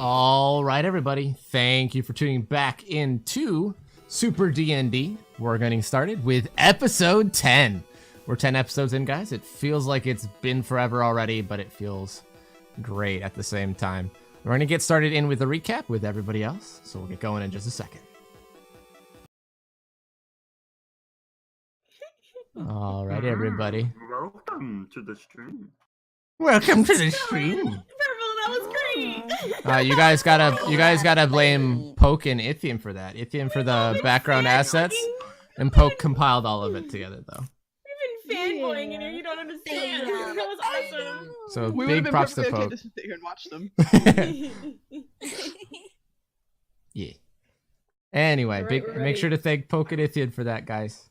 All right, everybody. Thank you for tuning back into Super DND. We're getting started with episode 10. We're 10 episodes in, guys. It feels like it's been forever already, but it feels great at the same time. We're going to get started in with a recap with everybody else, so we'll get going in just a second. All right, everybody. Welcome to the stream. Welcome to the stream. Purple, that was great. You guys gotta blame Poke and Ithian for that. Ithian for the background assets, and Poke compiled all of it together, though. We've been fanboying in here. You don't understand. That was awesome. So We big props to Poke. to sit here and watch them. Yeah. Anyway, Right. make sure to thank Poke and Ithian for that, guys.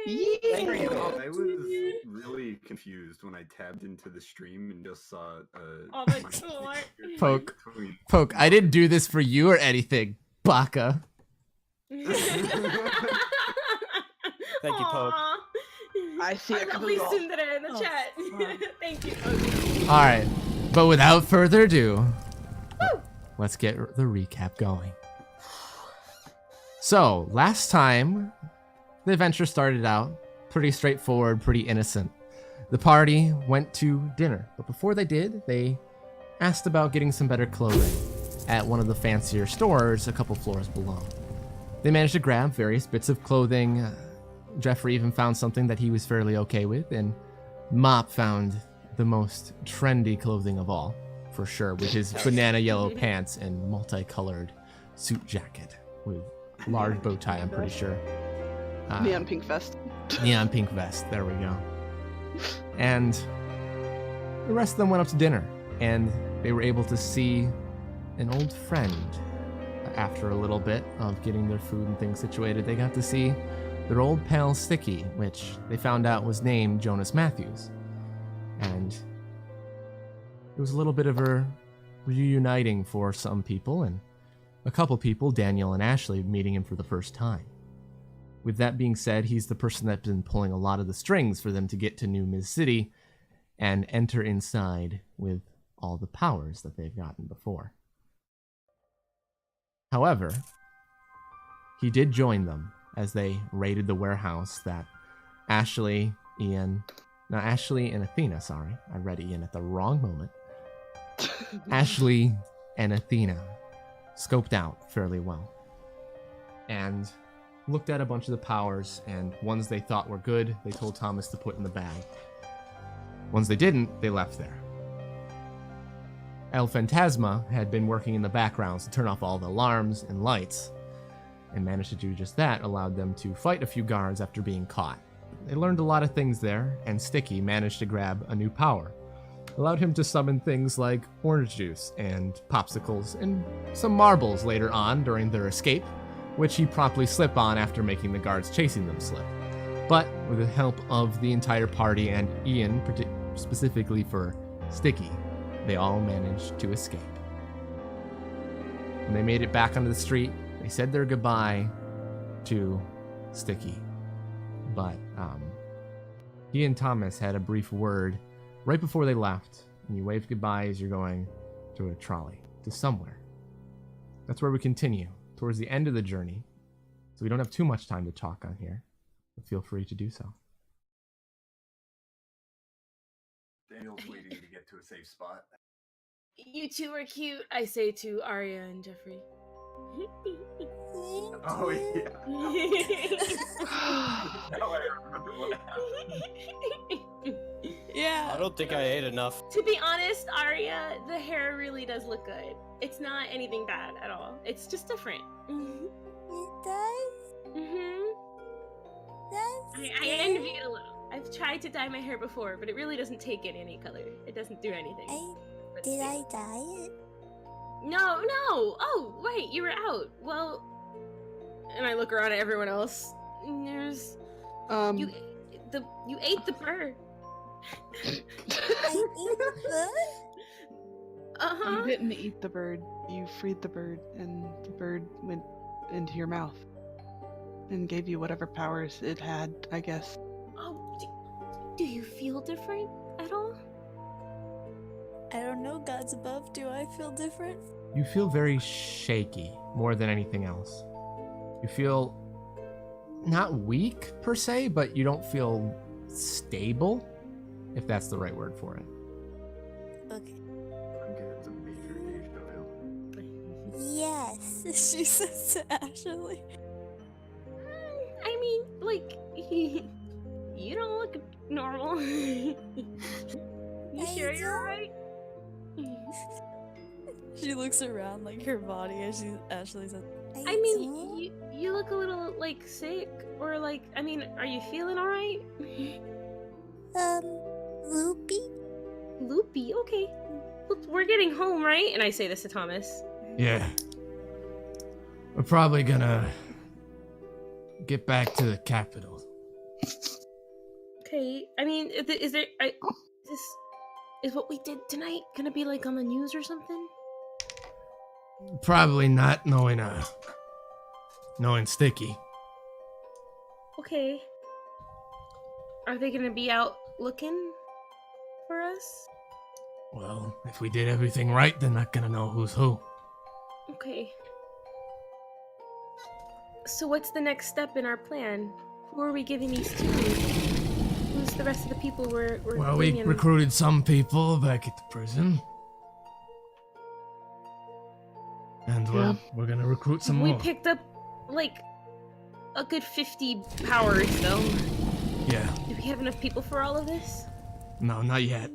I was really confused when I tabbed into the stream and just saw Oh, that's cool. Poke. Poke, I didn't do this for you or anything, baka. Thank you, Poke. I see a lovely caboodle. Sundara in the chat. Thank you, Poke. All right, but without further ado, let's get the recap going. So, last time, the adventure started out pretty straightforward, pretty innocent. The party went to dinner, but before they did, they asked about getting some better clothing at one of the fancier stores a couple floors below. They managed to grab various bits of clothing. Jeffrey even found something that he was fairly okay with, and Mop found the most trendy clothing of all, for sure, with his banana yellow pants and multicolored suit jacket with large bow tie, I'm pretty sure. Neon pink vest. Neon pink vest, there we go. And the rest of them went up to dinner, and they were able to see an old friend. After a little bit of getting their food and things situated, they got to see their old pal Sticky, which they found out was named Jonas Matthews. And it was a little bit of a reuniting for some people, and a couple people, Daniel and Ashley, meeting him for the first time. With that being said, he's the person that's been pulling a lot of the strings for them to get to New Miz City and enter inside with all the powers that they've gotten before. However, he did join them as they raided the warehouse that Ashley and Athena, sorry, I read Ian at the wrong moment. Ashley and Athena scoped out fairly well and looked at a bunch of the powers, and ones they thought were good, they told Thomas to put in the bag. Ones they didn't, they left there. El Phantasma had been working in the backgrounds to turn off all the alarms and lights, and managed to do just that, allowed them to fight a few guards after being caught. They learned a lot of things there, and Sticky managed to grab a new power. Allowed him to summon things like orange juice and popsicles and some marbles later on during their escape, which he promptly slipped on after making the guards chasing them slip. But with the help of the entire party and Ian, specifically for Sticky, they all managed to escape. When they made it back onto the street, they said their goodbye to Sticky. But he and Thomas had a brief word right before they left, and you waved goodbye as you're going to a trolley, to somewhere. That's where we continue, towards the end of the journey, so we don't have too much time to talk on here, but feel free to do so. Daniel's waiting to get to a safe spot. You two are cute, I say to Arya and Jeffrey. Oh yeah. Now I remember what happened. Yeah. I don't think I ate enough. To be honest, Arya, the hair really does look good. It's not anything bad at all. It's just different. It does? I envy it a little. I've tried to dye my hair before, but it really doesn't take in any color. It doesn't do anything. Did I dye it? No. Oh, right, you were out. Well, and I look around at everyone else. And there's you ate the bird. I ate the bird? You didn't eat the bird. You freed the bird, and the bird went into your mouth and gave you whatever powers it had, I guess. Oh, do you feel different at all? I don't know, gods above, do I feel different? You feel very shaky more than anything else. You feel not weak per se, but you don't feel stable, if that's the right word for it. Okay. I'm getting some major deja vu. Yes, she says to Ashley. I mean, like, you don't look normal. You sure I you're don't. alright? She looks around like her body as Ashley says. I mean, you look a little, like, sick, or, like, I mean, are you feeling alright? Loopy? Loopy, okay. Well, we're getting home, right? And I say this to Thomas. Yeah. We're probably gonna get back to the capital. Okay, I mean, is what we did tonight gonna be, like, on the news or something? Probably not, knowing Sticky. Okay. Are they gonna be out looking for us? Well, if we did everything right, they're not gonna know who's who. Okay. So what's the next step in our plan? Who are we giving these to? Who's the rest of the people we're Well, we bringing? recruited some people back at the prison. And we're gonna recruit some We more. picked up, like, a good 50 powers, though. Yeah. Do we have enough people for all of this? No, not yet.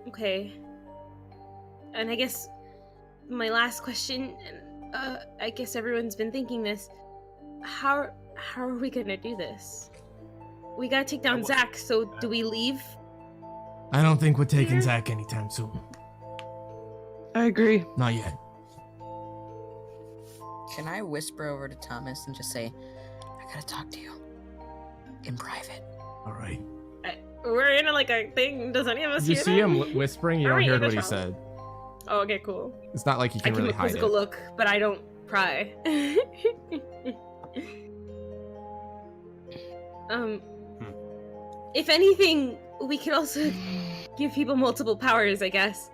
Okay. And I guess my last question, I guess everyone's been thinking this. How are we gonna do this? We gotta take down Zach, so do we leave? I don't think we're taking Here? Zach anytime soon. I agree. Not yet. Can I whisper over to Thomas and just say, I gotta talk to you in private? Alright. We're in like a thing. Does any of us You hear see that? him whispering, you Are don't we hear in the what he trouble? said. Oh, okay, cool. It's not like you I can give really him a hide physical it. look, but I don't pry. If anything, we could also give people multiple powers, I guess.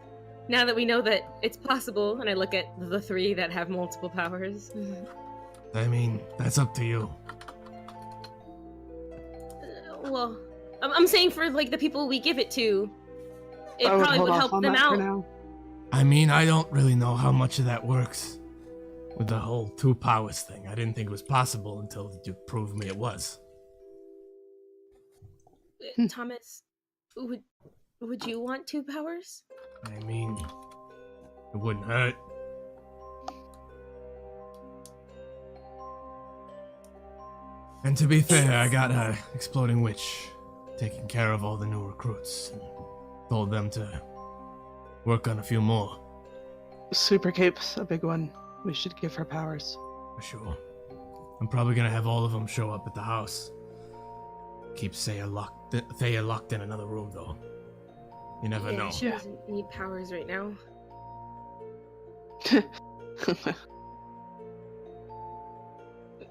Now that we know that it's possible, and I look at the 3 that have multiple powers. I mean, that's up to you. Well, I'm saying for, like, the people we give it to, it I would probably hold would off help on them that for out. now. I mean, I don't really know how much of that works. With the whole 2 powers thing. I didn't think it was possible until you proved me it was. Thomas, would you want 2 powers? I mean, it wouldn't hurt. And to be fair, I got a exploding witch taking care of all the new recruits and told them to work on a few more. Super Cape's a big one. We should give her powers. For sure. I'm probably gonna have all of them show up at the house. Keep Thea locked in another room, though. You never know. She doesn't need powers right now.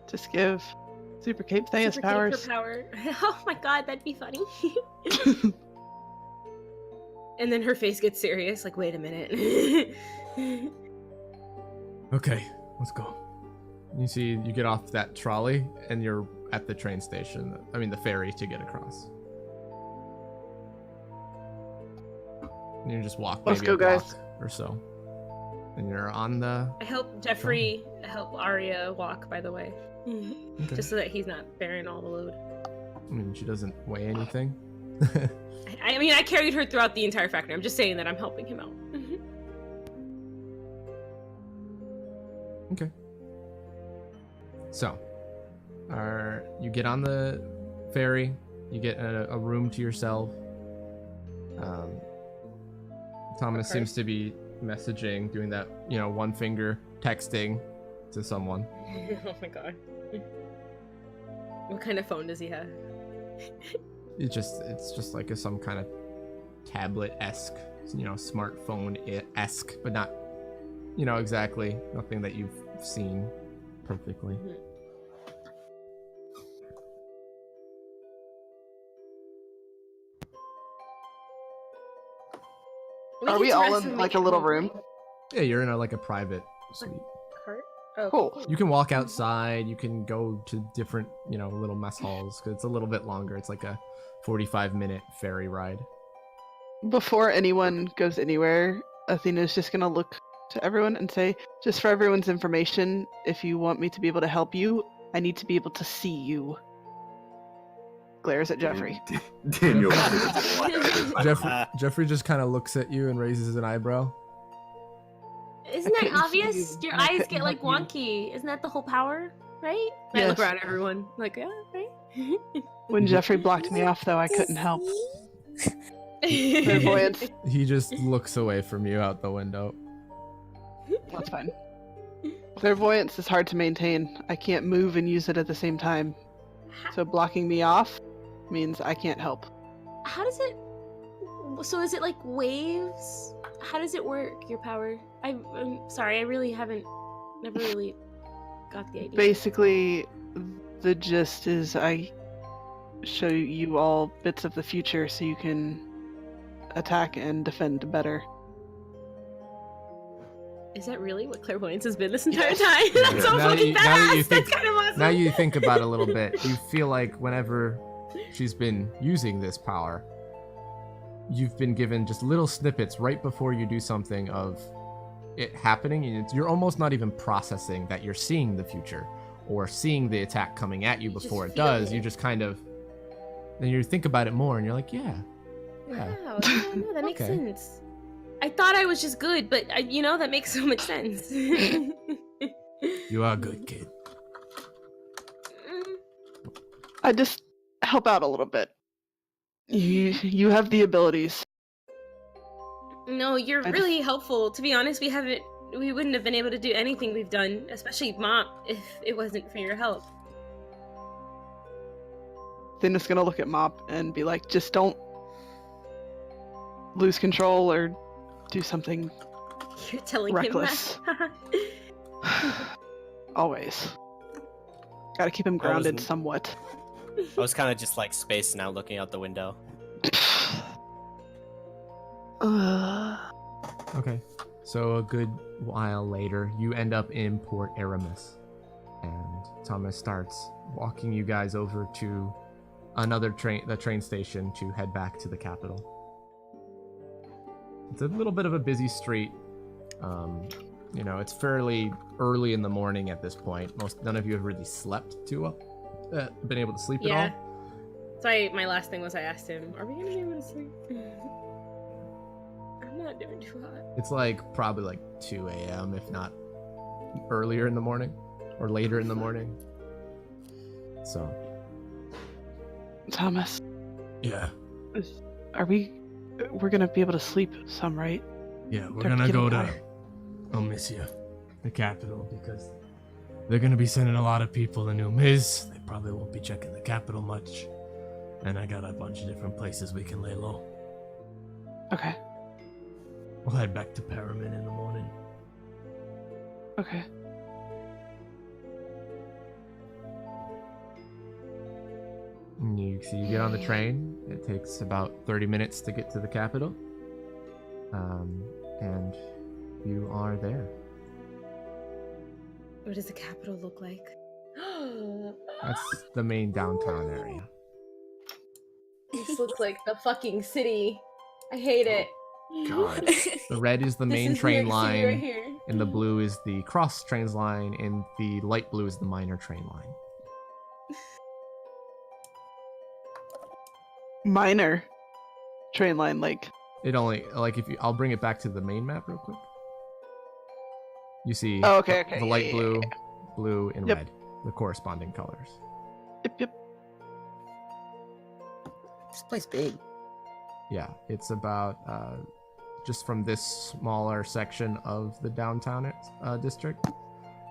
Just give Super Cape Thea's Super Cape powers. her power. Oh my god, that'd be funny. And then her face gets serious, like, wait a minute. Okay, let's go. You see, you get off that trolley, and you're at the train station. I mean, the ferry to get across. And you just walk Let's maybe go, a block guys. or so. And you're on the... I help Jeffrey help Arya walk, by the way. Okay. Just so that he's not bearing all the load. I mean, she doesn't weigh anything. I mean, I carried her throughout the entire factory. I'm just saying that I'm helping him out. Okay. So, you get on the ferry, you get a room to yourself. Thomas Okay. seems to be messaging, doing that, one finger texting to someone. Oh my god. What kind of phone does he have? It's just like some kind of tablet-esque, smartphone-esque, but not, exactly, nothing that you've seen perfectly. Are we all in like a little room? Yeah, you're in a private suite. Cart? Oh, Cool. You can walk outside. You can go to different, little mess halls. 'Cause it's a little bit longer. It's like a 45-minute ferry ride. Before anyone goes anywhere, Athena's just gonna look to everyone and say, just for everyone's information, if you want me to be able to help you, I need to be able to see you. Glares at Jeffrey. Daniel. Jeffrey just kind of looks at you and raises an eyebrow. Isn't that couldn't see obvious? you. Your I eyes couldn't get like help you. wonky. Isn't that the whole power? Right? I look Yes. around at everyone. Like, yeah, right? When Jeffrey blocked me off, though, I couldn't help. Clairvoyance. He just looks away from you out the window. That's fine. Clairvoyance is hard to maintain. I can't move and use it at the same time. So blocking me off means I can't help. How does it? So is it like waves? How does it work? Your power? I'm sorry. I really never really got the idea. Basically, the gist is I show you all bits of the future so you can attack and defend better. Is that really what clairvoyance has been this entire time? That's so Now that fucking you- now that you badass. think- That's kind of awesome. Now you think about it a little bit, you feel like whenever she's been using this power, you've been given just little snippets right before you do something of it happening, and you're almost not even processing that you're seeing the future or seeing the attack coming at you You just before it feel does. it. You just kind of, then you think about it more, and you're like, yeah. Wow, yeah, no, that makes Okay. sense. I thought I was just good, but that makes so much sense. You are a good kid. I just help out a little bit. You have the abilities. No, you're I just- really helpful. To be honest, we wouldn't have been able to do anything we've done, especially Mop, if it wasn't for your help. Then it's gonna look at Mop and be like, just don't lose control or do something You're telling reckless. him that. Always. Gotta keep him grounded wasn't- somewhat. I was kind of just like spacing out, looking out the window. Okay. So a good while later, you end up in Port Aramis, and Thomas starts walking you guys over to the train station to head back to the capital. It's a little bit of a busy street. It's fairly early in the morning at this point. None of you have really slept been able to sleep Yeah. at all. So my last thing was I asked him, are we gonna be able to sleep? I'm not doing too hot. It's probably 2 a.m. if not earlier in the morning or later in the morning. So. Thomas, Yeah. we're gonna be able to sleep some, right? Yeah, we're They're gonna getting go to tired. Amicia, the capital, because they're gonna be sending a lot of people to New Miz. They probably won't be checking the capital much. And I got a bunch of different places we can lay low. Okay. We'll head back to Paramin in the morning. Okay. So you get on the train. It takes about 30 minutes to get to the capital. And you are there. What does the capital look like? That's the main downtown area. This looks like the fucking city. I hate it. God. The red is the This main is train New York City right line, here. and the blue is the cross trains line, and the light blue is the minor train line. Minor train line, It only I'll bring it back to the main map real quick. You see Oh, okay, the light yeah, blue, yeah, yeah. blue, and Yep. red, the corresponding colors. Yep. This place big. Yeah, it's about just from this smaller section of the downtown district.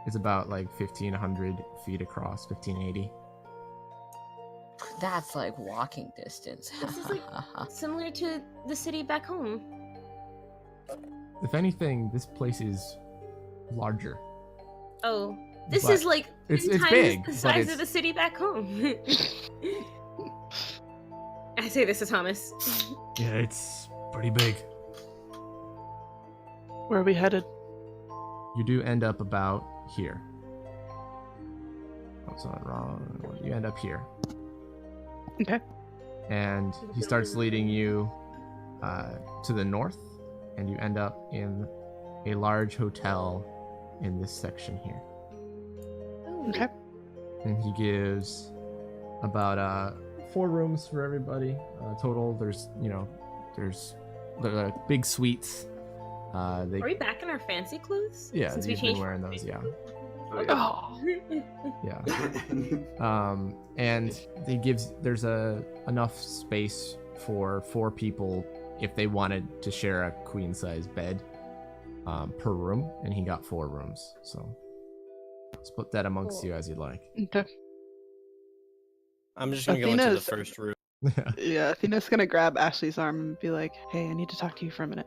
It's about 1,500 feet across, 1,580. That's like walking distance. This is similar to the city back home. If anything, this place is larger. Oh, this But is like 10 it's times big, the but size it's- of the city back home. I say this to Thomas. Yeah, it's pretty big. Where are we headed? you do end up about here. Oh, it's not wrong. You end up here. Okay. And he starts leading you to the north, and you end up in a large hotel in this section here. Okay. And he gives about 4 rooms for everybody total. There's the big suites. Are we back in our fancy clothes? Yeah, Since we you've been changed. wearing those. Yeah, Oh, yeah. And there's enough space for 4 people if they wanted to share a queen size bed per room, and he got 4 rooms. So split that amongst you as you'd like. Okay. I'm just gonna go into the Athena's- first room. Yeah, Athena's gonna grab Ashley's arm and be like, "Hey, I need to talk to you for a minute."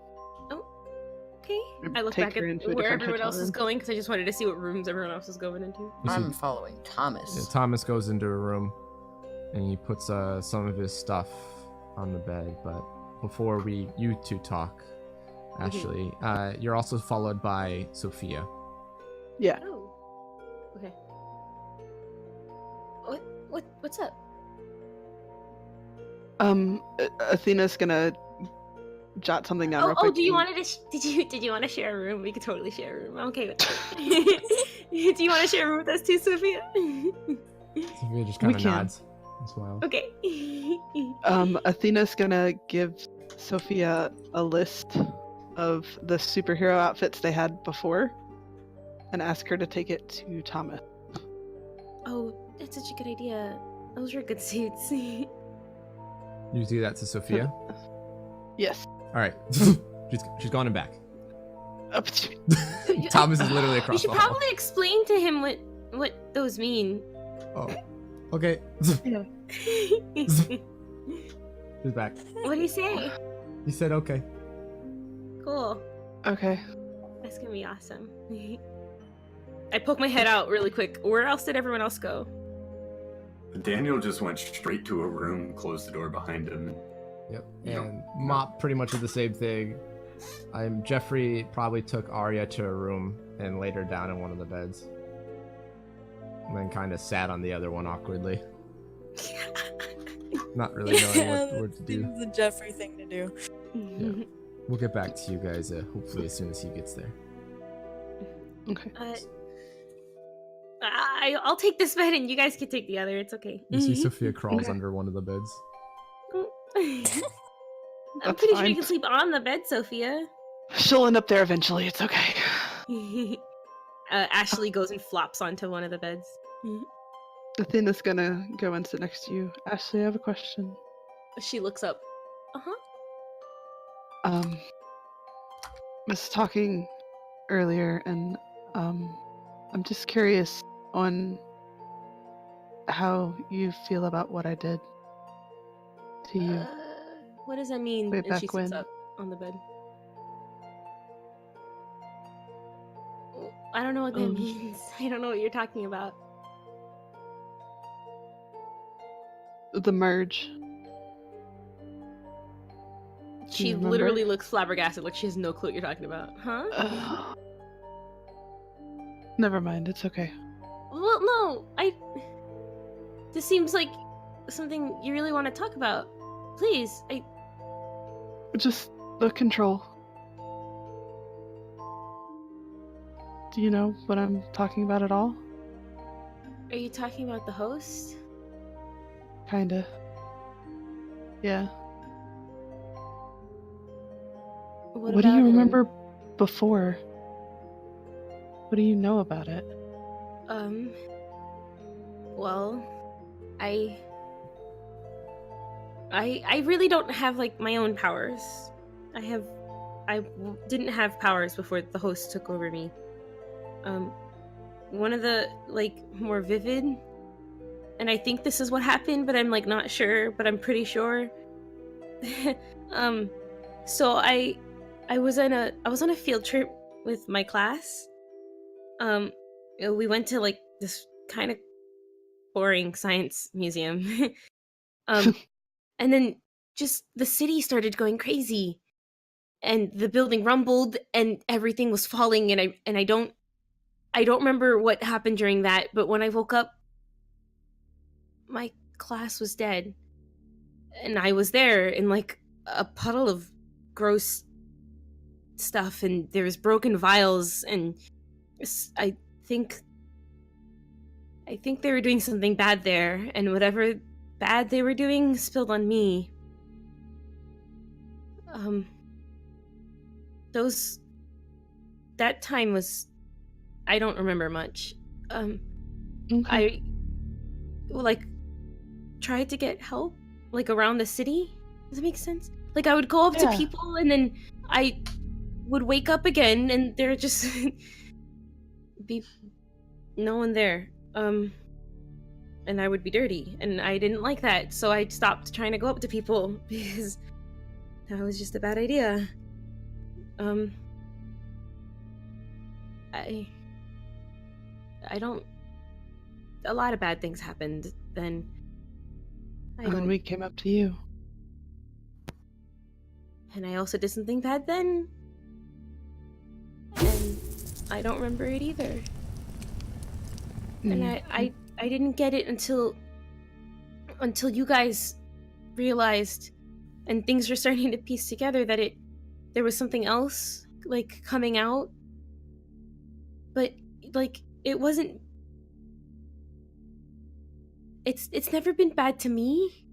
Okay. I look Take back her at into a where different everyone hotel else is room. going because I just wanted to see what rooms everyone else is going into. You see- I'm following Thomas. Yeah, Thomas goes into a room and he puts some of his stuff on the bed. But before you two talk, Ashley, you're also followed by Sophia. Yeah. Oh. Okay. What's up? Athena's gonna jot something down real quick. Do you wanted to? Did you want to share a room? We could totally share a room. I'm okay with that. Do you want to share a room with us too, Sophia? Sophia just kind of can. nods and smiles. Okay. Athena's gonna give Sophia a list of the superhero outfits they had before and ask her to take it to Thomas. Oh, that's such a good idea. Those were good suits. You do that to Sophia? Yes. All right. she's gone and back. Up Thomas is literally You across should the hall. probably explain to him what those mean. Oh, okay. Yeah. He's back. What do you say? He said okay. Cool. Okay. That's gonna be awesome. I poke my head out really quick. Where else did everyone else go? Daniel just went straight to a room, closed the door behind him. Yep. Yep. And Mop pretty much did the same thing. Jeffrey probably took Arya to a room and laid her down in one of the beds. And then kind of sat on the other one awkwardly. Not really knowing what to do. Seems the Jeffrey thing to do. Yeah. We'll get back to you guys hopefully as soon as he gets there. Okay. I'll take this bed and you guys can take the other. It's okay. You see Sophia crawls Okay. under one of the beds. I'm That's pretty sure fine. you can sleep on the bed, Sophia. She'll end up there eventually. It's okay. Ashley goes and flops onto one of the beds. Athena's gonna go and sit next to you. Ashley, I have a question. She looks up. Uh-huh. I was talking earlier, and I'm just curious on how you feel about what I did to you. What does that mean? Way And back she sits when. up on the bed. I don't know what that means. I don't know what you're talking about. The merge. She remember? literally looks flabbergasted, like she has no clue what you're talking about. Huh? Never mind. It's okay. Well, no, this seems like something you really want to talk about. Please, Just the control. Do you know what I'm talking about at all? Are you talking about the host? Kinda. Yeah. What do about you him? remember before? What do you know about it? Well, I really don't have like my own powers. Didn't have powers before the host took over me. One of the like more vivid, and I think this is what happened, but I'm like not sure, but I'm pretty sure. So I was on a field trip with my class. We went to like this kind of boring science museum. And then just the city started going crazy. and the building rumbled and everything was falling, and I don't remember what happened during that, but when I woke up, my class was dead. And I was there in like a puddle of gross stuff, and there was broken vials, and I think they were doing something bad there, and whatever bad they were doing spilled on me. That time was, I don't remember much. Okay. I like tried to get help like around the city. Does it make sense? Like I would go up to Yeah. people, and then I would wake up again, and there just be no one there. And I would be dirty, and I didn't like that, so I stopped trying to go up to people because that was just a bad idea. I don't. A lot of bad things happened then. And then we came up to you. And I also did something bad then. And I don't remember it either. And I didn't get it until you guys realized, and things were starting to piece together, that there was something else like coming out. But like it wasn't. It's never been bad to me.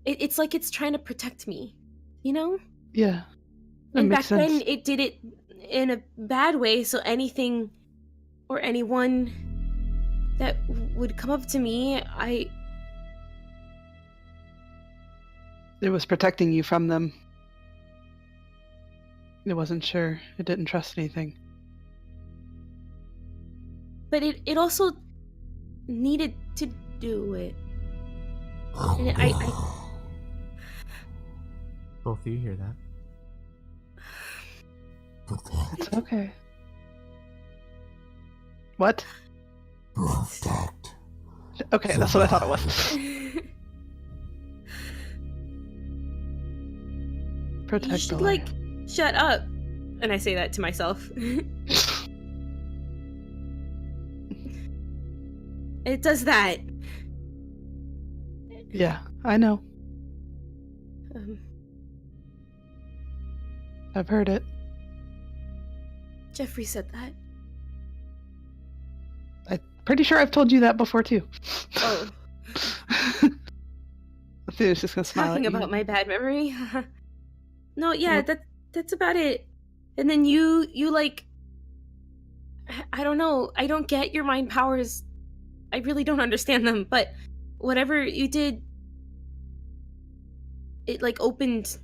It's like it's trying to protect me, you know? Yeah. That And back makes sense. then, it did it in a bad way, so anything or anyone that would come up to me, It was protecting you from them. It wasn't sure. It didn't trust anything. But it also needed to do it. And I Both of you hear that? It's okay. What? Protect. Okay, that's what I thought it was. you Protect should the like shut up. And I say that to myself. It does that. Yeah, I know. Um, I've heard it. Jeffrey said that. Pretty sure I've told you that before too. Oh, Athena's just gonna smile talking at you. about my bad memory. No, yeah, that's about it. And then you like, I don't know. I don't get your mind powers. I really don't understand them. But whatever you did, it like opened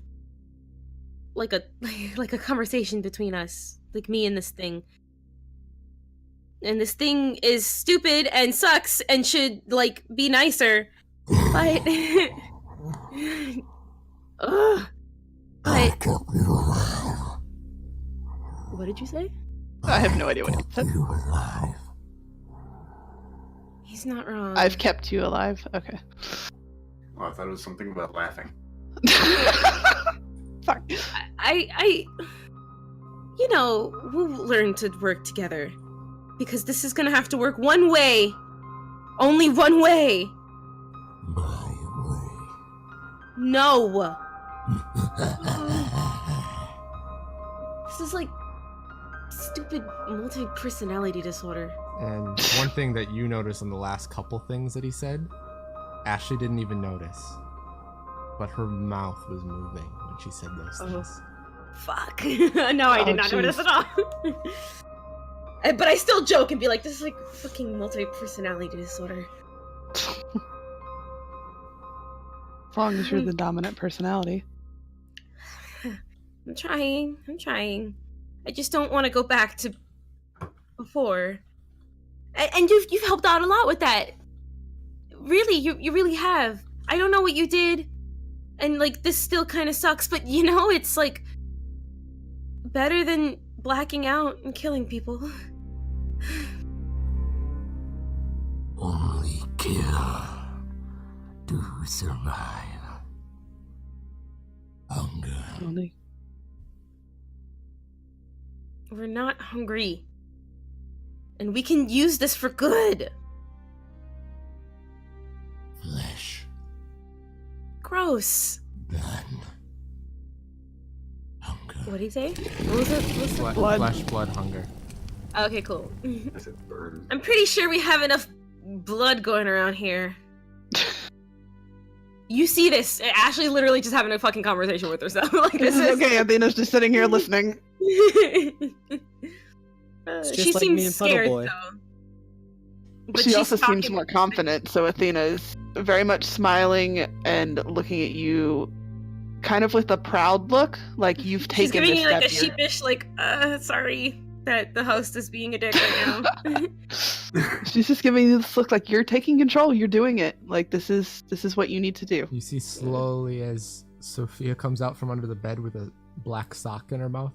like a like a conversation between us, like me and this thing. And this thing is stupid and sucks and should like be nicer, but ugh. I But kept you alive. what did you say? I have no idea what you Kept said. you alive. He's not wrong. I've kept you alive. Okay. Oh, I thought it was something about laughing. Fuck. I you know, we'll learn to work together. Because this is gonna have to work one way. Only one way. My way. No. This is like stupid multi-personality disorder. And one thing that you noticed in the last couple things that he said, Ashley didn't even notice. But her mouth was moving when she said those things. Fuck. No, I did Oh, not jeez. notice at all. But I still joke and be like, this is like fucking multi-personality disorder. As long as you're the dominant personality. I'm trying. I just don't want to go back to before. And you've helped out a lot with that. Really, you really have. I don't know what you did, and like this still kind of sucks, but you know, it's like better than blacking out and killing people. Only kill to survive. Hunger. Only. We're not hungry. And we can use this for good. Flesh. Gross. Blood. Hunger. What did he say? What was it? What was it? Blood. Flesh, blood, hunger. Okay, cool. I said burn. I'm pretty sure we have enough blood going around here. You see this? Ashley literally just having a fucking conversation with herself. Like This is okay. Athena's just sitting here listening. It's just she like seems me and Puddle scared Boy. though. But She she's also seems talking- more confident, so Athena is very much smiling and looking at you kind of with a proud look, like you've She's taken giving this you like a step here. sheepish, like, sorry that the host is being a dick right now. She's just giving you this look like you're taking control, you're doing it. Like this is what you need to do. You see slowly as Sophia comes out from under the bed with a black sock in her mouth.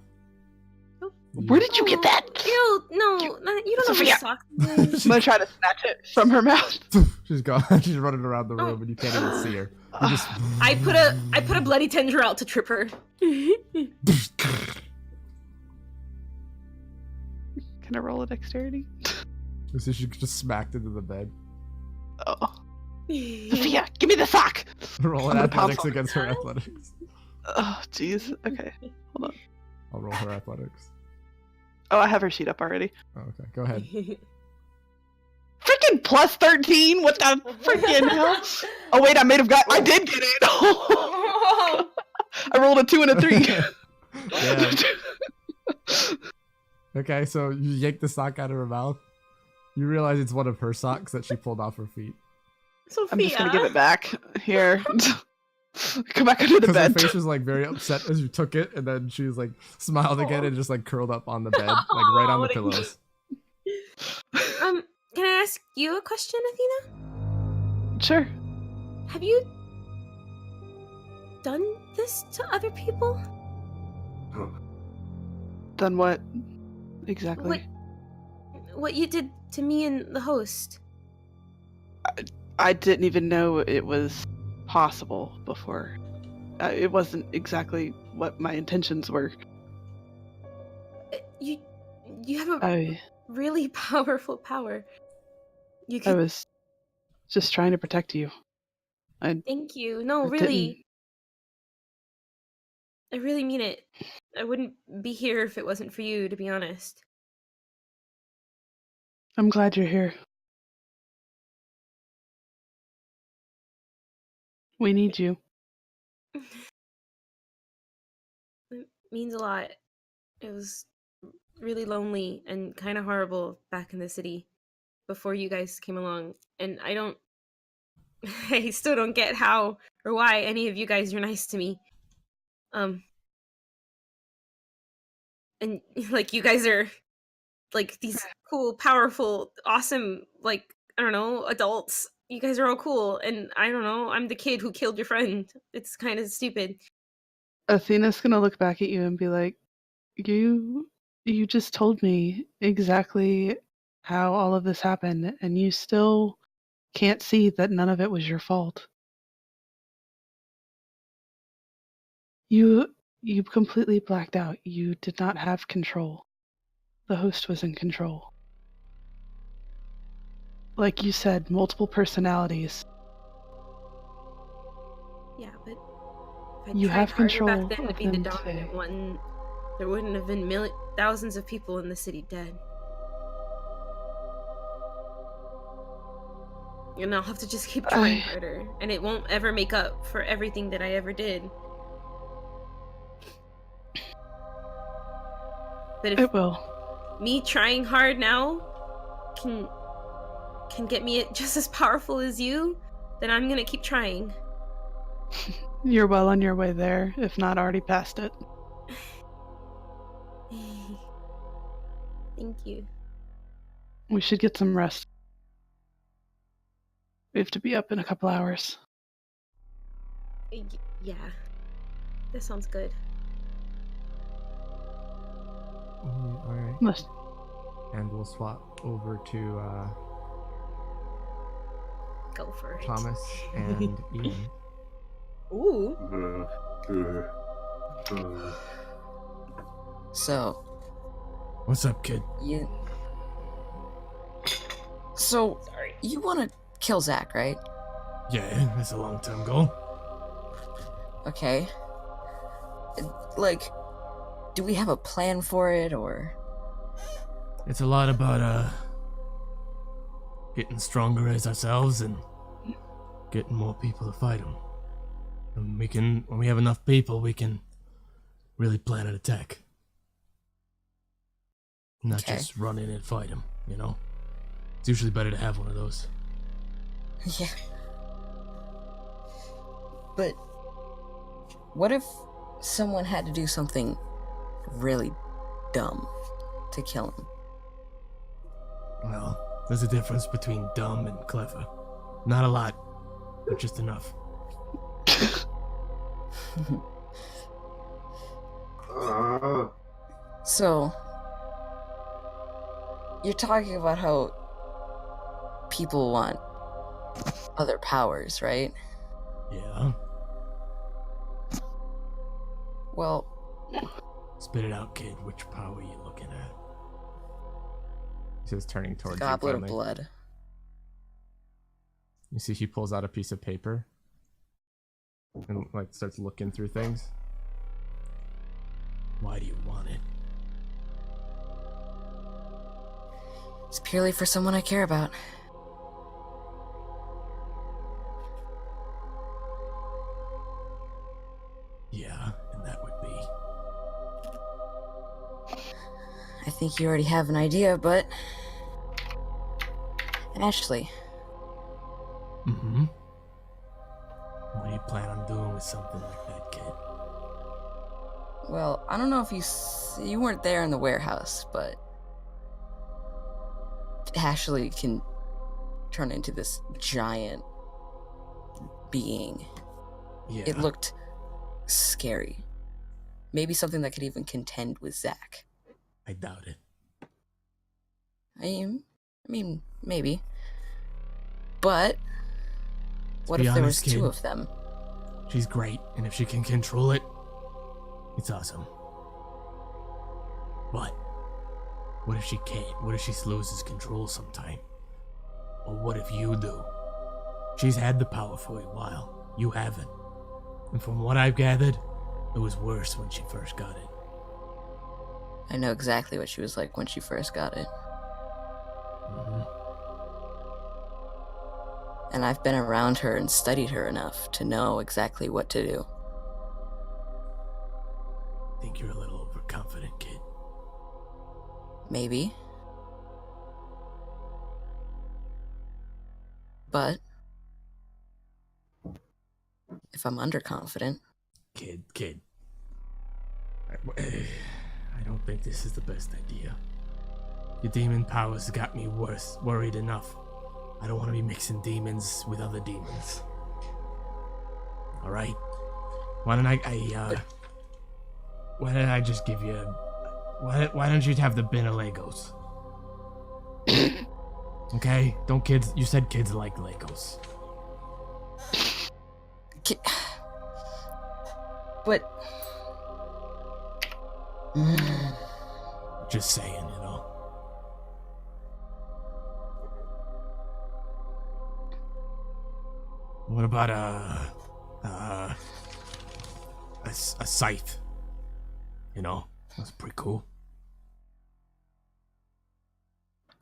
Where did you get that? Ew, no, you don't know Sophia! what socks is. I'm gonna try to snatch it from her mouth. She's gone. She's running around the room and you can't even see her. You just... I put a bloody tendril out to trip her. Can I roll a dexterity? So she just smacked into the bed. Oh. Sophia, give me the sock! Roll I'm an gonna pounce athletics on against her athletics. Oh, jeez. Okay. Hold on. I'll roll her athletics. Oh, I have her sheet up already. Oh, okay, go ahead. Freaking plus 13? What the freaking hell? Oh, wait, I did get it! I rolled a 2 and a 3. Yeah. Okay, so you yank the sock out of her mouth. You realize it's one of her socks that she pulled off her feet. Sophia. I'm just gonna give it back. Here. Come back under the Because her bed. face was like very upset as you took it, and then she was like smiled again and just like curled up on the bed, like right on the What a pillows. Can I ask you a question, Athena? Sure. Have you done this to other people? Done what? Exactly. What you did to me and the host? I didn't even know it was possible before. It wasn't exactly what my intentions were. You have a I really powerful power. You I can was just trying to protect you. thank you. No, I really. I really mean it. I wouldn't be here if it wasn't for you, to be honest. I'm glad you're here. We need you. It means a lot. It was really lonely and kind of horrible back in the city before you guys came along. And I still don't get how or why any of you guys are nice to me. And like you guys are like these cool, powerful, awesome, like, I don't know, adults. You guys are all cool. And I don't know, I'm the kid who killed your friend. It's kind of stupid. Athena's gonna look back at you and be like, You just told me exactly how all of this happened, and you still can't see that none of it was your fault. You completely blacked out. You did not have control. The host was in control. Like you said, multiple personalities. Yeah, but if I You tried have harder control back then to of be the them dominant too. one, there wouldn't have been thousands of people in the city dead. And I'll have to just keep trying harder, and it won't ever make up for everything that I ever did. But if It will. me trying hard now can get me just as powerful as you, then I'm gonna keep trying. You're well on your way there, if not already past it. Thank you. We should get some rest. We have to be up in a couple hours. Yeah, that sounds good. Alright. Let's- And we'll swap over to Go for it. Thomas and Ian. Ooh. So, What's up, kid? You. So, you want to kill Zach, right? Yeah, that's a long-term goal. Okay. Like, do we have a plan for it, or? It's a lot about, getting stronger as ourselves and getting more people to fight him. And when we have enough people, we can really plan an attack. Not Okay. just run in and fight him, you know? It's usually better to have one of those. Yeah. But what if someone had to do something really dumb to kill him? Well, there's a difference between dumb and clever. Not a lot, but just enough. So, you're talking about how people want other powers, right? Yeah? Well, Spit it out, kid. Which power are you looking at? She's turning towards you goblet of finally. blood. You see she pulls out a piece of paper and like starts looking through things. Why do you want it? It's purely for someone I care about. Yeah, and that would be... I think you already have an idea, but... Ashley, Mm-hmm. What do you plan on doing with something like that, kid? well, I don't know if you weren't there in the warehouse, but Ashley can turn into this giant being. Yeah. It looked scary. Maybe something that could even contend with Zach. I doubt it. I mean, maybe. But what be if there honest, was two kid. of them? She's great, and if she can control it, it's awesome. But what if she can't? What if she loses control sometime? Or what if you do? She's had the power for a while. You haven't. And from what I've gathered, it was worse when she first got it. I know exactly what she was like when she first got it. Mm-hmm. And I've been around her and studied her enough to know exactly what to do. I think you're a little overconfident, kid. Maybe. But if I'm underconfident, Kid. I don't think this is the best idea. Your demon powers got me worried enough. I don't want to be mixing demons with other demons. Alright? Why don't I just give you why don't you have the bin of Legos? Okay? You said kids like Legos. but Just saying, you know. What about a scythe? You know, that's pretty cool.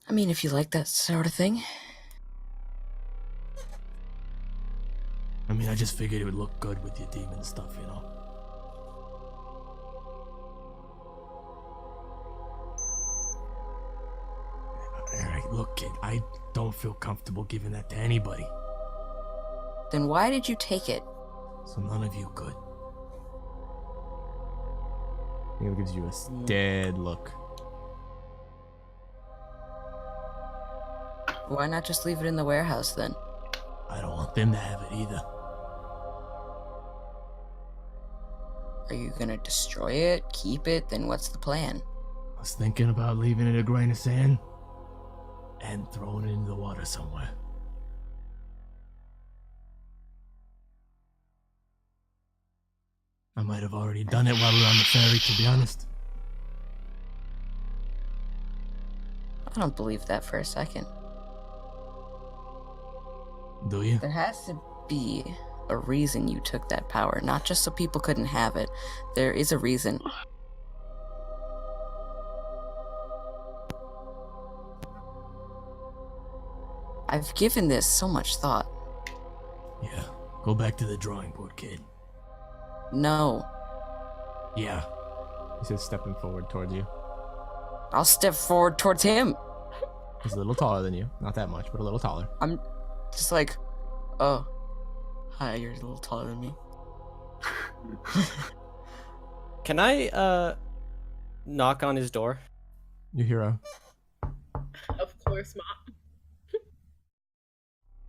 I mean, if you like that sort of thing. I mean, I just figured it would look good with your demon stuff, you know. Alright, look, kid, I don't feel comfortable giving that to anybody. Then why did you take it? So none of you could. He gives you a dead look. Why not just leave it in the warehouse then? I don't want them to have it either. Are you gonna destroy it, keep it, then what's the plan? I was thinking about leaving it a grain of sand and throwing it into the water somewhere. I might have already done it while we were on the ferry, to be honest. I don't believe that for a second. Do you? There has to be a reason you took that power, not just so people couldn't have it. There is a reason. I've given this so much thought. Yeah. Go back to the drawing board, kid. No, Yeah. He says, stepping forward towards you. I'll step forward towards him. He's a little taller than you. Not that much, but a little taller. I'm just like, oh, hi, you're a little taller than me. Can I knock on his door? You hear a Of course, Mom.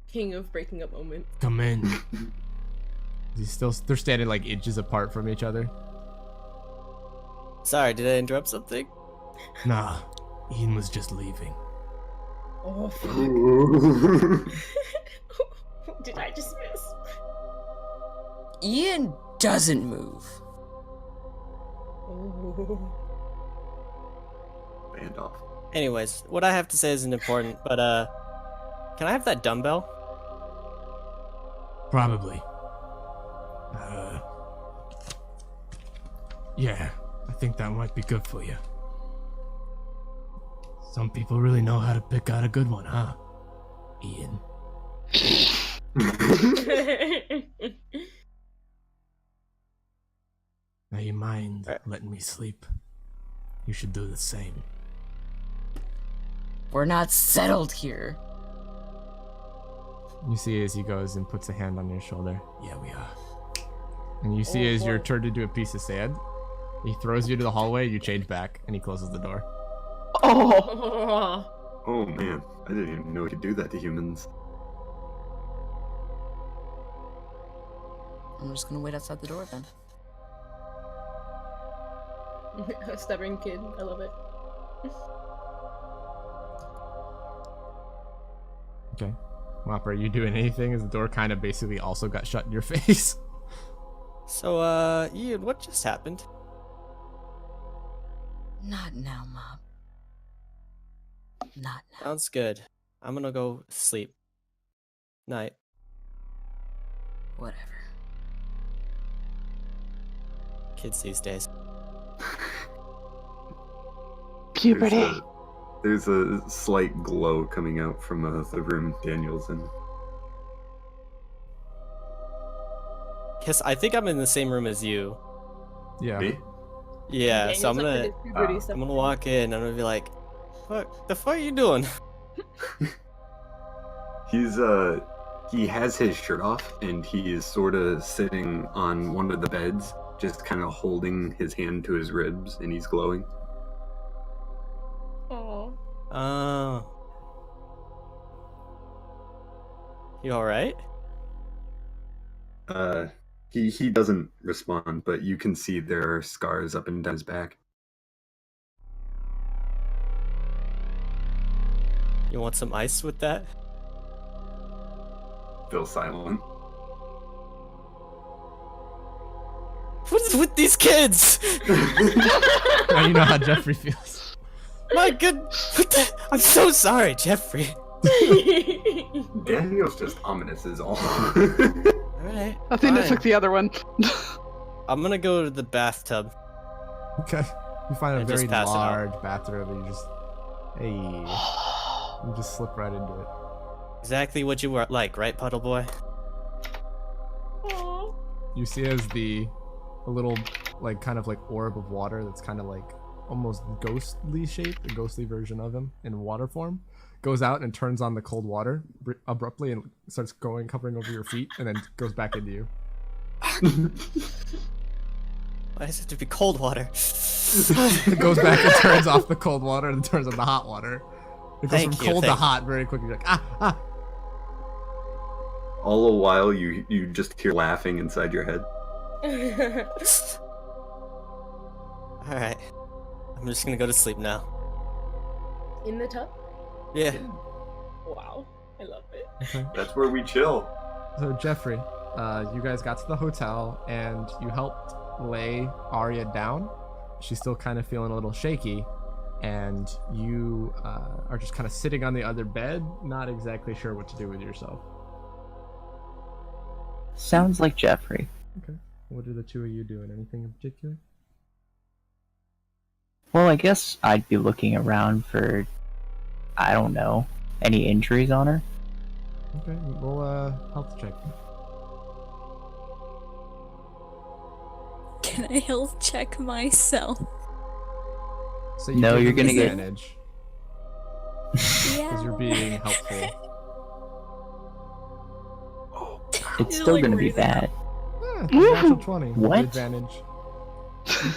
King of breaking up moments. Come in. they're standing like inches apart from each other. Sorry, did I interrupt something? Nah. Ian was just leaving. Oh, fuck. Did I just miss? Ian doesn't move. Oh. Band off. Anyways, what I have to say isn't important, but can I have that dumbbell? Probably. Yeah. I think that might be good for you. Some people really know how to pick out a good one, huh? Ian. Now you mind letting me sleep? You should do the same. We're not settled here. You see as he goes and puts a hand on your shoulder. Yeah, we are. And you see Oh, as you're boy. turned into a piece of sand, he throws you to the hallway, you change back, and he closes the door. Oh, Oh man, I didn't even know we could do that to humans. I'm just gonna wait outside the door then. A stubborn kid. I love it. Okay. Mopper, are you doing anything as the door kind of basically also got shut in your face? So, Ian, what just happened? Not now, Mom. Not now. Sounds good. I'm gonna go sleep. Night. Whatever. Kids these days. puberty. There's a slight glow coming out from the room Daniel's in. Kiss, I think I'm in the same room as you. Yeah. Me? Yeah, so I'm Daniel's up to gonna his puberty I'm stuff. I'm gonna walk in. I'm gonna be like, "What the fuck are you doing?" He has his shirt off and he is sort of sitting on one of the beds, just kind of holding his hand to his ribs, and he's glowing. Aw. Oh. You all right? He doesn't respond, but you can see there are scars up and down his back. You want some ice with that? Phil silent. What is with these kids? Now you know how Jeffrey feels. My good. What the? I'm so sorry, Jeffrey. Daniel's just ominous is all. Alright. Athena fine. took the other one. I'm gonna go to the bathtub. Okay. You find a And just very pass it out. large bathroom and you just, hey, you just slip right into it. Exactly what you were like, right, Puddle Boy? Aw. You see as a little, like, kind of like orb of water that's kind of like almost ghostly shaped, a ghostly version of him in water form, goes out and turns on the cold water abruptly and starts covering over your feet and then goes back into you. Why does it have to be cold water? It goes back and turns off the cold water and turns on the hot water. It goes Thank from you, cold to thank you. hot very quickly. You're like, ah. All the while, you just hear laughing inside your head. Alright. I'm just gonna go to sleep now. In the tub? Yeah. Wow. I love it. Okay. That's where we chill. So Jeffrey, you guys got to the hotel and you helped lay Arya down. She's still kind of feeling a little shaky, and you are just kind of sitting on the other bed, not exactly sure what to do with yourself. Sounds like Jeffrey. Okay. What are the two of you doing? Anything in particular? Well, I guess I'd be looking around for, I don't know, any injuries on her. Okay, roll health check. Can I health check myself? So No, you're gonna get- advantage Yeah. because you're being helpful. It's You're, still like, gonna be raising bad. Natural 20. with What? Advantage.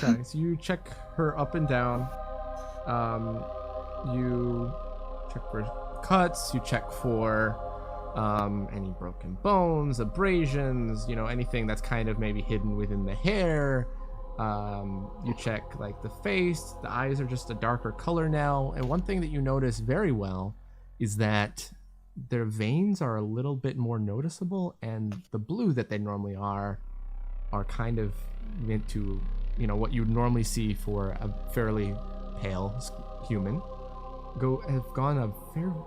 Okay, so you check her up and down. You check for cuts. You check for any broken bones, abrasions. You know, anything that's kind of maybe hidden within the hair. You check like the face. The eyes are just a darker color now. And one thing that you notice very well is that their veins are a little bit more noticeable, and the blue that they normally are kind of meant to, you know, what you would normally see for a fairly pale human have gone a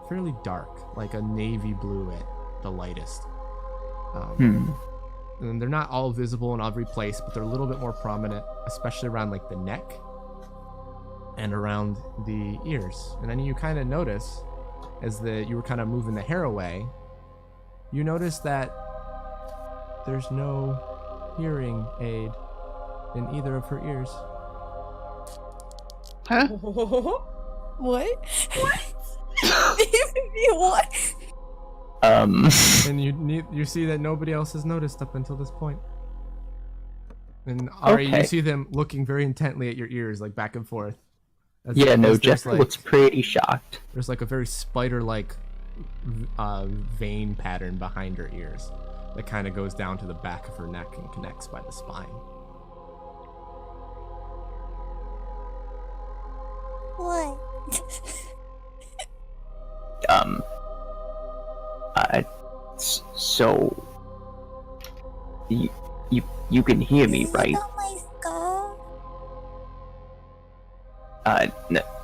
fairly dark, like a navy blue at the lightest. And they're not all visible in every place, but they're a little bit more prominent, especially around like the neck and around the ears. And then you kind of notice, as you were kind of moving the hair away, you notice that there's no hearing aid in either of her ears. Huh? What? What? And you see that nobody else has noticed up until this point. And Ari, you Okay. see them looking very intently at your ears, like back and forth. As Yeah, no, there's, Jeffrey like, looks pretty shocked. There's like a very spider-like vein pattern behind her ears that kind of goes down to the back of her neck and connects by the spine. What? So you can hear me, Is right? it on my skull?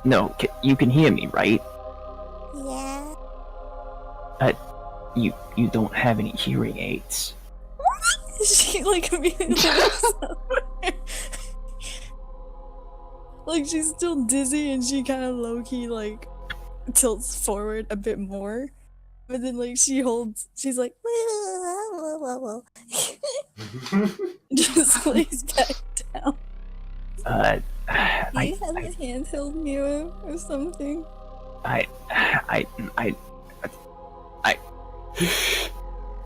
No, you can hear me, right? Yeah. You don't have any hearing aids. She like immediately looks over. Like she's still dizzy and she kind of low-key like tilts forward a bit more, but then like she's like just lays back down. Do you have a handheld mirror or something?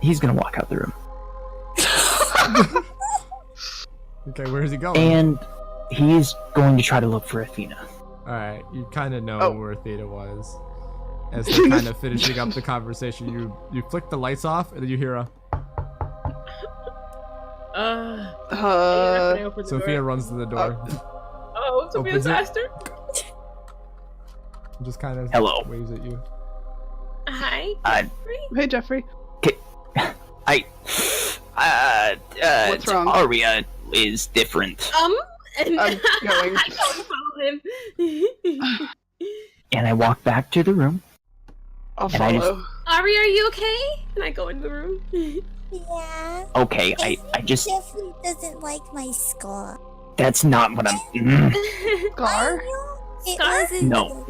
He's gonna walk out the room. Okay, where is he going? And he's going to try to look for Athena. Alright, you kind of know Oh. where Athena was. As they're kind of finishing up the conversation, you flick the lights off, and then you hear a... Sophia runs to the door. Oh, Sophia's Opens it. faster. Just kind of Hello. waves at you. Hi. Hey, Jeffrey. What's wrong? Aria is different. And I'm going. I don't follow him. And I walk back to the room. I'll And I just- follow. Ari, are you okay? And I go into the room. Yeah. Okay, I just... Jeffrey doesn't like my skull. That's not what I'm... Scar? It Scar? wasn't. No.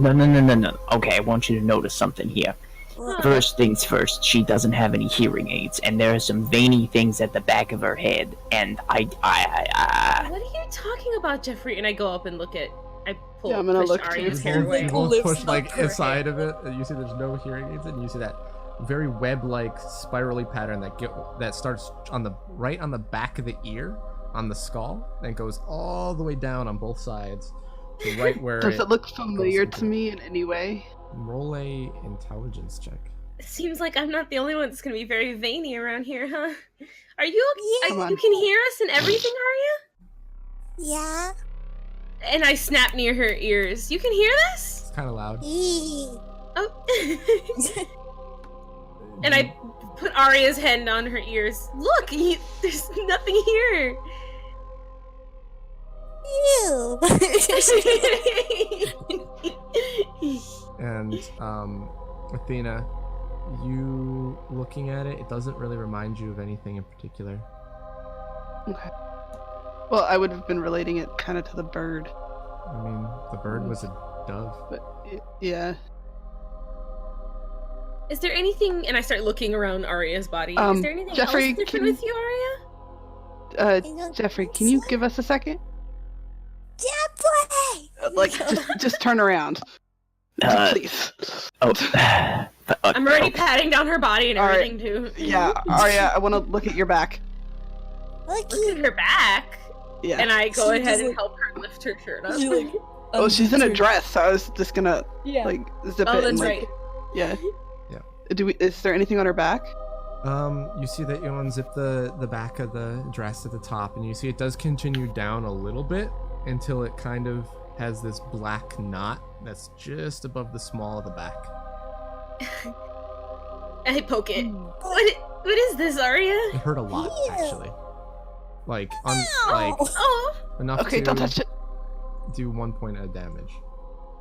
Okay, I want you to notice something here. What? First things first, she doesn't have any hearing aids, and there are some veiny things at the back of her head, and What are you talking about, Jeffrey? And I go up and look at. I pull Yeah, I'm gonna push look Ari's too. hair You away. both Lifts push up like her inside of it, and you see there's no hearing aids, and you see that very web-like spirally pattern that starts on the right on the back of the ear, on the skull, and goes all the way down on both sides to right where. Does it look goes familiar into- to me in any way? Roll a intelligence check. It seems like I'm not the only one that's gonna be very veiny around here, huh? Are you? Come You on. can hear us and everything, are you? Yeah. And I snap near her ears. You can hear this? It's kind of loud. Eee. Oh. And I put Arya's hand on her ears. Look, there's nothing here. Ew. And Athena, you looking at it, it doesn't really remind you of anything in particular. Okay. Well, I would have been relating it kind of to the bird. I mean, the bird was a dove. But yeah. Is there anything? And I start looking around Arya's body. Is there anything Jeffrey, else different with you, Arya? Jeffrey, can you give us a second? Jeffrey! Like, just turn around. Please. I'm already patting down her body and everything too. Yeah, Arya, I want to look at your back. Look at her back. Yeah. And I go She ahead just, and help her lift her shirt up. She, like, Oh, she's in a her- dress, so I was just gonna like zip Oh, it. that's and, like, right. Yeah. Yeah. Is there anything on her back? You see that you unzip the back of the dress at the top, and you see it does continue down a little bit until it kind of has this black knot that's just above the small of the back. I poke it. What is this, Arya? It hurt a lot, actually. Like, Oh. enough Okay, to don't touch it. do 1 point of damage.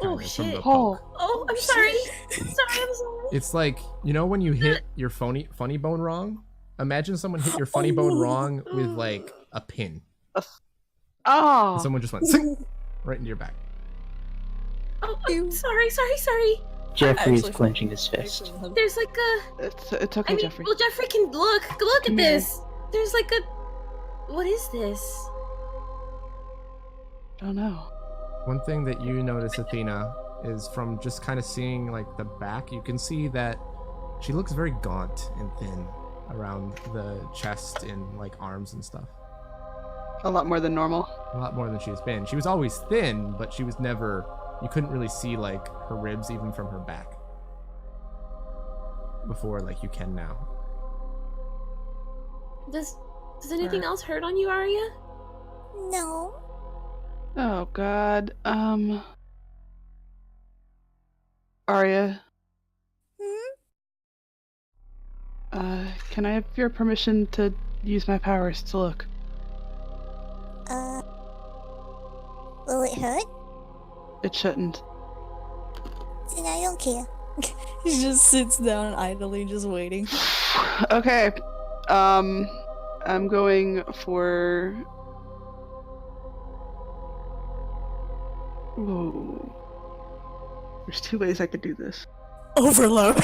Oh, kinda, from the shit. poke. Oh, I'm sorry. I'm sorry. It's like, you know when you hit your funny bone wrong? Imagine someone hit your funny bone wrong with like a pin. Oh. And someone just went sing, right into your back. Oh, I'm sorry. Jeffrey is clenching his fist. There's like a... It's okay, Jeffrey. Well, Jeffrey can look at Come this. There's like a... What is this? I don't know. One thing that you notice, Athena, is from just kind of seeing like the back, you can see that she looks very gaunt and thin around the chest and like arms and stuff. A lot more than normal. A lot more than she's been. She was always thin, but she was never, you couldn't really see like her ribs even from her back before like you can now. Does anything else hurt on you, Arya? No. Oh God. Arya. Can I have your permission to use my powers to look? Will it hurt? It shouldn't. Then I don't care. He just sits down idly, just waiting. Okay. I'm going for... Whoa. There's 2 ways I could do this. Overload.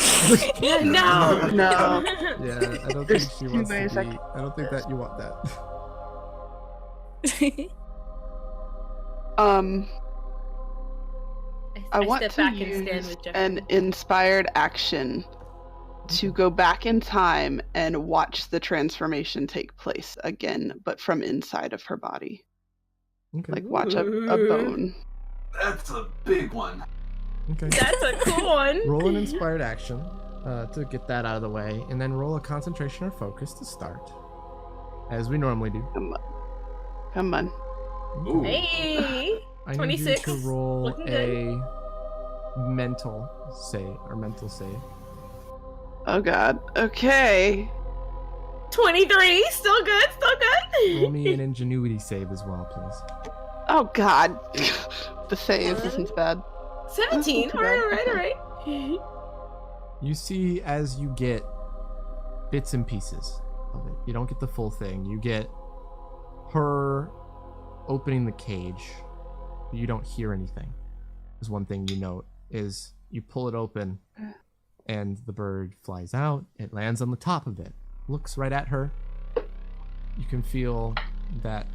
No. No. Yeah, I don't think There's she 2 wants to ways be, I could... I don't think that you want that. I want step to back and stand use with Jeffrey. an inspired action to go back in time and watch the transformation take place again, but from inside of her body. Okay. Like watch a bone. That's a big one. Okay. That's a cool one. Roll an inspired action to get that out of the way, and then roll a concentration or focus to start, as we normally do. Come on. Ooh. Hey. I need 26. you to roll Looking a mental save. Oh God. Okay. 23. Still good. Roll me an ingenuity save as well, please. Oh God. The save isn't bad. 17. Too All bad. right. You see, as you get bits and pieces of it, you don't get the full thing. You get her opening the cage, but you don't hear anything. There's one thing you note is you pull it open, and the bird flies out. It lands on the top of it, looks right at her. You can feel that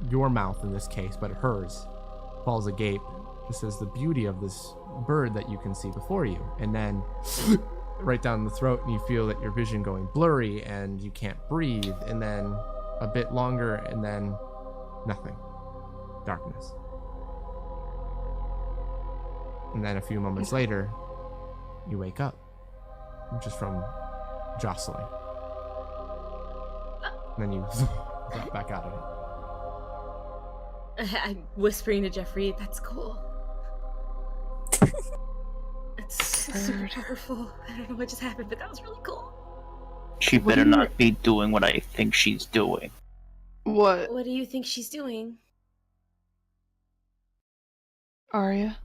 your mouth, in this case, but hers, falls agape, just as the beauty of this bird that you can see before you. And then right down the throat, and you feel that your vision going blurry and you can't breathe. And then a bit longer, and then nothing. Darkness. And then a few moments later, you wake up, just from jostling. And then you drop back out of it. I'm whispering to Jeffrey, that's cool. It's super powerful. I don't know what just happened, but that was really cool. She better not be doing what I think she's doing. What? What do you think she's doing? Arya?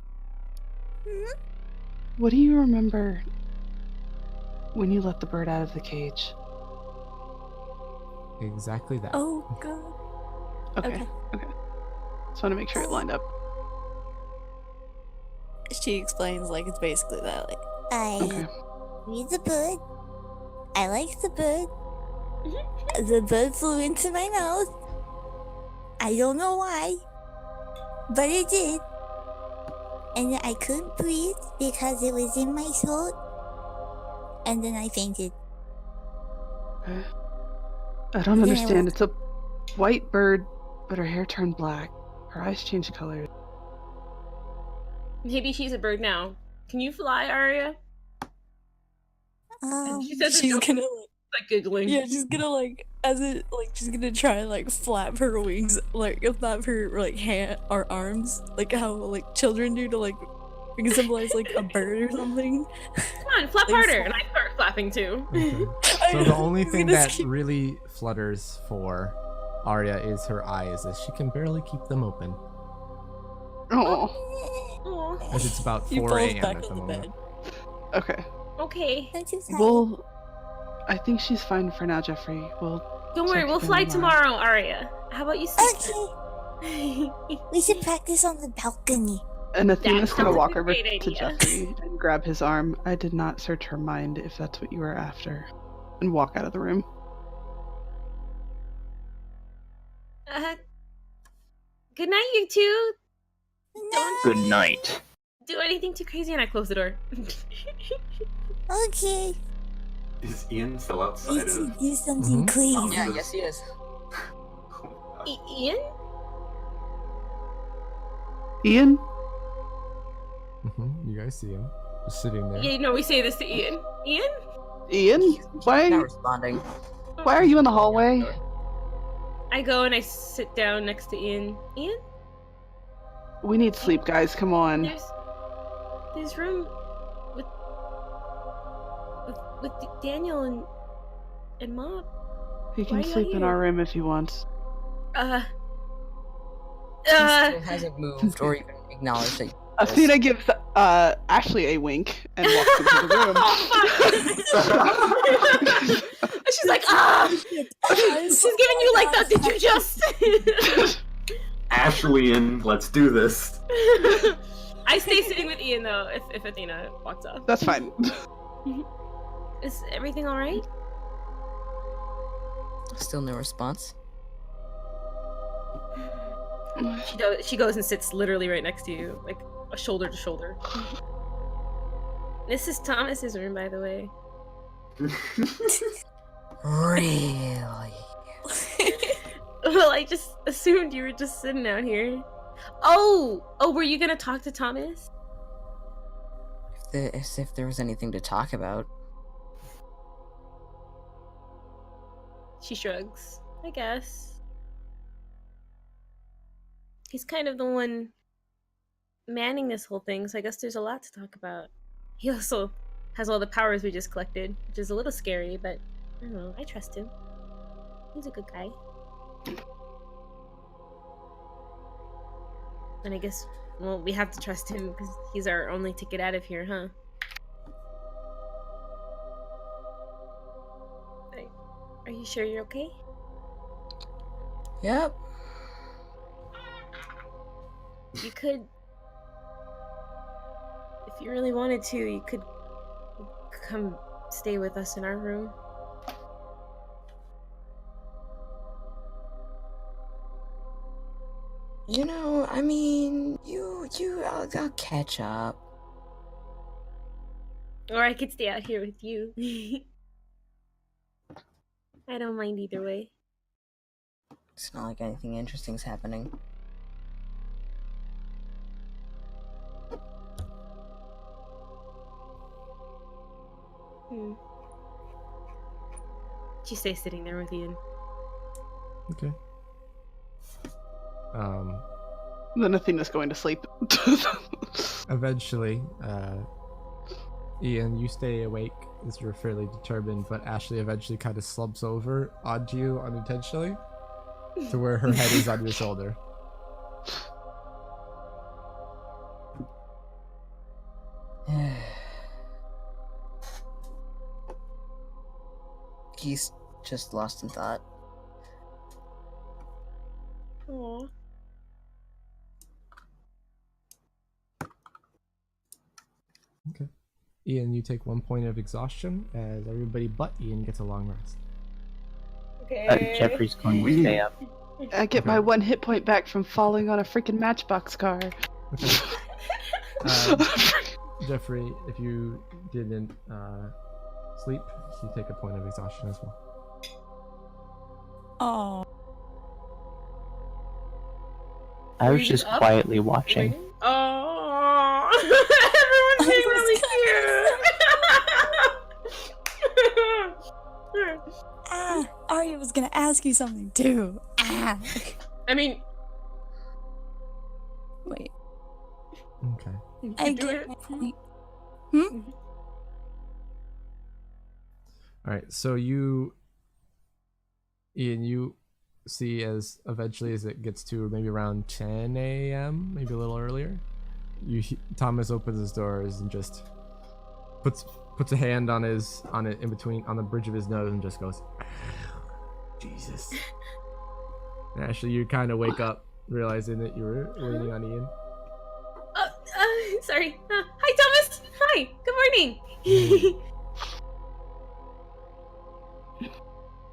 What do you remember when you let the bird out of the cage? Exactly that. Oh god. Okay. Just want to make sure it lined up. She explains like it's basically that. Like, I Okay. read the bird. I like the bird. The bird flew into my mouth. I don't know why, but it did. And then I couldn't breathe because it was in my throat. And then I fainted. I don't Yeah, understand. well- It's a white bird, but her hair turned black. Her eyes changed color. Maybe she's a bird now. Can you fly, Arya? She says she's it gonna like giggling. yeah, she's gonna like as it like she's gonna try and like flap her wings, like flap her like hand or arms, like how like children do to like symbolize like a bird or something. Come on, flap Like, harder, and I start flapping too. Okay. I So know, the only he's thing gonna that keep- really flutters for Arya is her eyes, as she can barely keep them open, Oh. Aw, as it's about He 4 falls a.m. back at the on the moment. bed. Okay. okay. I'm too tired. Well, I think she's fine for now, Jeffrey. We'll Don't worry, check we'll in fly tomorrow. tomorrow, Arya. How about you sleep? Okay, we should practice on the balcony. And Athena's That gonna sounds walk like a over great to idea. Jeffrey and grab his arm. I did not search her mind if that's what you were after. And walk out of the room. Good night, you two. Don't Good night. do anything too crazy, and I close the door. Okay, Is Ian still we outside should of? do something Mhm. crazy. Yeah, yes, he is. Ian? Ian? You guys see him just sitting there. Yeah, no, we say this to Ian. Ian? Ian? Why Not responding. are you in the hallway? I go and I sit down next to Ian. Ian? We need sleep, guys. Come on. There's room with Daniel and Mom. He Why can are you sleep in here? our room if he wants. He still hasn't moved or even acknowledged that. Athena gives Ashley a wink and walks into the room. She's like, she's giving you like that. Did you just? Ashley in, let's do this. I stay sitting with Ian though. If Athena walks off, That's fine. is everything all right? Still no response. She goes and sits literally right next to you, like a shoulder to shoulder. This is Thomas's room, by the way. Really? Well, I just assumed you were just sitting out here. Oh, were you gonna talk to Thomas? As if there was anything to talk about. She shrugs. I guess. He's kind of the one manning this whole thing, so I guess there's a lot to talk about. He also has all the powers we just collected, which is a little scary, but I don't know, I trust him. He's a good guy. And I guess, well, we have to trust him because he's our only ticket out of here, huh? Are you sure you're okay? Yep. You could, if you really wanted to, you could come stay with us in our room. You know, I mean, I'll catch up. Or I could stay out here with you. I don't mind either way. It's not like anything interesting's happening. She stays sitting there with Ian. Okay. Then Athena's going to sleep. Eventually, Ian, you stay awake as you're fairly determined, but Ashley eventually kind of slumps over onto you unintentionally to where her head is on your shoulder. he's just lost in thought. Aw. Okay. Ian, you take 1 point of exhaustion as everybody but Ian gets a long rest. Okay. Jeffrey's going to stay up. I get my 1 hit point back from falling on a freaking Matchbox car. Okay. Jeffrey, if you didn't sleep, you take a point of exhaustion as well. Oh. I Were was you just up? quietly watching. Oh, everyone's being really cute. Ah, Arya was gonna ask you something too. Ah. I mean, Wait, Okay. I do get it. my point. All right. So Ian, you see as eventually as it gets to maybe around 10 a.m., maybe a little earlier, Thomas opens his doors and just puts a hand on it in between on the bridge of his nose and just goes, Jesus. And actually, you kind of wake up realizing that you were leaning on Ian. sorry. Hi, Thomas. Hi. Good morning.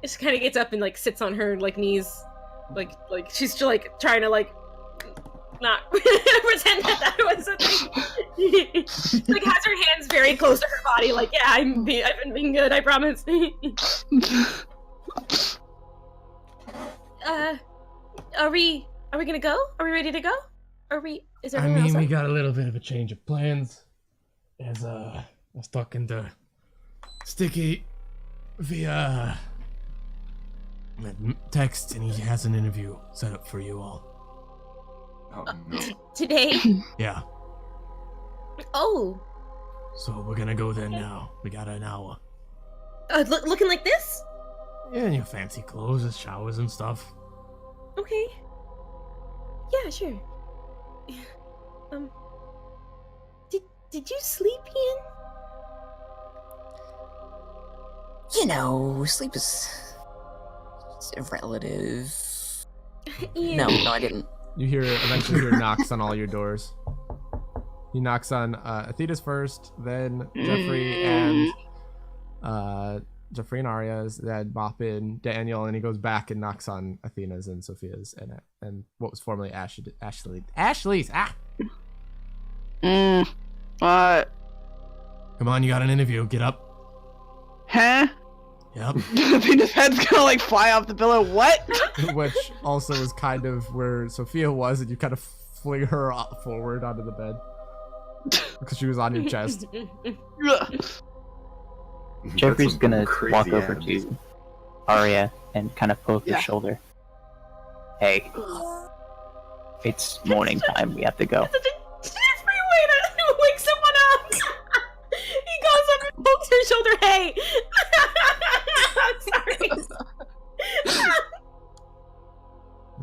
She kind of gets up and like sits on her like knees, like she's like trying to like not pretend that was a thing. Like has her hands very close to her body, like yeah, I've been being good, I promise. Are we gonna go? Are we ready to go? Is I everyone mean, else we up? got a little bit of a change of plans. As I was talking to Sticky via text, and he has an interview set up for you all. Oh no. Today? Yeah, Oh, so we're gonna go there now. We got an hour. looking like this? Yeah, and your fancy clothes, and showers and stuff. Okay. Yeah, sure. Did you sleep, Ian? You know, sleep is relative. Ian. No, I didn't. You eventually hear knocks on all your doors. He knocks on Athena's first, then Jeffrey and Arya's, then Moppin, Daniel, and he goes back and knocks on Athena's and Sophia's and what was formerly Ashley's. Ah! What? Come on, you got an interview. Get up. Huh? Yep. Athena's head's gonna like fly off the pillow. What? Which also is kind of where Sophia was, and you kind of fling her forward onto the bed because she was on your chest. Jeffrey's That's some gonna crazy walk over abs. to Arya and kind of poke her Yeah. shoulder. Hey, it's morning time. We have to go. That's such a free way to wake someone up. He goes up and pokes her shoulder. Hey. I'm sorry.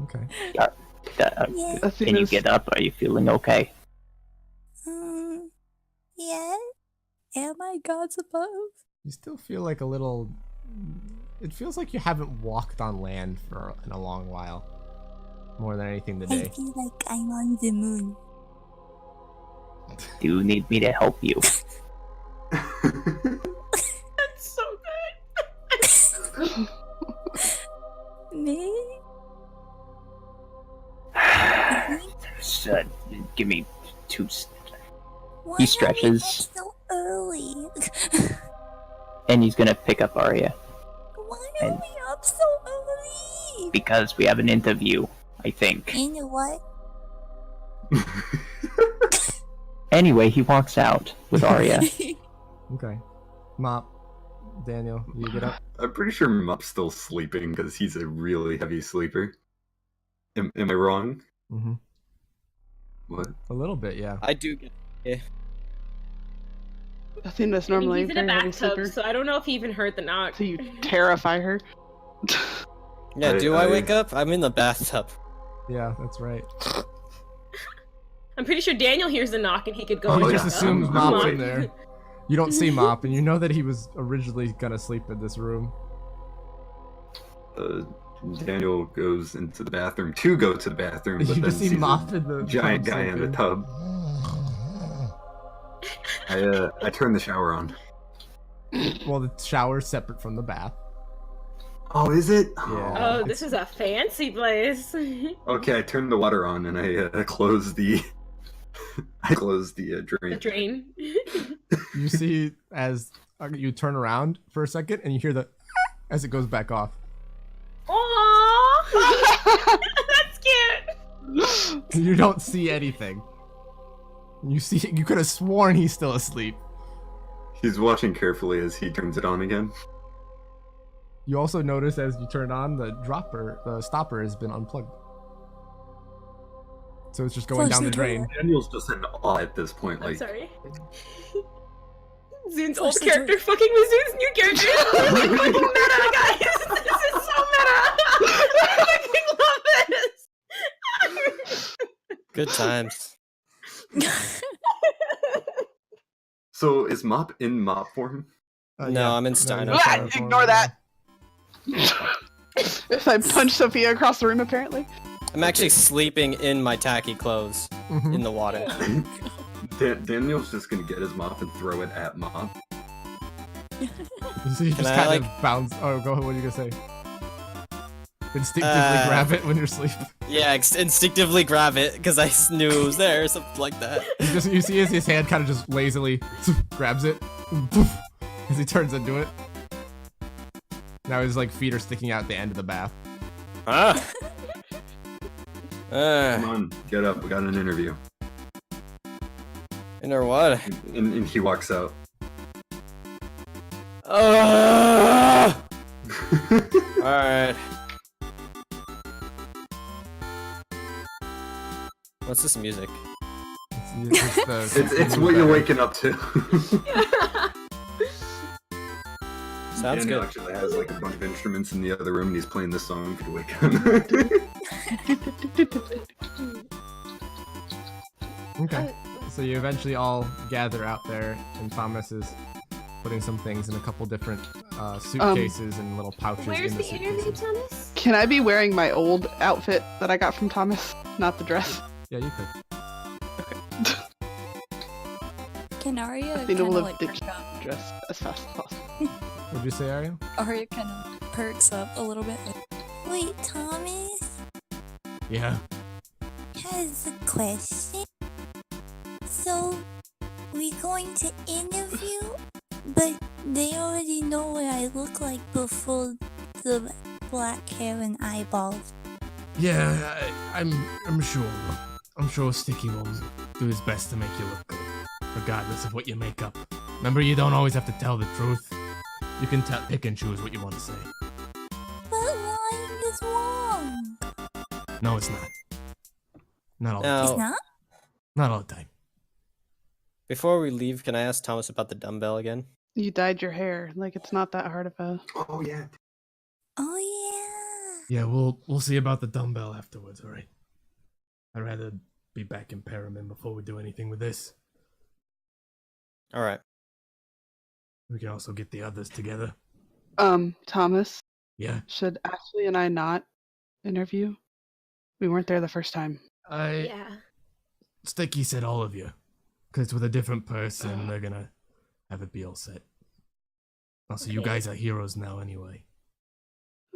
Okay. Can you get up? Are you feeling okay? Yeah. Am I God's above? You still feel like a little. It feels like you haven't walked on land in a long while. More than anything I today. feel like I'm on the moon. Do you need me to help you? That's so good. Me? Give me 2 Why He are we stretches. up so early? and he's gonna pick up Arya. Why are And- we up so early? Because we have an interview, I think. You know what? Anyway, he walks out with Arya. Okay. Mop, Daniel, you get up. I'm pretty sure Mop's still sleeping because he's a really heavy sleeper. Am I wrong? Mm-hmm. What? A little bit, yeah. I do get. Yeah. Athena's I mean, normally he's in a very heavy bathtub, sleeper. so I don't know if he even heard the knock. So you terrify her. Yeah, do I wake up? I'm in the bathtub. Yeah, that's right. I'm pretty sure Daniel hears the knock and he could go. Oh, and he yeah. just check. assumes Oh, Mop's come in on. there. You don't see Mop, and you know that he was originally gonna sleep in this room. Daniel goes into the bathroom to go to the bathroom, but You then just see sees Mop a in the giant tub guy in the sleeping. tub. I turn the shower on. Well, the shower's separate from the bath. Oh, is it? Yeah. Oh, this is a fancy place. Okay, I turn the water on and I close the drain. The drain. You see as you turn around for a second and you hear the as it goes back off. Aww! That's cute! You don't see anything. You could have sworn he's still asleep. He's watching carefully as he turns it on again. You also notice as you turn on the stopper has been unplugged. So it's just going Flush down the the drain. toilet. Daniel's just in awe at this point. I'm Like, sorry. Zune's Flush old the character toilet. fucking with Zune's new character. Fucking meta, guys! This is so meta! I fucking love this! Good times. so is Mop in Mop form? No, I'm in you're Steinarr. in Ah, Steinarr form ignore right that. If I punch Sophia across the room, apparently. I'm actually sleeping in my tacky clothes now. Mhm. in the water. Daniel's just gonna get his mop and throw it at Mop. So you Can just I, kind like- of bounce. Oh, go ahead. What are you gonna say? Instinctively grab it when you're asleep. Yeah, instinctively grab it because I knew it was there, something like that. You see his hand kind of just lazily grabs it poof, as he turns into it. Now his like feet are sticking out the end of the bath. Ah. Come on, get up. We got an interview. Inner what? And he walks out. Alright. What's this music? It's what you're waking up to. Sounds Daniel good. actually has like a bunch of instruments in the other room and he's playing this song to wake up. Okay. So you eventually all gather out there, and Thomas is putting some things in a couple different suitcases and little pouches Where's in the the interview, suitcases. Thomas? Can I be wearing my old outfit that I got from Thomas? Not the dress. Yeah, you could. Can Arya Athena kind will of have like ditched perk up? the dress as fast as possible. What'd you say, Arya? Arya kind of perks up a little bit. Wait, Thomas Yeah. has a question. So, we going to interview, but they already know what I look like before the black hair and eyeballs. Yeah, I'm sure. I'm sure Sticky will do his best to make you look good, regardless of what you make up. Remember, you don't always have to tell the truth. You can pick and choose what you want to say. But lying is wrong. No, it's not. Not all. Now, It's not? Not all the time. before we leave, can I ask Thomas about the dumbbell again? You dyed your hair. Like, it's not that hard of a... Oh yeah. Oh, yeah. Yeah, we'll see about the dumbbell afterwards. All right. I'd rather be back in Paramin before we do anything with this. All right. We can also get the others together. Thomas, Yeah. should Ashley and I not interview? We weren't there the first time. Yeah. Sticky said all of you. Because with a different person, they're gonna have it be all set. Also, you Okay. guys are heroes now anyway.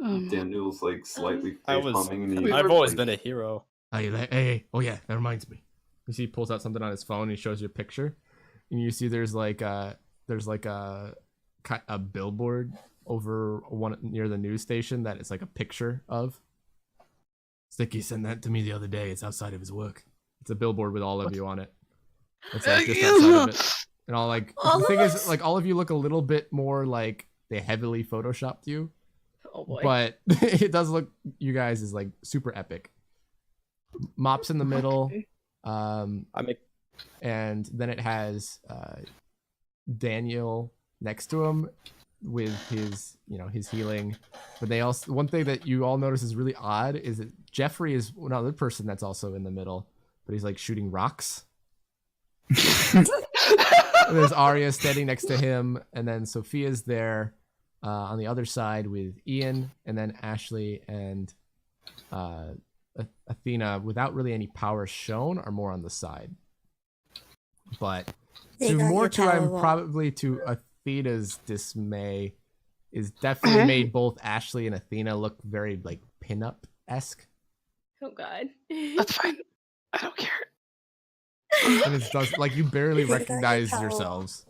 Daniel's like slightly I was. face-palming and he- I've always been a hero. Hey, oh yeah, that reminds me. You see, he pulls out something on his phone. And he shows you a picture, and you see there's like a billboard over one near the news station that it's like a picture of. Sticky sent that to me the other day. It's outside of his work. It's a billboard with all of you on it. It's like just outside of it. And all like All the of thing is us? like all of you look a little bit more like they heavily photoshopped you, Oh boy. but it does look you guys is like super epic. Mop's in the middle, Okay. I make. and then it has Daniel next to him with his his healing. But they also one thing that you all notice is really odd is that Jeffrey is another person that's also in the middle, but he's like shooting rocks. And there's Arya standing next to him, and then Sophia's there. on the other side with Ian, and then Ashley and Athena, without really any power shown, are more on the side. But probably to Athena's dismay, is definitely made both Ashley and Athena look very like pinup-esque. Oh God. That's fine. I don't care. And it does like you barely recognize yourselves.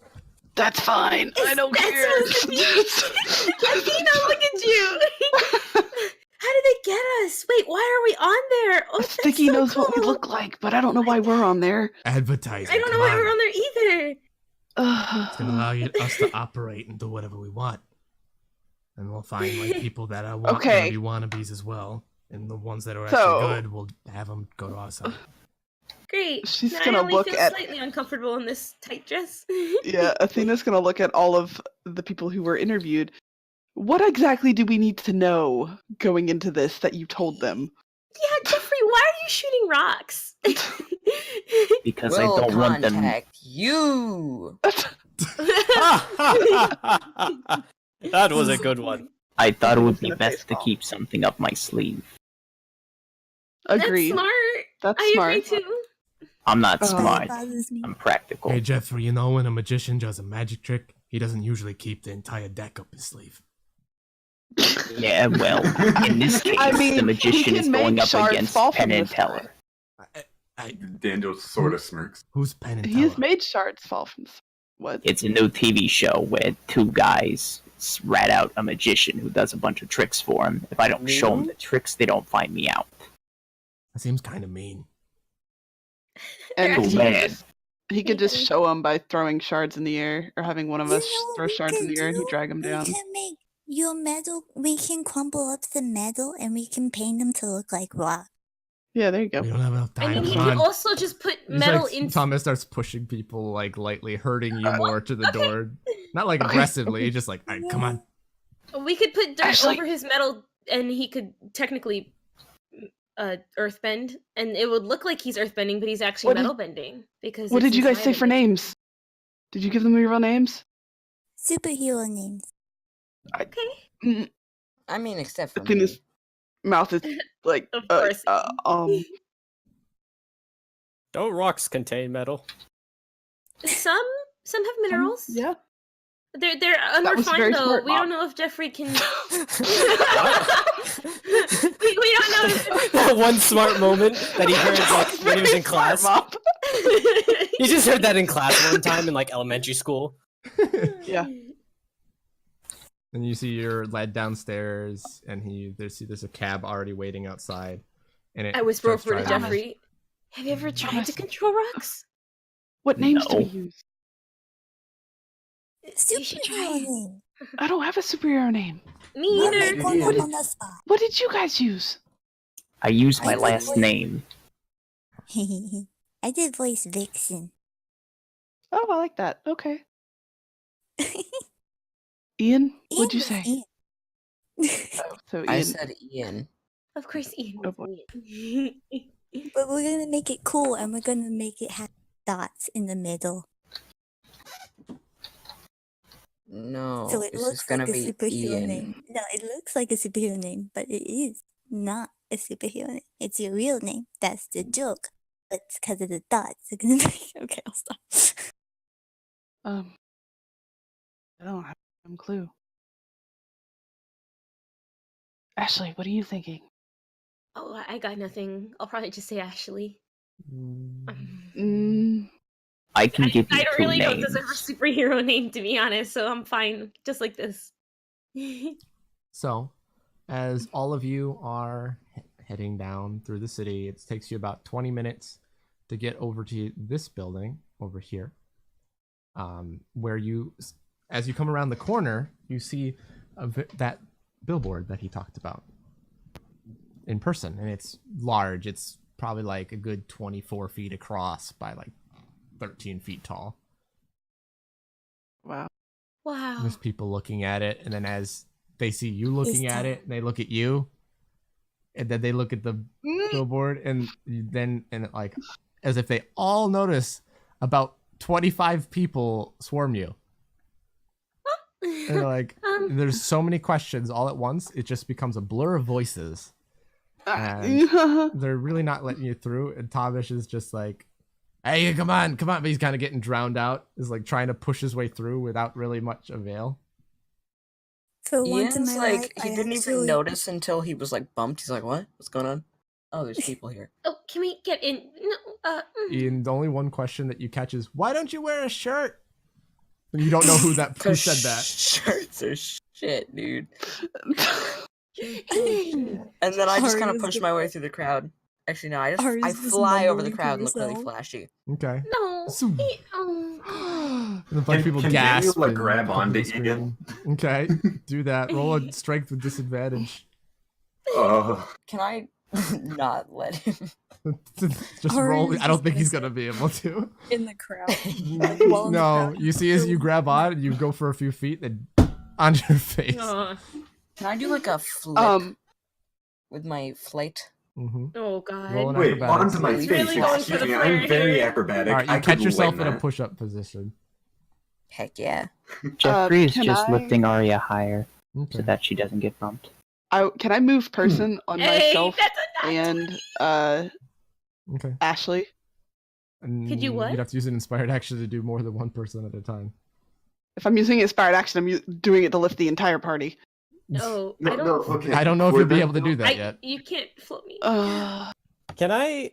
That's fine. I don't care. Athena, look at you. How did they get us? Wait, why are we on there? Oh, Sticky knows what we look like, but I don't know why we're on there. Advertising. I don't know why we're on there either. It's gonna allow us to operate and do whatever we want, and we'll find like people that are want to be wannabes as well, and the ones that are actually good, we'll have them go to our side. Great. She's now gonna I only look feel at slightly uncomfortable in this tight dress. Yeah, Athena's gonna look at all of the people who were interviewed. What exactly do we need to know going into this that you told them? Yeah, Jeffrey, why are you shooting rocks? Because We'll I don't want them. contact you. That was a good one. I thought it would be best to keep something up my sleeve. Agreed. That's smart. That's I smart. agree too. I'm not smart. bothers me. I'm practical. Hey Jeffrey, you know when a magician does a magic trick, he doesn't usually keep the entire deck up his sleeve. Yeah, well, in this case, I mean, the he magician can is going make up shards against fall from Penn and the sky. Teller. Daniel sort of smirks. Who's Penn and He Teller? has made shards fall from. What? It's a new TV show where two guys rat out a magician who does a bunch of tricks for him. If I don't show them the tricks, they don't find me out. That seems kind of mean. And Oh, man. he could just show them by throwing shards in the air, or having one of us throw shards in the air and he drag them down. We can make your metal. We can crumble up the metal and we can paint them to look like rock. Yeah, there you go. We don't have enough I time. mean, he Come could on. also just put He's metal like, into. Thomas starts pushing people like lightly, hurting you more to the door. Not like aggressively, just like, all right, come on. We could put dirt Ashley. over his metal, and he could technically earthbend, and it would look like he's earthbending, but he's actually What did- metal bending because. What it's did you guys say inside for of him. names? Did you give them your real names? Superhero names. Okay. Mm, I mean, except for me. Athena's mouth is like, Of course. Don't rocks contain metal? Some have minerals. Yeah. They're That was unrefined very though. smart, We don't Mom. know if Jeffrey can. we don't know. If... That one smart moment that he heard like when he was in class. He just heard that in class one time in like elementary school. Yeah. And you see you're led downstairs, and there's a cab already waiting outside. And I whisper starts over to driving. Jeffrey. Have you ever tried to control rocks? What names do we No. use? should try Superhero it. name. I don't have a superhero name. Me We'll either. make one up on the spot. What did you guys use? I use my I last would- name. I did voice Vixen. Oh, I like that. Okay. Ian, what'd you say? Ian. Oh, so Ian. I said Ian. Of course, Ian. Oh, was boy. Ian. But we're gonna make it cool and we're gonna make it have dots in the middle. No, So it this is looks gonna like a be superhero Ian. name. No, it looks like a superhero name, but it is not a superhero name. It's your real name. That's the joke. But because of the dots, they're gonna make okay, I'll stop. I don't have some clue. Ashley, what are you thinking? Oh, I got nothing. I'll probably just say Ashley. I can give you I don't two really names. don't deserve a superhero name, to be honest, so I'm fine. Just like this. So, as all of you are heading down through the city, it takes you about 20 minutes to get over to this building over here, where as you come around the corner, you see that billboard that he talked about in person, and it's large. It's probably like a good 24 feet across by like 13 feet tall. Wow. Wow. There's people looking at it, and then as they see you looking at it, they look at you, and then they look at the billboard, and like as if they all notice, about 25 people swarm you. And like, there's so many questions all at once. It just becomes a blur of voices. And they're really not letting you through. And Thomas is just like, hey, come on. But he's kind of getting drowned out. Is like trying to push his way through without really much avail. For once in Ian's my like, life, he I didn't even actually- notice until he was like bumped. He's like, what? What's going on? Oh, there's people here. Oh, can we get in? No, Ian, the only one question that you catch is, why don't you wear a shirt? And you don't know who said that. Shirts are shit, dude. And then I just kind of push my way through the crowd. Actually, no, I fly over the crowd and look really flashy. Okay. No. And a bunch of people can gasp. Daniel, like, and grab come to onto the screen. Okay, do that. Roll a strength with disadvantage. Can I not let him? Just roll. I don't think he's gonna be able to. In the crowd. No, you see as you grab on, you go for a few feet, then on your face. Can I do like a flip with my flight? Oh god. Wait, onto my face. Really going Excuse for the me, I'm fur very here. acrobatic. All right, I you catch could yourself win in a that. push-up position. Heck yeah. Jeffrey is can just I- lifting Arya higher Okay. so that she doesn't get bumped. Can I move person on Hey, myself that's a nat and Okay. Ashley? Could you what? You'd have to use an inspired action to do more than one person at a time. If I'm using inspired action, I'm doing it to lift the entire party. Oh, No, I don't. no, okay. I don't know if For you'll be that, able to do that I, yet. you can't float me. Can I,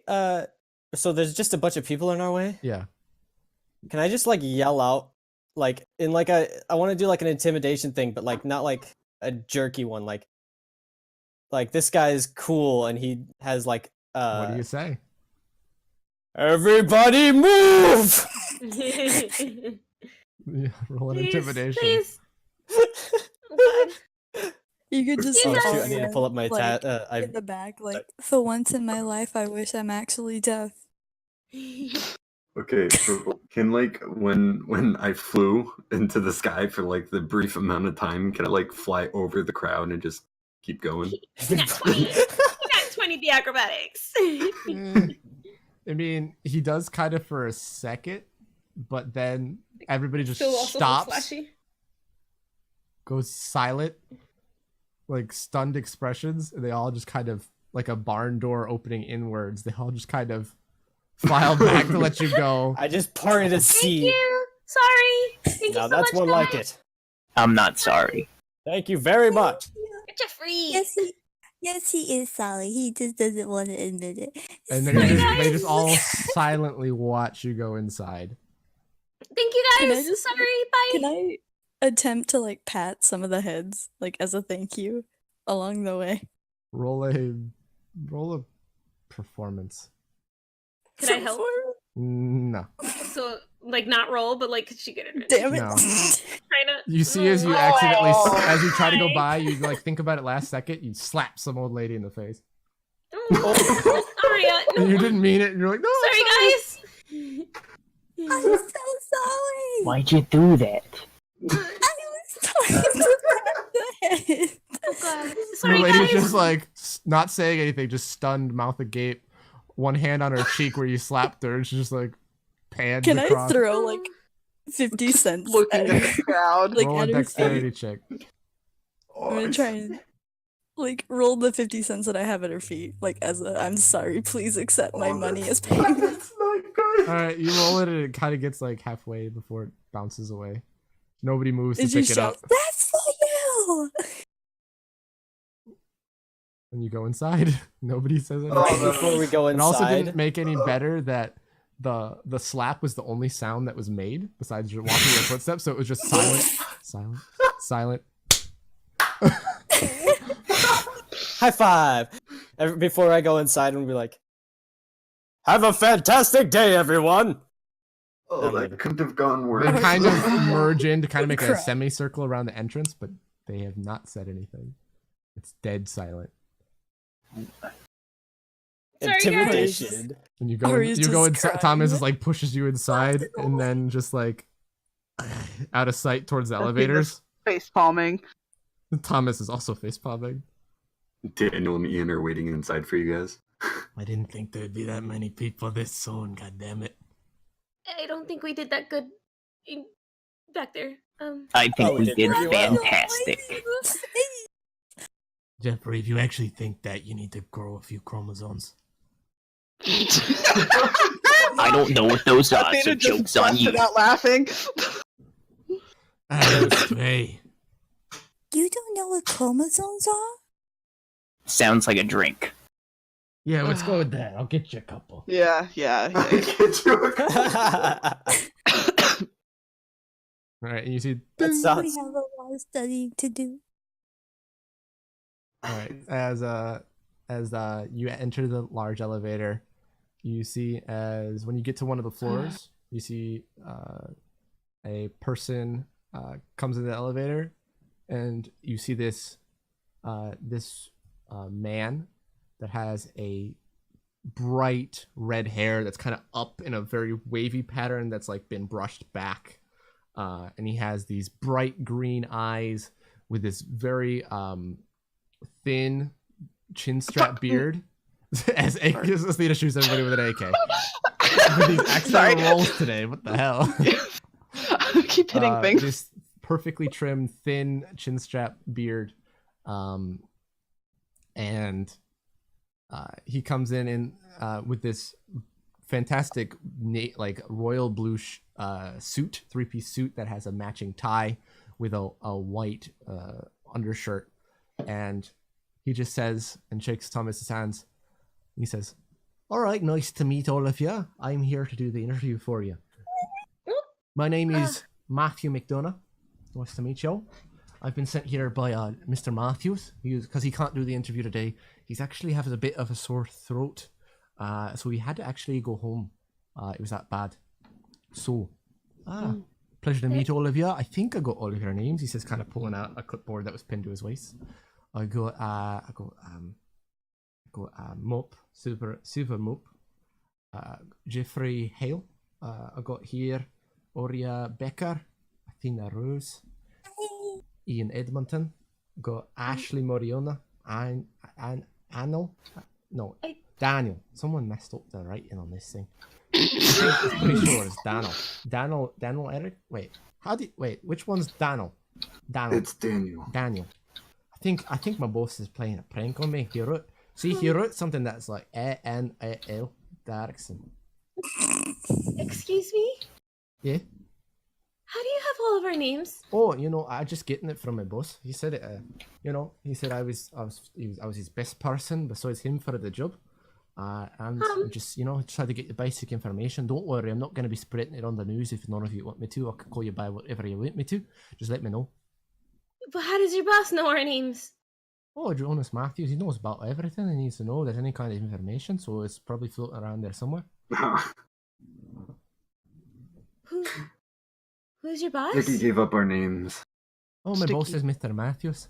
so there's just a bunch of people in our way? Yeah. Can I just, like, yell out, like, in, like, I want to do, like, an intimidation thing, but, like, not, like, a jerky one, like, this guy's cool, and he has, like, What do you say? everybody move! Yeah, roll an Please, intimidation. please. Oh, God. You could just Oh, yell shoot, I need to pull up my like, I in the back, like, for once in my life, I wish I'm actually deaf. Okay, can like when I flew into the sky for like the brief amount of time, can I like fly over the crowd and just keep going? Not 20. Not 20 the acrobatics. I mean, he does kind of for a second, but then everybody just Still also stops, flashy. goes silent, like stunned expressions, and they all just kind of, like a barn door opening inwards, they all just kind of file back to let you go. I just parted a Thank seed. you. Sorry. Thank Now you so that's much, more like guys. it. I'm not sorry. Thank you very much. Jeffrey. Yes, he is sorry. He just doesn't want to admit it. And they just all silently watch you go inside. Thank you Can I guys. just- Sorry. Bye. Can I attempt to, like, pat some of the heads, like, as a thank you along the way? Roll a performance. Can I help? No. So, like, not roll, but like, could she get it? Damn it. No. Trying to. You see as you accidentally, as you try to go by, you like think about it last second, you slap some old lady in the face. Oh, Aria. No. And you didn't mean it, and you're like, no. Sorry, guys. I'm so sorry. Why'd you do that? I was trying to pat the head. Oh god. The Sorry, lady's guys. just like not saying anything, just stunned, mouth agape, one hand on her cheek where you slapped her, and she's just like pans Can I across. throw, like, 50 cents Looking at at her? the crowd. Like, Roll a at her dexterity feet? check. I'm gonna try and, like, roll the 50 cents that I have at her feet, like, as a, I'm sorry, please accept my money as payment. That's not good. All right, you roll it, and it kind of gets like halfway before it bounces away. Nobody moves to Did you pick it up, shout, That's for you. and you go inside. Nobody says anything. Oh, no. Before we go It also inside, didn't make any better that the slap was the only sound that was made besides your walking your footsteps, so it was just silent. high five. Before I go inside, and be like, have a fantastic day, everyone. Oh, that couldn't have gone worse. They kind of merge in to kind of make a Crap. semicircle around the entrance, but they have not said anything. It's dead silent. Sorry, guys. Intimidation. And you go, Ari's you go just inside. Thomas crying. is like pushes you inside, and then just like out of sight towards the elevators. Face palming. Thomas is also face palming. Daniel and Ian are waiting inside for you guys. I didn't think there'd be that many people this soon, goddammit. I don't think we did that good back there. I think Oh, we we did did pretty well. fantastic. Jeffrey, if you actually think that, you need to grow a few chromosomes. I don't know what those are, so Athena just joke's on you. busted out laughing. Hey, You don't know what chromosomes are? Sounds like a drink. yeah, let's go with that. I'll get you a couple. Yeah. Get you a All right, and you see. That We sounds. have a lot of studying to do. All right, as you enter the large elevator, you see as when you get to one of the floors, you see a person comes in the elevator, and you see this man that has a bright red hair that's kind of up in a very wavy pattern that's like been brushed back, and he has these bright green eyes with this very thin chin strap beard. As Athena shoots everybody with an AK. With these extra rolls today, what the hell? I keep hitting things. This perfectly trimmed, thin chin strap beard, and he comes in with this fantastic, like royal blue suit, 3-piece suit that has a matching tie with a white undershirt, and he just says and shakes Thomas's hands. He says, "All right, nice to meet all of you. I'm here to do the interview for you. My name is Matthew McDonough. Nice to meet you. I've been sent here by Mr. Matthews because he can't do the interview today. He's actually having a bit of a sore throat, so he had to actually go home. It was that bad. So, pleasure to meet all of you. I think I got all of your names." He says, kind of pulling out a clipboard that was pinned to his waist. I got Mop, Super Mop, Jeffrey Hale. I got here Oria Becker, Athena Rose, Ian Edmonton. I got Ashley Moriona, Daniel. Someone messed up the writing on this thing. I'm pretty sure it's Daniel. Daniel Eric. Wait, which one's Daniel? It's Daniel. I think my boss is playing a prank on me. He wrote something that's like A-N-A-L Derrickson. Excuse me? Yeah? How do you have all of our names? Oh, I just getting it from my boss. He said it. He said I was his best person besides him for the job. And just try to get the basic information. Don't worry, I'm not going to be spreading it on the news if none of you want me to. I could call you by whatever you want me to. Just let me know. But how does your boss know our names? Oh, Jonas Matthews, he knows about everything he needs to know. There's any kind of information, so it's probably floating around there somewhere. Who's your boss? Vicky gave up our names. Oh, my boss is Mr. Matthews.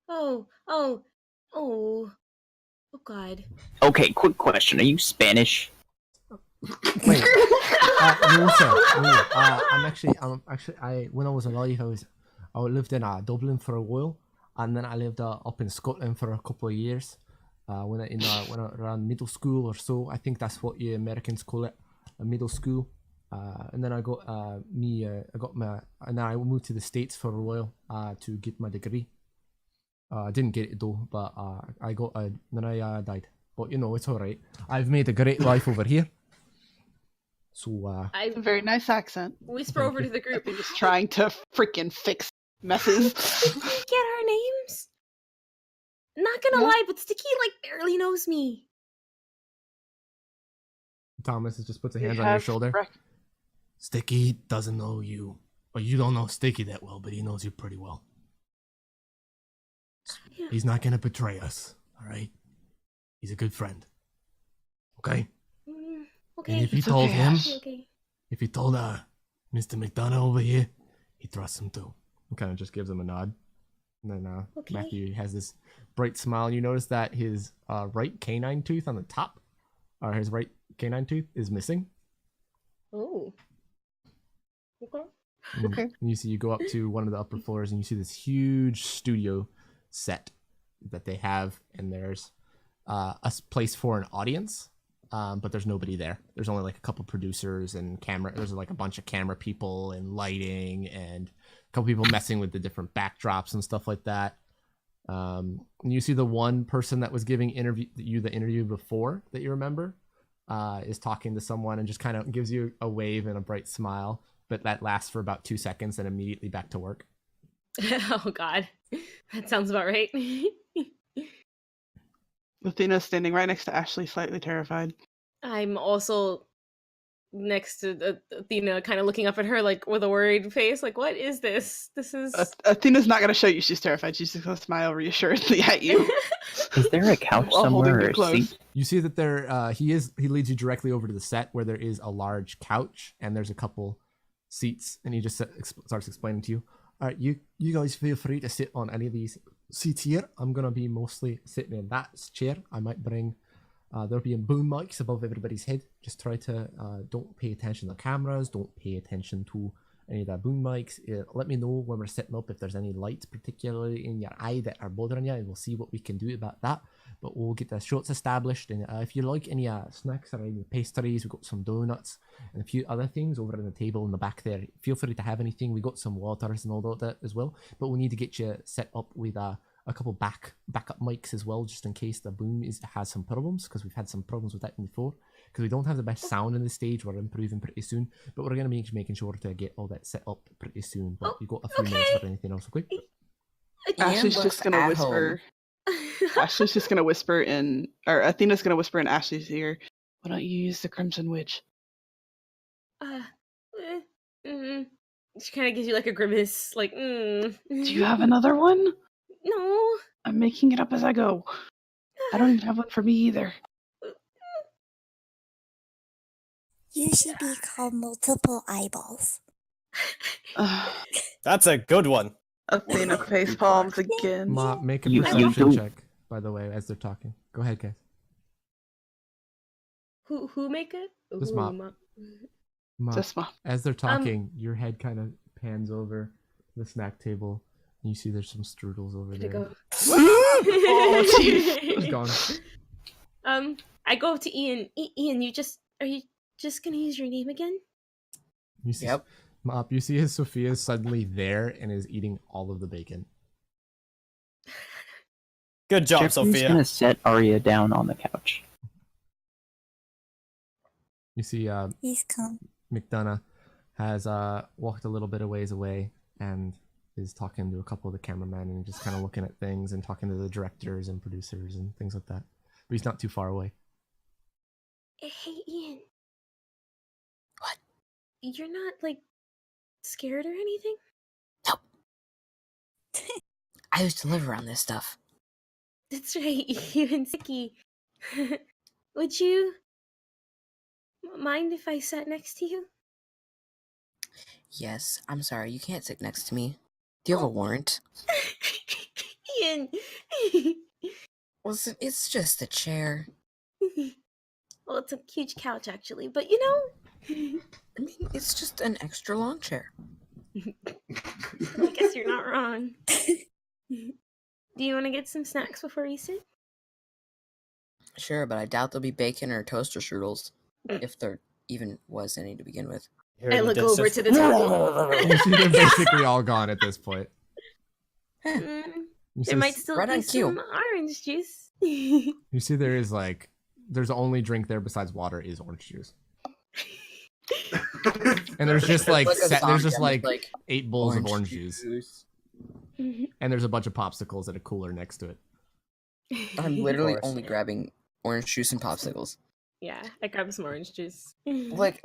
Oh God. Okay, quick question. Are you Spanish? Wait, no, sir. No, I'm actually, when I was alive, I lived in Dublin for a while, and then I lived up in Scotland for a couple of years. When I around middle school or so, I think that's what you Americans call it, a middle school. And then I moved to the States for a while to get my degree. I didn't get it though, but then I died. But it's all right. I've made a great life over here. So A very nice accent. Whisper over to the group. Just trying to freaking fix messes. Did we get our names? Not gonna lie, but Sticky barely knows me. Thomas just puts a hand on your shoulder. Sticky doesn't know you. Or you don't know Sticky that well, but he knows you pretty well. Yeah. He's not gonna betray us, alright? He's a good friend. Okay? Okay. And if you told him, if you told Mr. McDonough over here, he trusts him too. He kind of just gives him a nod. And then Matthew has this bright smile. And you notice that his right canine tooth on the top, or his right canine tooth, is missing. Oh. Okay. Okay. And you go up to one of the upper floors and you see this huge studio set that they have, and there's a place for an audience. but there's nobody there. There's only like a couple producers and camera. There's like a bunch of camera people and lighting and a couple people messing with the different backdrops and stuff like that. And you see the one person that was giving the interview before that you remember is talking to someone and just kind of gives you a wave and a bright smile, but that lasts for about 2 seconds and immediately back to work. Oh God, that sounds about right. Athena's standing right next to Ashley, slightly terrified. I'm also next to Athena, kind of looking up at her like with a worried face, like, what is this? This is... Athena's not going to show you she's terrified. She's just going to smile reassuredly at you. Is there a couch While holding somewhere you or a close. seat? You see that he leads you directly over to the set where there is a large couch and there's a couple seats, and he just starts explaining to you. All right, you guys feel free to sit on any of these seats here. I'm gonna be mostly sitting in that chair. I might bring there'll be boom mics above everybody's head. Just try to don't pay attention to cameras, don't pay attention to any of the boom mics. Let me know when we're setting up if there's any lights particularly in your eye that are bothering you, and we'll see what we can do about that. But we'll get the shots established, and if you like any snacks or any pastries, we've got some donuts and a few other things over on the table in the back there. Feel free to have anything. We got some waters and all that as well, but we'll need to get you set up with a couple backup mics as well, just in case the boom has some problems, because we've had some problems with that before, because we don't have the best sound in the stage. We're improving pretty soon, but we're going to be making sure to get all that set up pretty soon. But you've got a few minutes for anything else, okay? Ashley's just going to whisper. Ashley's just going to whisper in, or Athena's going to whisper in Ashley's ear, why don't you use the Crimson Witch? She kind of gives you like a grimace, like, Do you have another one? No. I'm making it up as I go. I don't even have one for me either. You should be called multiple eyeballs. That's a good one. Athena face palms again. Ma, make a You perception do. check, by the way, as they're talking. Go ahead, guys. Who make it? This Ooh, mop. Ma, Just Mom. as they're talking, your head kind of pans over the snack table, and you see there's some strudels over Where'd there. it go? Oh, jeez. It's gone. I go up to Ian. Ian, are you just gonna use your name again? You see, Yep. Mop, you see as Sophia's suddenly there and is eating all of the bacon. Good job, Jeffrey's Sophia. gonna set Arya down on the couch. You see He's come. McDonough has walked a little bit of ways away and is talking to a couple of the cameramen and just kind of looking at things and talking to the directors and producers and things like that. But he's not too far away. Hey, Ian. What? You're not like scared or anything? Nope. I used to live around this stuff. That's right, you and Sicky. Would you mind if I sat next to you? Yes, I'm sorry, you can't sit next to me. Do you have a warrant? Ian. Listen, it's just a chair. Well, it's a huge couch, actually, but you know... I mean, it's just an extra long chair. I guess you're not wrong. Do you want to get some snacks before you sit? Sure, but I doubt there'll be bacon or toaster strudels, if there even was any to begin with. Here I in the look over distance. to the table. You see they're basically all gone at this point. Mm, You there see, might still right be on cue. some orange juice. you see there is there's the only drink there besides water is orange juice. And there's just Like a there's just zombie, like 8 bowls of orange Orange juice. And there's a bunch of popsicles at a cooler next to it. I'm literally course. only grabbing orange juice and popsicles. Yeah, I grabbed some orange juice. Like,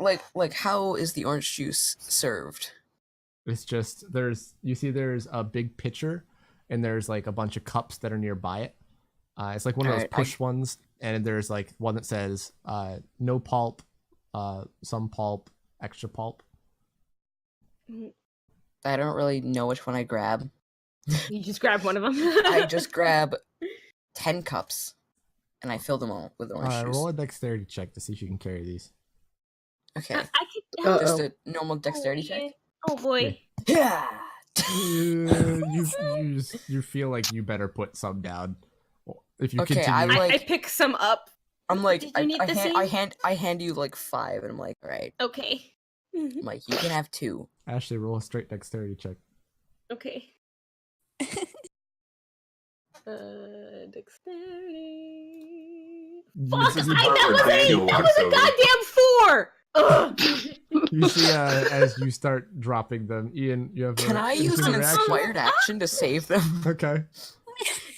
how is the orange juice served? It's just there's a big pitcher and there's like a bunch of cups that are nearby it. It's like one of those Alright, push ones, and there's like one that says no pulp, some pulp, extra pulp. I don't really know which one I grab. You just grab one of them. I just grab 10 cups, and I fill them all with orange juice. Roll a dexterity check to see if you can carry these. Okay, I could help. just a normal dexterity check. Ian. Oh boy. Yeah. You feel like you better put some down. If you Okay, continue, I like- I pick some up I'm like, Did you need the same? I hand you like 5, and I'm like, all right. Okay. I'm like, you can have 2. Ashley, roll a straight dexterity check. Okay. Dexterity. Fuck! You see, That was a goddamn 4! Ugh. you see as you start dropping them, Ian, you have Can I use an inspired action to save them? Okay.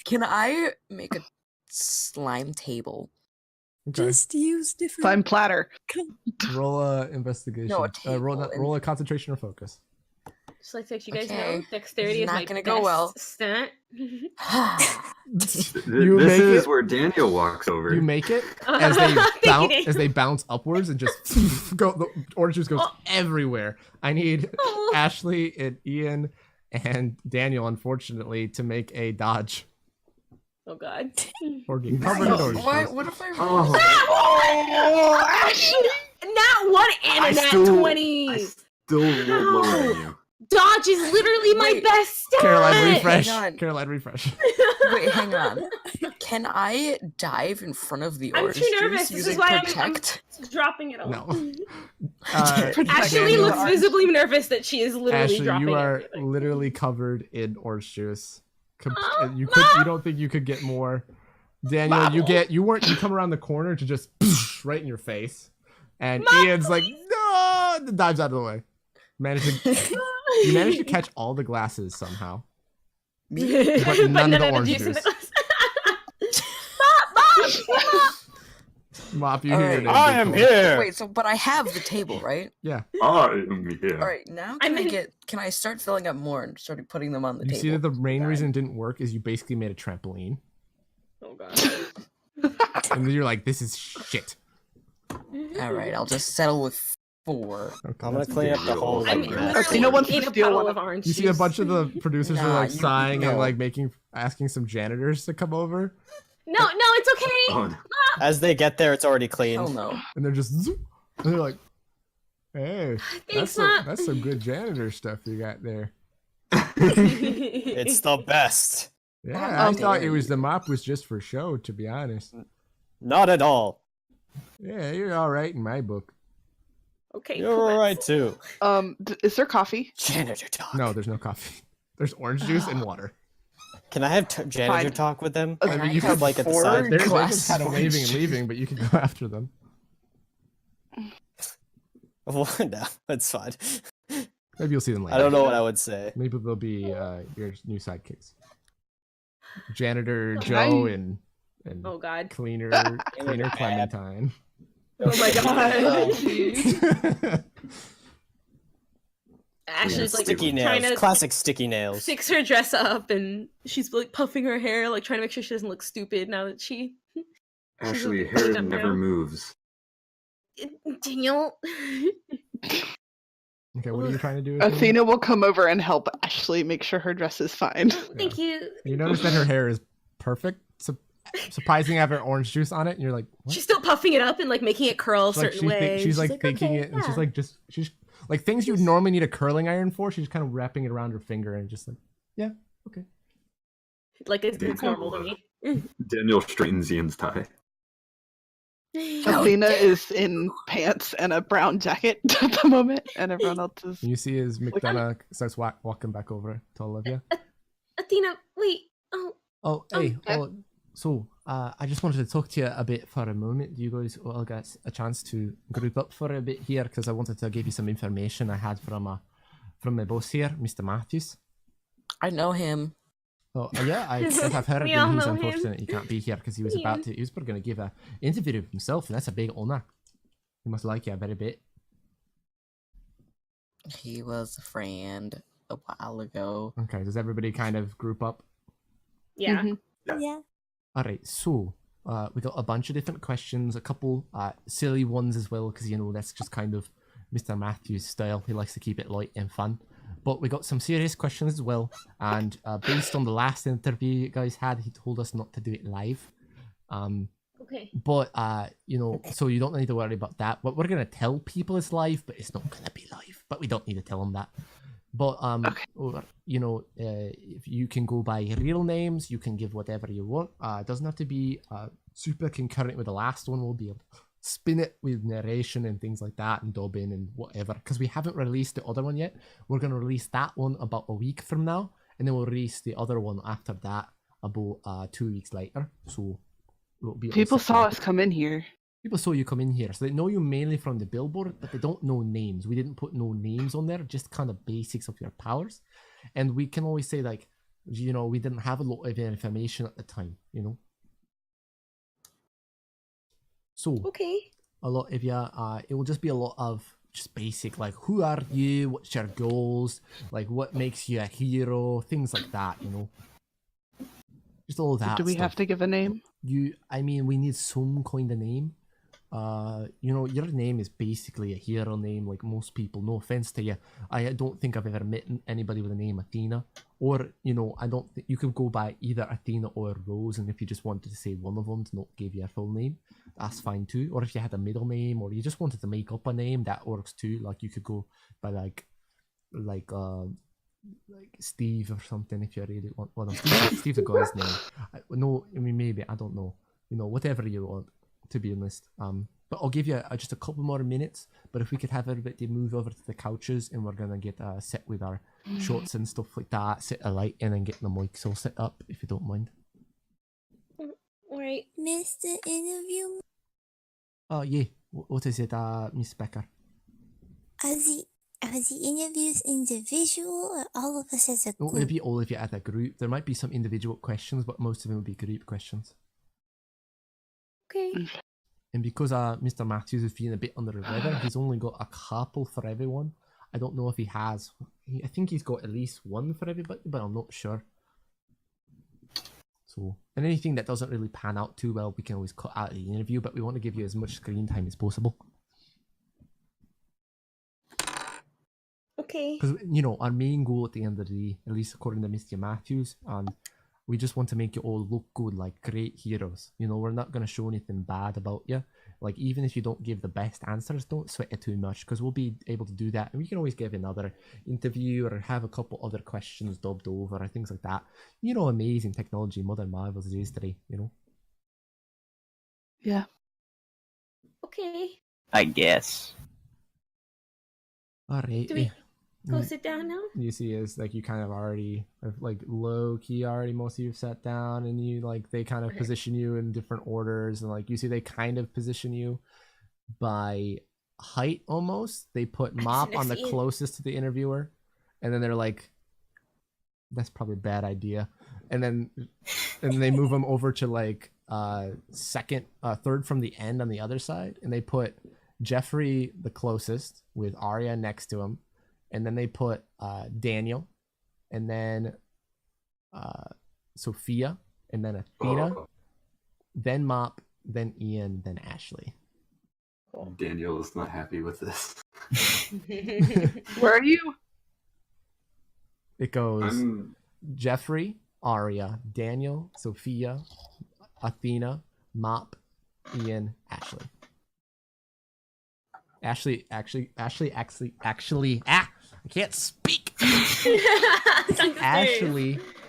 Can I make a slime table? Okay. Just use different. Slime platter. Roll a investigation. No, a roll a concentration or focus. Just like to let you guys Okay. know, dexterity It's is not my gonna best go well. stunt. This make is it? where Daniel walks over. You make it as they Thank you, bounce Daniel. as they bounce upwards and just go. The orange juice goes everywhere. I need Oh. Ashley and Ian and Daniel, unfortunately, to make a dodge Oh god. or get covered in orange Why? juice. What if I? Oh, Not one and a nat 20. I still rolled lower than you. Dodge is literally my Wait. best stat. Caroline, refresh. Hang on. Caroline, refresh. Wait, hang on. Can I dive in front of the I'm orange too nervous. juice This using is why I'm protect? dropping it all. No. Ashley Daniel, looks visibly nervous that she is literally Ashley, dropping you are everything. literally covered in orange juice. Oh, You don't think you could get more. Daniel, you come around the corner to just right in your face, and Ian's like, no, dives out of the way. You managed to catch all the glasses somehow. but none of the of orange juice in the juice. glass. Mop! Mop, you All hear right. it. I am here. Wait, but I have the table, right? Yeah. I am here. All right, now can I start filling up more and start putting them on the You table? see that the main reason it didn't work is you basically made a trampoline, Oh god. and then you're like, this is shit. All right, I'll just settle with 4. Okay, I'm gonna that's clean good. up the whole I'm like literally mess. Athena wants to in a steal puddle one of orange You see a juice. bunch of the producers are Nah, like you- sighing and no. like asking some janitors to come over, No, it's okay. Oh, no. As they get there, it's already cleaned. Hell no. and they're just, zoop, and they're like, hey, Thanks, that's some good janitor stuff you got there. It's the best. Yeah, I Oh, thought it damn. was the mop was just for show, to be honest. Not at all. Yeah, you're all right in my book. Okay. You're cool. alright too. Is there coffee? Janitor talk. No, there's no coffee. There's orange juice and water. Can I have janitor Fine. talk with them? I mean, you have could like at the 4 side. They're just glasses kind of of waving orange and leaving, but you can go after them. Well, no, that's fine. Maybe you'll see them later. I don't know what I would say. Maybe they'll be your new sidekicks. Janitor Can I- Joe and Oh god. cleaner Clementine. Oh my god. Yeah, Ashley's like Sticky trying nails. to Classic sticky nails. fix her dress up, and she's like puffing her hair, like trying to make sure she doesn't look stupid now that she. Ashley, She's hair up never now. moves. Daniel. Okay, what are you trying to do? Athena will come over and help Ashley make sure her dress is fine. Thank you. You notice that her hair is perfect. Surprising to have her orange juice on it, and you're like, what? She's still puffing it up and like making it curl a It's like certain way. she's like thinking okay, it, and she's yeah. like she's like things you'd normally need a curling iron for. She's kind of wrapping it around her finger and just like, yeah, okay. like it's normal to me. Daniel straightens Ian's tie. Athena is in pants and a brown jacket at the moment, and everyone else is. And you see as McDonough starts walking back over to Olivia. Athena, wait. Oh, Oh, hey. So, I just wanted to talk to you a bit for a moment. You guys all got a chance to group up for a bit here because I wanted to give you some information I had from my boss here, Mr. Matthews. I know him. Oh, yeah, I've heard We that all he's know him. unfortunate he can't be here because he was Yeah. he was going to give an interview of himself, and that's a big honour. He must like you a very bit. He was a friend a while ago. Okay, does everybody kind of group up? yeah. Mhm. Yeah. All right, so we got a bunch of different questions, a couple silly ones as well, because that's just kind of Mr. Matthews' style. He likes to keep it light and fun. But we got some serious questions as well, and based on the last interview you guys had, he told us not to do it live. Okay. But so you don't need to worry about that. But we're gonna tell people it's live, but it's not gonna be live. But we don't need to tell them that. But Okay. or, you know, if you can go by real names, you can give whatever you want. It doesn't have to be super concurrent with the last one. We'll be able to spin it with narration and things like that, and dub in and whatever. Because we haven't released the other one yet. We're gonna release that one about a week from now, and then we'll release the other one after that about 2 weeks later. So we'll be able to People sit saw down. us come in here. People saw you come in here, so they know you mainly from the billboard, but they don't know names. We didn't put no names on there, just kind of basics of your powers. And we can always say, like, you know, we didn't have a lot of information at the time, you know. So, Okay. a lot of you, it will just be a lot of just basic, like, who are you? What's your goals? Like, what makes you a hero? Things like that, you know. Just all that Do we stuff. have to give a name? I mean, we need some kind of name. You know, your name is basically a hero name, like most people. No offense to you, I don't think I've ever met anybody with the name Athena. Or, you know, I don't think you could go by either Athena or Rose, and if you just wanted to say one of them to not give you a full name, that's fine too. Or if you had a middle name, or you just wanted to make up a name, that works too. Like you could go by like Steve or something if you really want. Well, no, Steve's a guy's name. No, I mean maybe, I don't know. You know, whatever you want, to be honest. But I'll give you just a couple more minutes. But if we could have everybody move over to the couches, and we're gonna get set with our shots and stuff like that, set a light in and get the mics all set up, if you don't mind. Right. Mr. Interview, Oh yeah, what is it, Miss Becker? are the interviews individual or all of us as a No, group? it'll be all of you as a group. There might be some individual questions, but most of them will be group questions. Okay. And because Mr. Matthews is feeling a bit under the weather, he's only got a couple for everyone. I don't know if he has. I think he's got at least one for everybody, but I'm not sure. So, and anything that doesn't really pan out too well, we can always cut out of the interview, but we want to give you as much screen time as possible. Okay. Because, you know, our main goal at the end of the day, at least according to Mr. Matthews, and we just want to make you all look good, like great heroes. You know, we're not going to show anything bad about you. Like, even if you don't give the best answers, don't sweat it too much, because we'll be able to do that. And we can always give another interview or have a couple other questions dubbed over or things like that. You know, amazing technology, modern marvels it is today, you know? Yeah. Okay. I guess. Alright. Do we go sit down now? You see is like you kind of already like low key already most of you have sat down, and you like they kind of Okay. position you in different orders, and like you see they kind of position you by height almost. They put I Mop didn't on the see it. closest to the interviewer, and then they're like, that's probably a bad idea. And then they move him over to like third from the end on the other side, and they put Jeffrey the closest with Arya next to him. And then they put Daniel, and then Sophia, and then Athena, then Mop, then Ian, then Ashley. Daniel is not happy with this. Where are you? It goes I'm Jeffrey, Arya, Daniel, Sophia, Athena, Mop, Ian, Ashley. Ashley, I can't speak.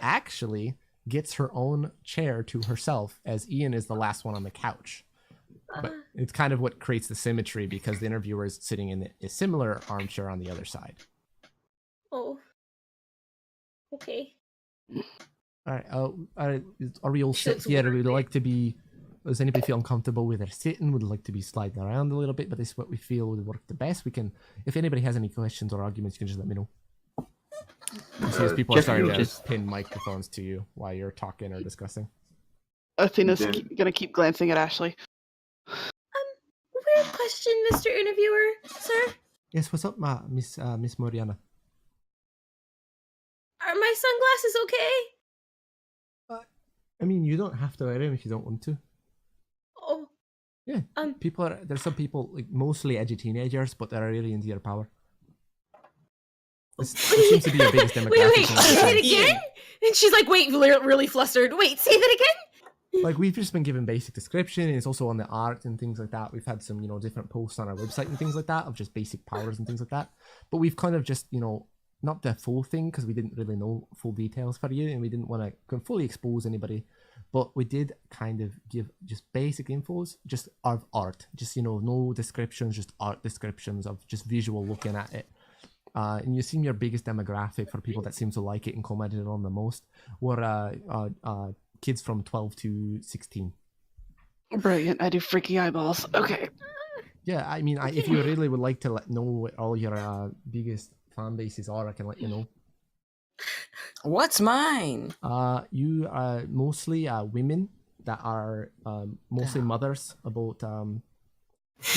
Ashley gets her own chair to herself, as Ian is the last one on the couch. But it's kind of what creates the symmetry, because the interviewer is sitting in a similar armchair on the other side. Oh. Okay. All right. Are we all set That's here? weird. We'd like to be. Does anybody feel uncomfortable with their sitting? Would like to be sliding around a little bit, but this is what we feel would work the best. We can, if anybody has any questions or arguments, you can just let me know. You see, as people are starting to pin microphones to you while you're talking or discussing. Athena's Yeah. gonna keep glancing at Ashley. Weird question, Mr. Interviewer, sir. Yes, what's up, Miss Moriana? Are my sunglasses okay? I mean, you don't have to wear them if you don't want to. Oh. Yeah. There's some people, like mostly edgy teenagers, but they're really into your power. This seems to be your biggest demographic. Wait, say it again? And she's like, wait, really flustered. Wait, say that again? Like, we've just been given basic description, and it's also on the art and things like that. We've had some, different posts on our website and things like that of just basic powers and things like that. But we've kind of just, not the full thing because we didn't really know full details for you, and we didn't want to fully expose anybody. But we did kind of give just basic infos, just of art, just no descriptions, just art descriptions of just visual looking at it. And you seem your biggest demographic for people that seem to like it and commented on the most were kids from 12 to 16. Brilliant. I do freaky eyeballs. Okay. Yeah, I mean, if you really would like to know what all your biggest fan bases are, I can let you know. What's mine? You are mostly women that are mostly mothers, about in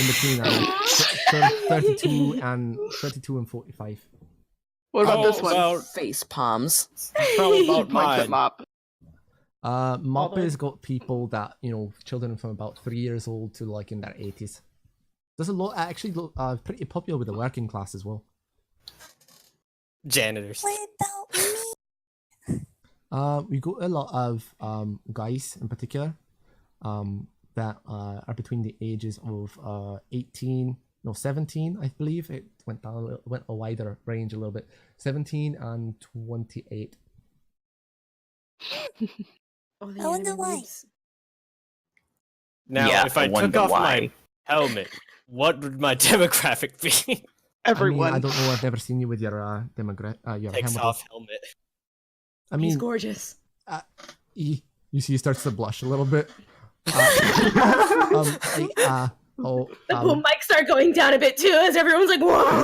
between 32 and 45. What about How this one? about- Face palms. How about Points at mine? Mop. Mop has got people that children from about 3 years old to like in their 80s. There's a lot actually pretty popular with the working class as well. Janitors. What about me? We got a lot of guys in particular that are between the ages of 17, I believe. It went down went a wider range a little bit. 17 and 28. Oh, the I wonder anime why. boobs. Now, Yeah, if I took wonder off why. my helmet, what would my demographic be? Everyone. I mean, I don't know. I've never seen you with your your Takes helmet. off helmet. I He's mean, gorgeous. you see, he starts to blush a little bit. The boom mics start going down a bit too, as everyone's like, "Whoa!"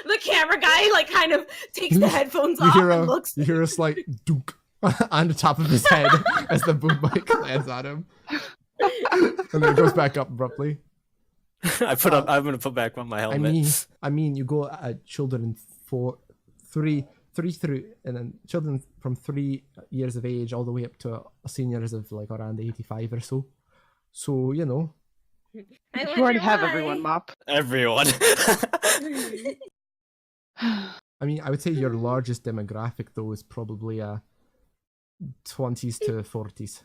The camera guy like kind of takes the headphones off and looks. You hear a slight dunk on the top of his head as the boom mic lands on him, and then it goes back up abruptly. I'm gonna put back on my helmet. I mean, you go at children three through, and then children from 3 years of age all the way up to seniors of like around 85 or so. So I You already wonder have why. everyone, Mop. Everyone. I mean, I would say your largest demographic though is probably 20s to 40s.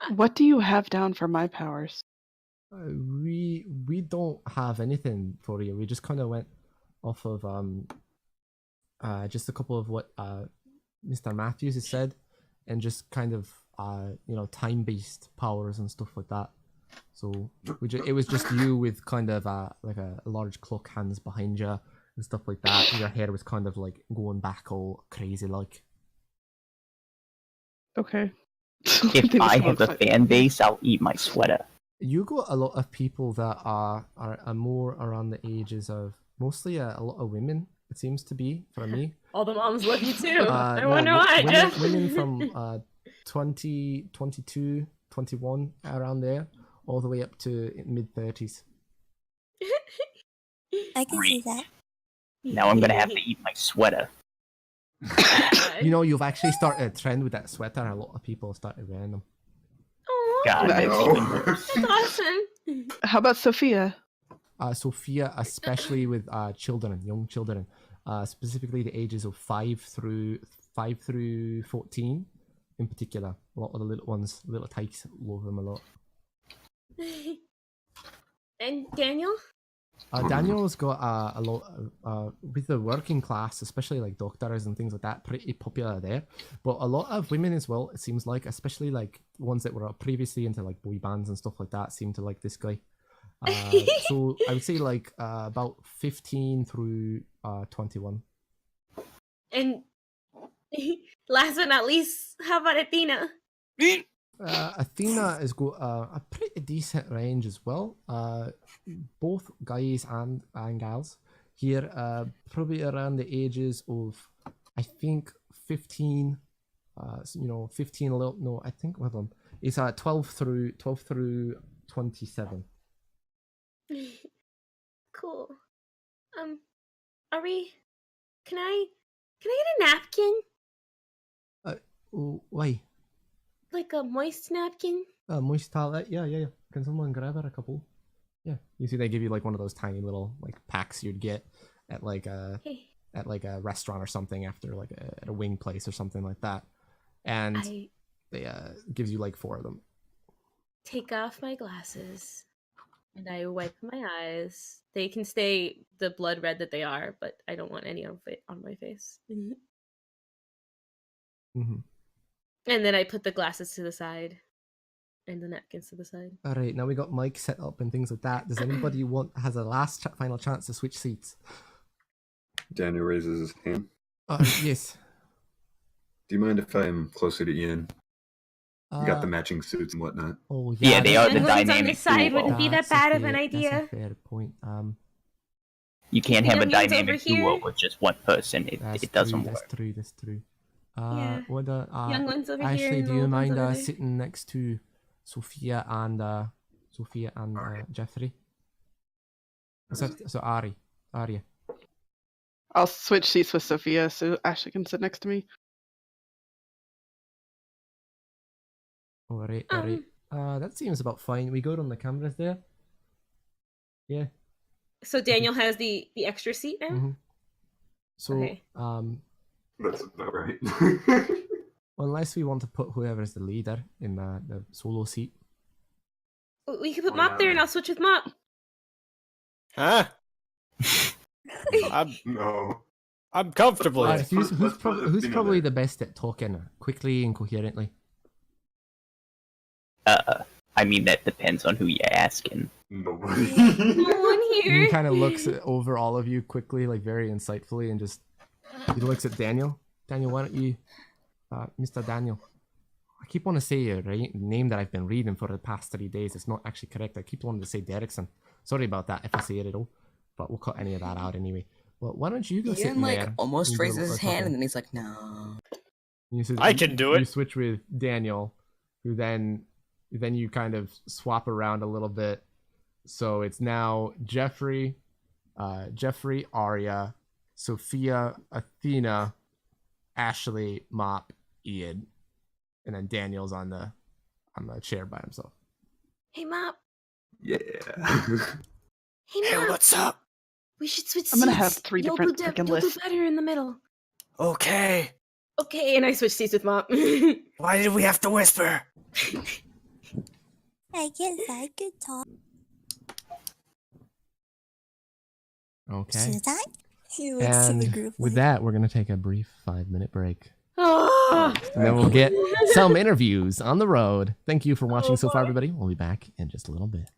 What do you have down for my powers? We don't have anything for you. We just kind of went off of just a couple of what Mr. Matthews has said, and just kind of time-based powers and stuff like that. So it was just you with kind of like a large clock hands behind you and stuff like that. And your hair was kind of like going back all crazy like. Okay. If I have a fan base, I'll eat my sweater. You got a lot of people that are more around the ages of mostly a lot of women. It seems to be for me. All the moms love you too. I No, wonder why, Jeff. women from 20, 22, 21, around there, all the way up to mid 30s. I can see that. Now I'm gonna have to eat my sweater. You've actually started a trend with that sweater. A lot of people started wearing them. God, Nice. that's even worse. That's awesome. How about Sophia? Sophia, especially with children, young children, specifically the ages of 5 through 14, in particular. A lot of the little ones, little tykes, love them a lot. And Daniel? Daniel's got a lot with the working class, especially like doctors and things like that, pretty popular there. But a lot of women as well, it seems like, especially like ones that were previously into like boy bands and stuff like that, seem to like this guy. So I would say like about 15 through 21. And last but not least, how about Athena? Athena has got a pretty decent range as well. Both guys and gals here, probably around the ages of, I think 15. 15 a little. No, I think hold on. It's 12 through 27. Cool. Are we? Can I get a napkin? Why? Like a moist napkin? Moist towel. Yeah. Can someone grab her a couple? Yeah. You see, they give you like one of those tiny little like packs you'd get at like a restaurant or something after like at a wing place or something like that, and they gives you like 4 of them. Take off my glasses. And I wipe my eyes. They can stay the blood red that they are, but I don't want any of it on my face. Mm-hmm. And then I put the glasses to the side and the napkins to the side. All right, now we got mic set up and things like that. Does anybody has a last final chance to switch seats? Daniel raises his hand. Yes. Do you mind if I'm closer to Ian? You got the Uh, matching suits and whatnot. Oh Yeah, they are the Young ones on dynamic this side duo. wouldn't be that That's a bad of an fair- idea. That's a fair point. You can't The have a young ones over dynamic duo here? with just one person. It doesn't true, work. That's true. Yeah. What Young ones over here. Ashley, and do you old ones mind over there. sitting next to Sophia and Alright. Jeffrey? So Arya. I'll switch seats with Sophia so Ashley can sit next to me. All right. That seems about fine. We good on the cameras there? Yeah. So Daniel has the extra seat now? Mhm. So, Okay. That's about right. unless we want to put whoever's the leader in the solo seat. We could put Oh, Mop yeah. there and I'll switch with Mop. Huh? I'm No. I'm comfortable. Alright, here. who's let's put who's Athena probably there. the best at talking quickly and coherently? I mean, that depends on who you're asking. Nobody. No one He here. kind of looks over all of you quickly, like very insightfully, and just he looks at Daniel. Daniel, why don't you, Mr. Daniel? I keep wanting to say your name that I've been reading for the past 3 days. It's not actually correct. I keep wanting to say Derrickson. Sorry about that if I say it at all, but we'll cut any of that out anyway. Well, why don't you go sit Ian in like there? almost and go raises his talking? hand and then he's like, no. I can do You it. switch with Daniel, who then you kind of swap around a little bit. So it's now Jeffrey, Arya, Sophia, Athena, Ashley, Mop, Ian, and then Daniel's on the chair by himself. Hey, Mop. Yeah. Hey, Mop. what's up? We should switch I'm gonna seats. have 3 different freaking You'll do lists. better in the middle. Okay. Okay, and I switch seats with Mop. Why did we have to whisper? I guess I could talk. Okay. Should I? He looks to the And group with like, that, we're gonna take a brief 5-minute break. Oh. And then we'll get some interviews on the road. Thank you for watching Oh, so far, boy. everybody. We'll be back in just a little bit.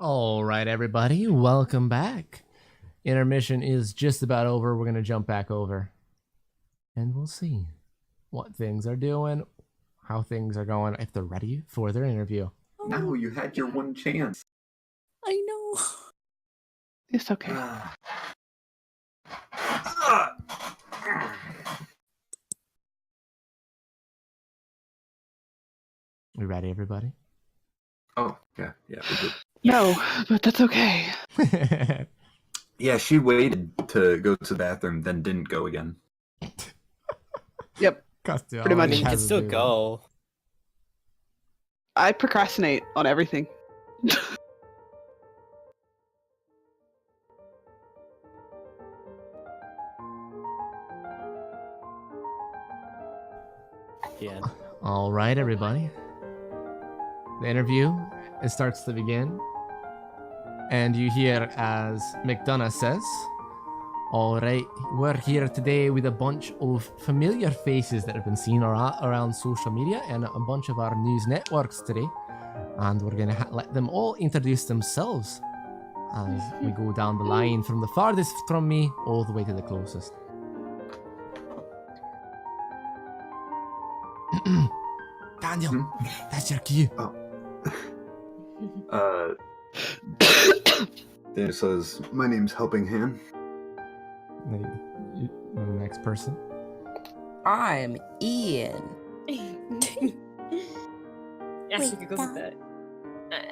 All right, everybody, welcome back. Intermission is just about over. We're going to jump back over. And we'll see what things are doing, how things are going, if they're ready for their interview. No, you had your one chance. I know. It's okay. We ready, everybody? Oh, yeah, we did. No, but that's okay. Yeah, she waited to go to the bathroom, then didn't go again. Yep. Costia Pretty much. I mean, you can has to still do that. go. I procrastinate on everything. Yeah. All right, everybody. The interview, it starts to begin. And you hear as McDonough says, all right, we're here today with a bunch of familiar faces that have been seen around social media and a bunch of our news networks today. And we're going to let them all introduce themselves as we go down the line from the farthest from me all the way to the closest. Daniel, that's your cue. Daniel says, my name's Helping Hand. The next person. I'm Ian. Ashley could go with that.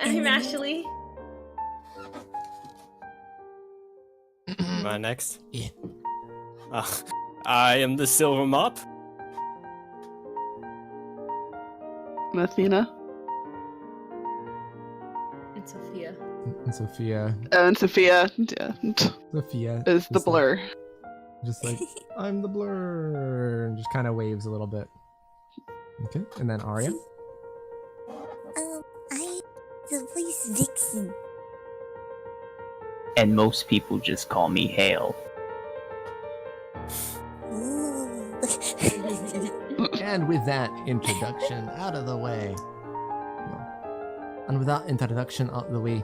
I'm Ashley. Am I next? Yeah. I am the Silver Mop. Athena. And Sophia. And Sophia. And Sophia. Yeah. Sophia Is the just blur. Just like, I'm the blur. And just kind of waves a little bit. Okay, and then Arya. I the voice Vixen. And most people just call me Hale. Ooh. And with that introduction out of the way. And with that introduction out of the way.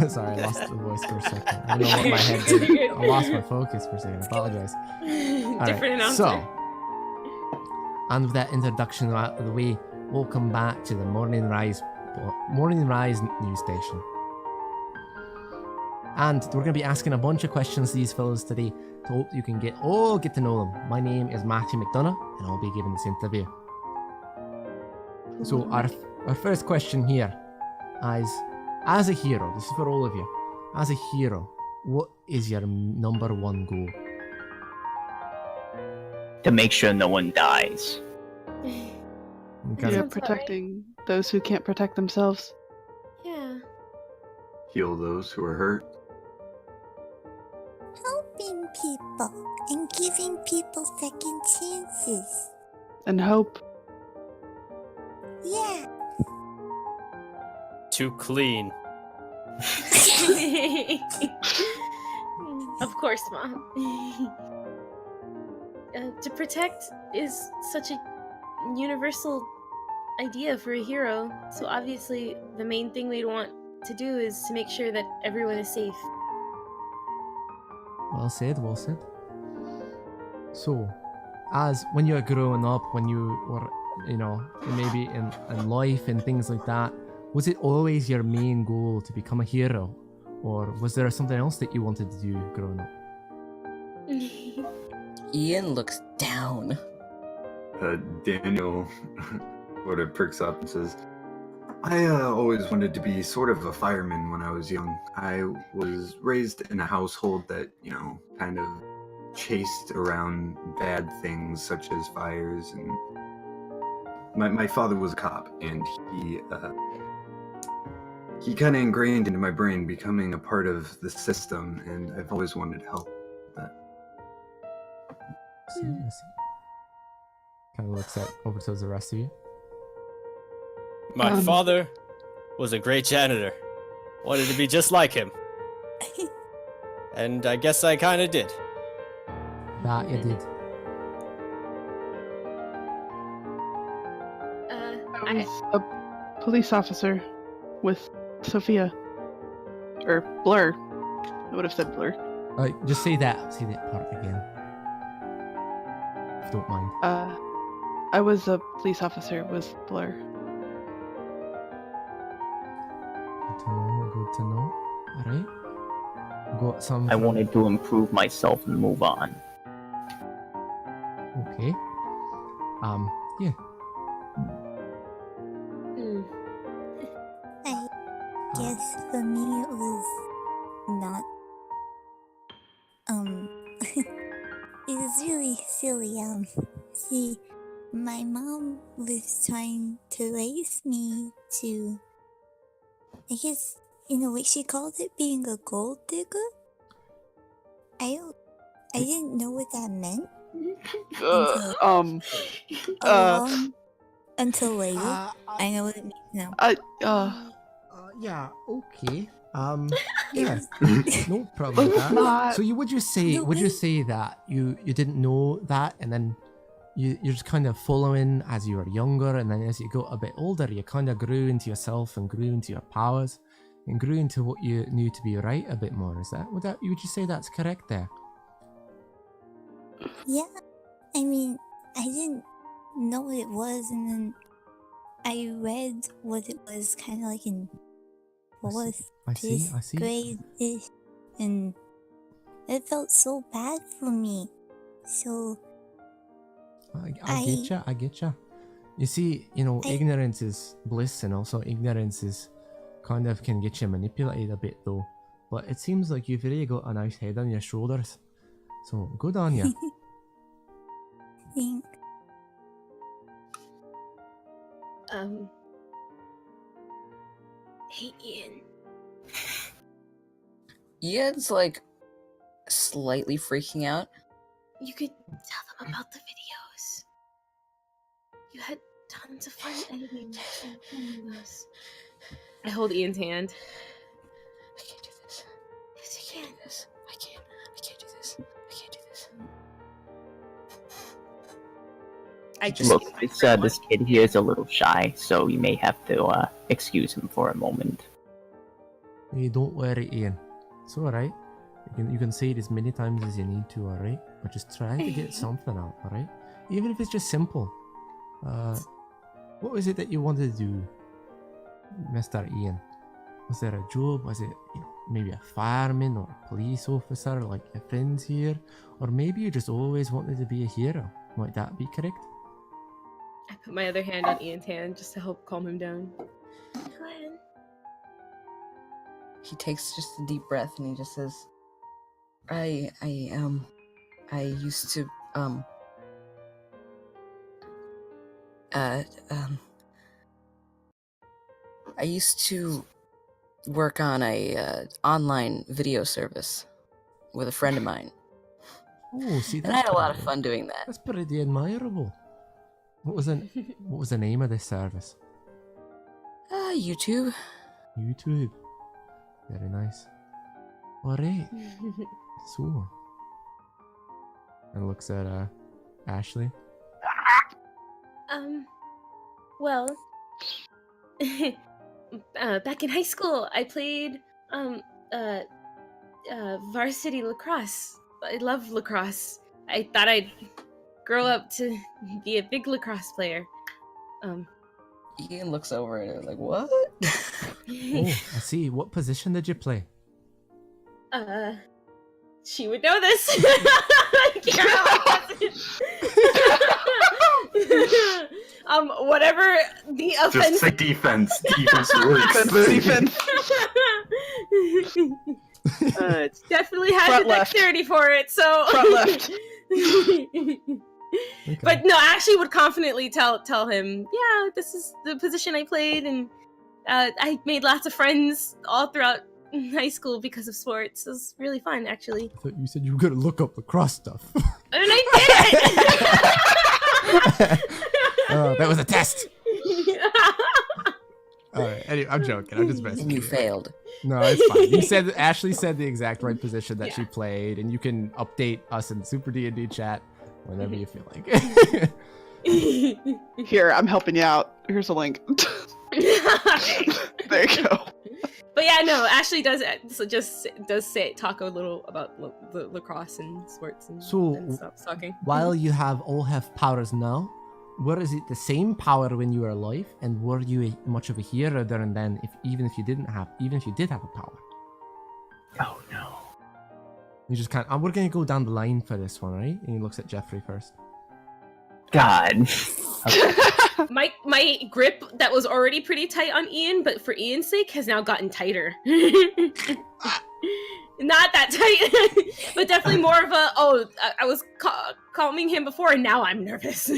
Sorry, I lost the voice for a second. I don't know what my head did. I lost my focus for a second. I apologize. Different announcer. So, and with that introduction out of the way, we'll come back to the Morning Rise news station. And we're going to be asking a bunch of questions to these fellows today to hope you can get to know them. My name is Matthew McDonough, and I'll be giving this interview. So our first question here is, as a hero, this is for all of you, as a hero, what is your number one goal? To make sure no one dies. Okay. Yeah, protecting those who can't protect themselves. Yeah. Heal those who are hurt. Helping people and giving people second chances. And hope. Yeah. Too clean. Of course, Mom. To protect is such a universal idea for a hero, so obviously the main thing we'd want to do is to make sure that everyone is safe. Well said, well said. So, as when you were growing up, when you were, maybe in life and things like that, was it always your main goal to become a hero? Or was there something else that you wanted to do growing up? Ian looks down. Daniel sort of perks up and says, I always wanted to be sort of a fireman when I was young. I was raised in a household that, kind of chased around bad things such as fires. And my father was a cop, and he kind of ingrained into my brain becoming a part of the system, and I've always wanted to help with that. I see. Kind of looks over to the rest of you. My father was a great janitor. Wanted to be just like him. And I guess I kind of did. That you did. I was a police officer with Sophia. Or Blur. I would have said Blur. Just say that part again. If you don't mind. I was a police officer with Blur. Good to know. Alright. Got some. I wanted to improve myself and move on. Okay. Yeah. I guess for me it was not. It was really silly. See, my mom was trying to raise me to, I guess, in a way she called it being a gold digger. I didn't know what that meant until later. I know what it means now. Yeah. Okay. Yeah. No problem with that. So would you say that you didn't know that, and then you're just kind of following as you were younger, and then as you got a bit older, you kind of grew into yourself and grew into your powers and grew into what you knew to be right a bit more? Would you say that's correct there? Yeah, I mean, I didn't know what it was, and then I read what it was, kind of like in fourth, fifth grade-ish, and it felt so bad for me. So I get ya. You see, ignorance is bliss, and also ignorance is kind of can get you manipulated a bit though. But it seems like you've really got a nice head on your shoulders. So good on you. Think. Hey, Ian. Ian's like slightly freaking out. You could tell them about the videos. You had tons of fun editing and filming those. I hold Ian's hand. I can't do this. Yes, you can. I can't do this. I can't do this. Look, this kid here is a little shy, so you may have to excuse him for a moment. Hey, don't worry, Ian. It's alright. You can say it as many times as you need to, alright? But just try to get something out, alright? Even if it's just simple. What was it that you wanted to do, Mr. Ian? Was there a job? Was it maybe a fireman or a police officer like your friends here? Or maybe you just always wanted to be a hero? Might that be correct? I put my other hand on Ian's hand just to help calm him down. Go ahead. He takes just a deep breath and he just says, I used to, I used to work on a online video service with a friend of mine. Oh, see, and I had a lot of fun doing that. That's pretty admirable. What was the name of this service? YouTube. YouTube. Very nice. Alright. So. And looks at Ashley. Well, back in high school, I played varsity lacrosse. I love lacrosse. I thought I'd grow up to be a big lacrosse player. Ian looks over at her like, what? Oh, I see. What position did you play? She would know this. I can't whatever the offense. Just say defense. Defense works. Defense. It's definitely has Front the left. dexterity for it, so Front left. Okay. But no, I actually would confidently tell him, yeah, this is the position I played, and I made lots of friends all throughout high school because of sports. It was really fun, actually. I thought you said you were gonna look up lacrosse stuff. And I did it! Oh, that was a test. Alright, anyway, I'm joking. I'm just messing And you with failed. No, it's fine. You said Ashley said the exact right position that she played, and you can update us in Super D&D chat whenever you feel like. Here, I'm helping you out. Here's a link. There you go. But yeah, no, Ashley does talk a little about the lacrosse and sports and stuff. Talking. While you all have powers now, were is it the same power when you were alive, and were you much of a hero there and then? Even if you did have a power. Oh no. You just can't. We're gonna go down the line for this one, right? And he looks at Jeffrey first. God. My grip that was already pretty tight on Ian, but for Ian's sake, has now gotten tighter. Not that tight, but definitely more of a. Oh, I was calming him before, and now I'm nervous.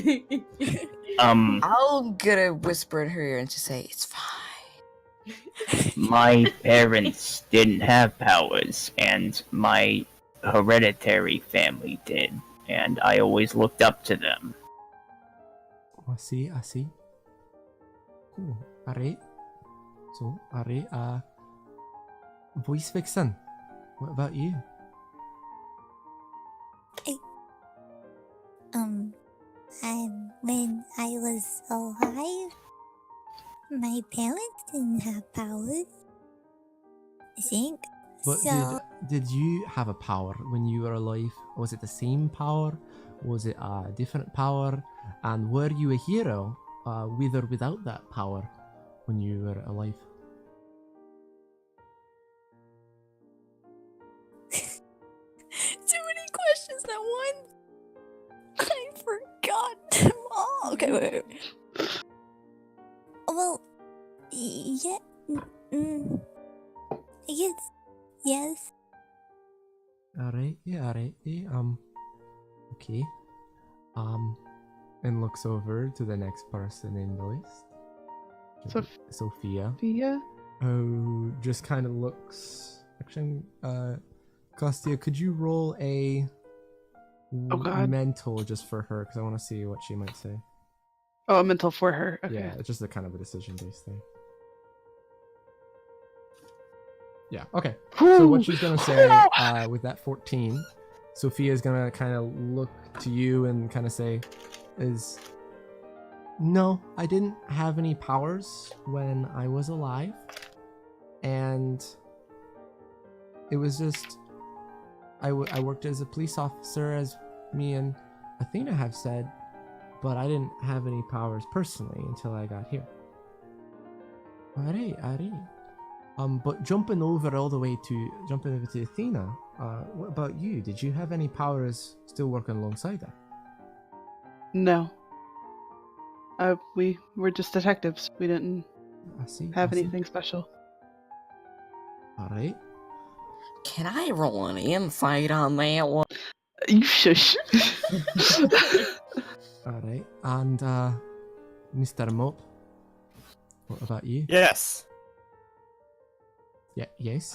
I'll get a whisper in her ear and just say, "It's fine." My parents didn't have powers, and my hereditary family did, and I always looked up to them. I see. Cool. Alright. So, voice vixen. What about you? When I was alive, my parents didn't have powers. I think. But So, did you have a power when you were alive? Was it the same power? Was it a different power? And were you a hero, with or without that power, when you were alive? Too many questions at once. I forgot them all. Okay, wait. well, yeah. I guess, yes. Alright. Okay. And looks over to the next person in the list. Sophia. Sophia? Oh, just kind of looks. Actually, Costia, could you roll a God. mental just for her? Because I want to see what she might say. Oh, a mental for her. Okay. Yeah, it's just a kind of a decision-based thing. Yeah, okay. So what she's going to say with that 14, Sophia's going to kind of look to you and kind of say, no, I didn't have any powers when I was alive. And it was just, I worked as a police officer, as me and Athena have said, but I didn't have any powers personally until I got here. Alright. But jumping over to Athena, what about you? Did you have any powers still working alongside that? No. We were just detectives. We didn't have anything special. Alright. Can I roll an insight on that one? You shush. Alright. And Mr. Mop, what about you? Yes. Yeah, yes.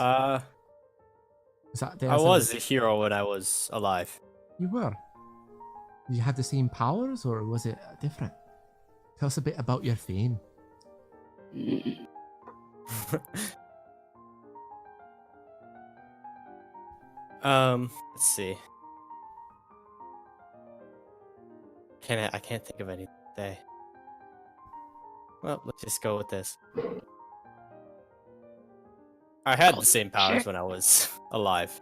Is that the I answer? was a hero when I was alive. You were. Did you have the same powers, or was it different? Tell us a bit about your fame. Let's see. I can't think of anything today. Well, let's just go with this. I had the same powers when I was alive.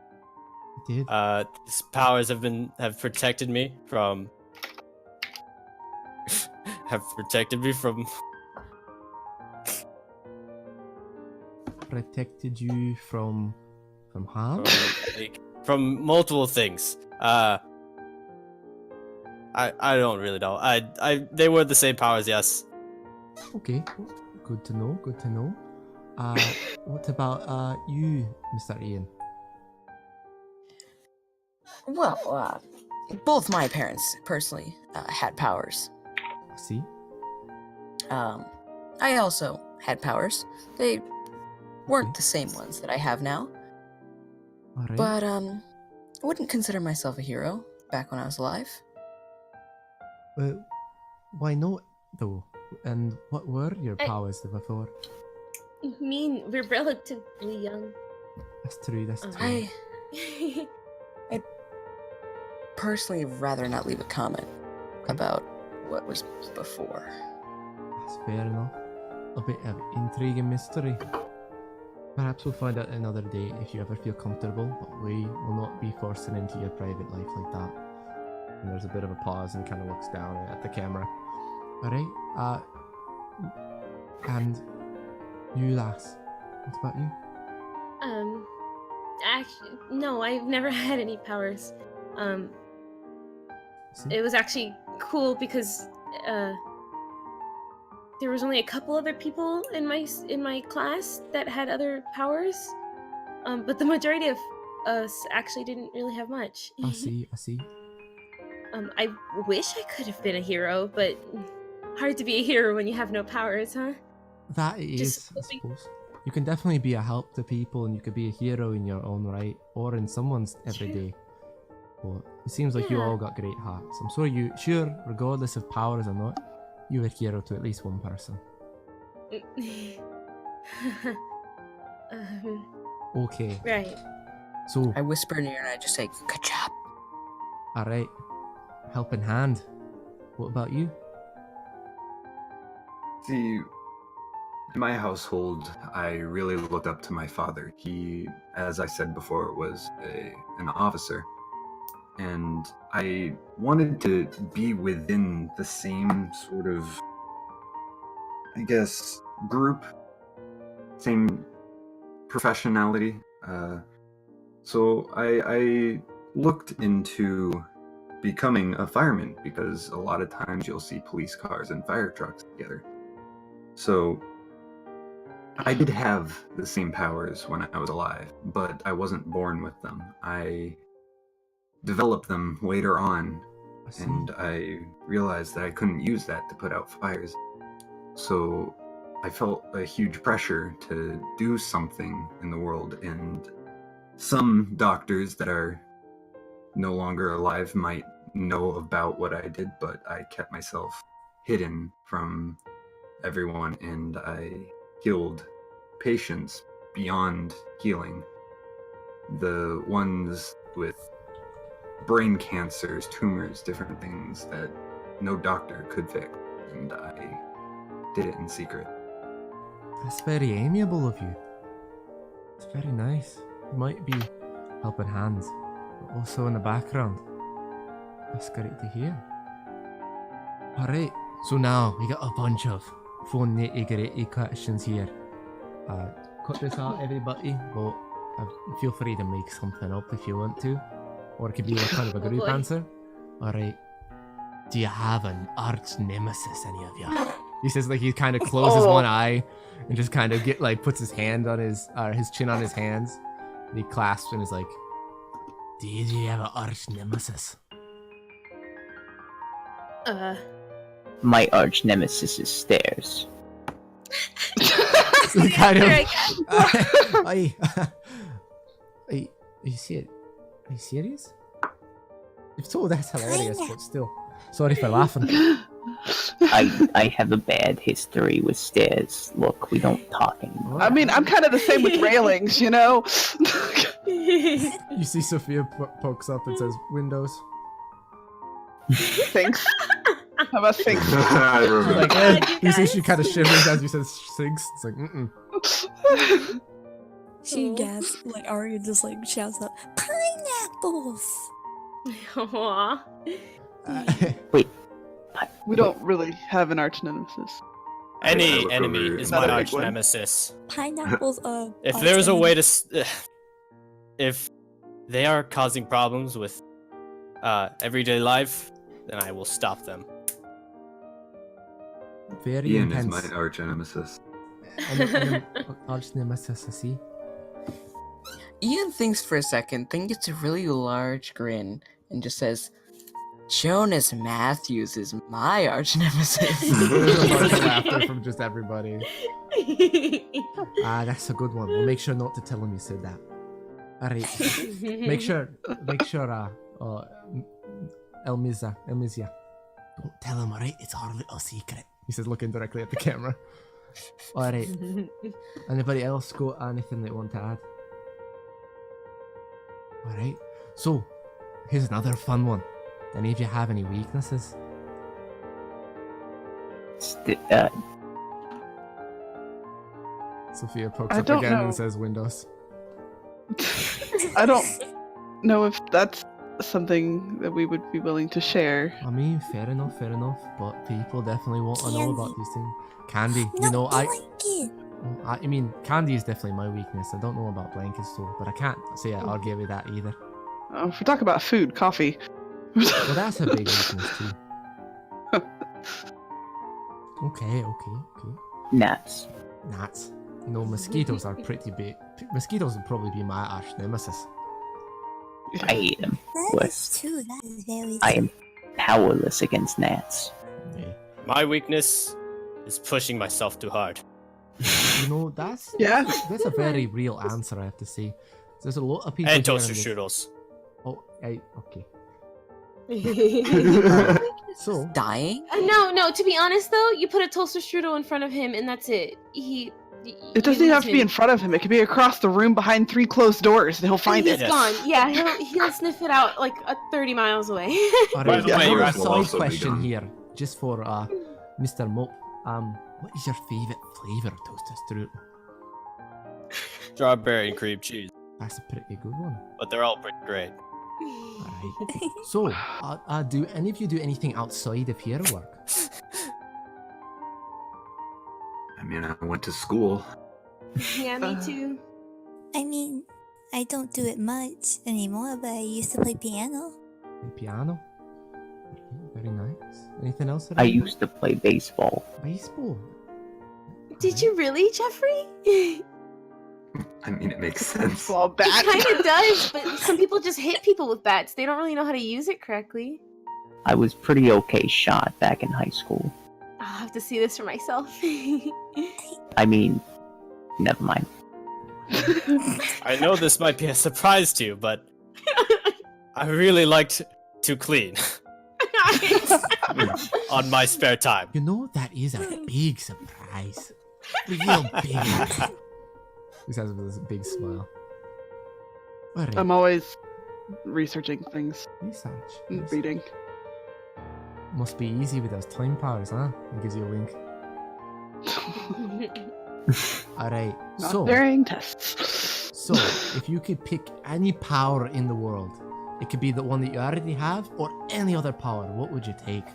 You did? These powers have protected me from Protected you from harm? From multiple things. I don't really know. They were the same powers, yes. Okay, good to know. What about you, Mr. Ian? Well, both my parents personally had powers. I see. I also had powers. They weren't the same ones that I have now. All right. But I wouldn't consider myself a hero back when I was alive. Why not, though? And what were your powers before? I mean, we're relatively young. That's true. I'd personally rather not leave a comment about what was before. That's fair enough. A bit of intrigue and mystery. Perhaps we'll find out another day if you ever feel comfortable, but we will not be forcing into your private life like that. And there's a bit of a pause and kind of looks down at the camera. Alright, and you, lass, what about you? Actually, no, I've never had any powers. See? It was actually cool because, there was only a couple other people in my class that had other powers, but the majority of us actually didn't really have much. I see. I wish I could have been a hero, but hard to be a hero when you have no powers, huh? That it is, I suppose. You can definitely be a help to people, and you could be a hero in your own right, or in someone's every day. But it seems like you Yeah. all got great hearts. I'm sure, regardless of powers or not, you were a hero to at least one person. Okay, Right. so, I whisper in your ear and I just say, good job. alright, helping hand. What about you? See, in my household, I really looked up to my father. He, as I said before, was an officer. And I wanted to be within the same sort of, I guess, group, same professionality. So I looked into becoming a fireman because a lot of times you'll see police cars and fire trucks together. So I did have the same powers when I was alive, but I wasn't born with them. I developed them later on, I see. and I realized that I couldn't use that to put out fires. So I felt a huge pressure to do something in the world, and some doctors that are no longer alive might know about what I did, but I kept myself hidden from everyone, and I healed patients beyond healing. The ones with brain cancers, tumors, different things that no doctor could fix, and I did it in secret. That's very amiable of you. It's very nice. You might be helping hands, but also in the background. That's great to hear. Alright, so now we got a bunch of fun nitty-gritty questions here. Cut this out, everybody, but feel free to make something up if you want to. Or it could be like kind of a group boy. answer. Alright. Do you have an arch nemesis, any of you? He says like he kind of closes one eye and just kind of puts his hand on his chin on his hands. And he clasps and is like, do you have an arch nemesis? My arch nemesis is stairs. So he kind of. Right. Are you serious? You've told that's hilarious, but still. Sorry for laughing. I have a bad history with stairs. Look, we don't talk anymore. I mean, I'm kind of the same with railings, you know? You see Sophia pokes up and says, Windows. Thanks. How about thanks? I remember. Like, God, you you see she guys. kind of shivers as you said sinks. It's like, mm-mm. She Oh. gasps, like Arya just like shouts out, Pineapples. Aw. We don't really have an arch nemesis. Any look enemy over- is Not my a big arch one. nemesis. Pineapples. If arch there's a way to, enemy. if they are causing problems with everyday life, then I will stop them. Very Ian is intense. my arch nemesis. Arch nemesis, I see. Ian thinks for a second, then gets a really large grin, and just says, Jonas Matthews is my arch nemesis. There's a bunch of laughter from just everybody. That's a good one. We'll make sure not to tell him you said that. Alright. Make sure, Elmizia. Don't tell him, alright? It's our little secret. He says, looking directly at the camera. Alright. Anybody else got anything they want to add? Alright. So, here's another fun one. Any of you have any weaknesses? Sophia pokes I up don't again know. and says windows. I don't know if that's something that we would be willing to share. I mean, fair enough, but people definitely want to know about Candy. these things. Candy, No you know, blanket. I mean, candy is definitely my weakness. I don't know about blankets though, but I can't say I'll give you that either. If we talk about food, coffee. Well, that's a big weakness too. Okay. Gnats. Gnats. You know, mosquitoes are pretty big. Mosquitoes would probably be my arch nemesis. I hate them. That What? is true. That is very I true. am powerless against gnats. Yeah. My weakness is pushing myself too hard. You know, that's a very real answer, I have to say. There's a lot of people. And here toaster in this- strudels. Oh, okay. So, Dying? No. To be honest, though, you put a toaster strudel in front of him, and that's it. It doesn't even have to be in front of him. It could be across the room behind 3 closed doors, and he'll find He's it. gone. Yeah, he'll sniff it out like 30 miles away. all By right, the way, I have you're a at the side also be question gone. here, just for Mr. Mope. What is your favorite flavor of toaster strudel? Strawberry and cream cheese. That's a pretty good one. But they're all pretty great. Alright. So, do any of you do anything outside of here work? I mean, I went to school. Yeah, me too. I mean, I don't do it much anymore, but I used to play piano. Play piano? Very nice. Anything else? I used to play baseball. Baseball. Did you really, Jeffrey? I mean, it makes sense. Well, bat. It kind of does, but some people just hit people with bats. They don't really know how to use it correctly. I was pretty okay shot back in high school. I'll have to see this for myself. I mean, never mind. I know this might be a surprise to you, but I really liked to clean on my spare time. You know, that is a big surprise. Real big. He says with a big smile. Alright. I'm always researching things, Research. and Yes. reading. Must be easy with those time powers, huh? He gives you a wink. Alright, Not so during tests. So, if you could pick any power in the world, it could be the one that you already have, or any other power, what would you take?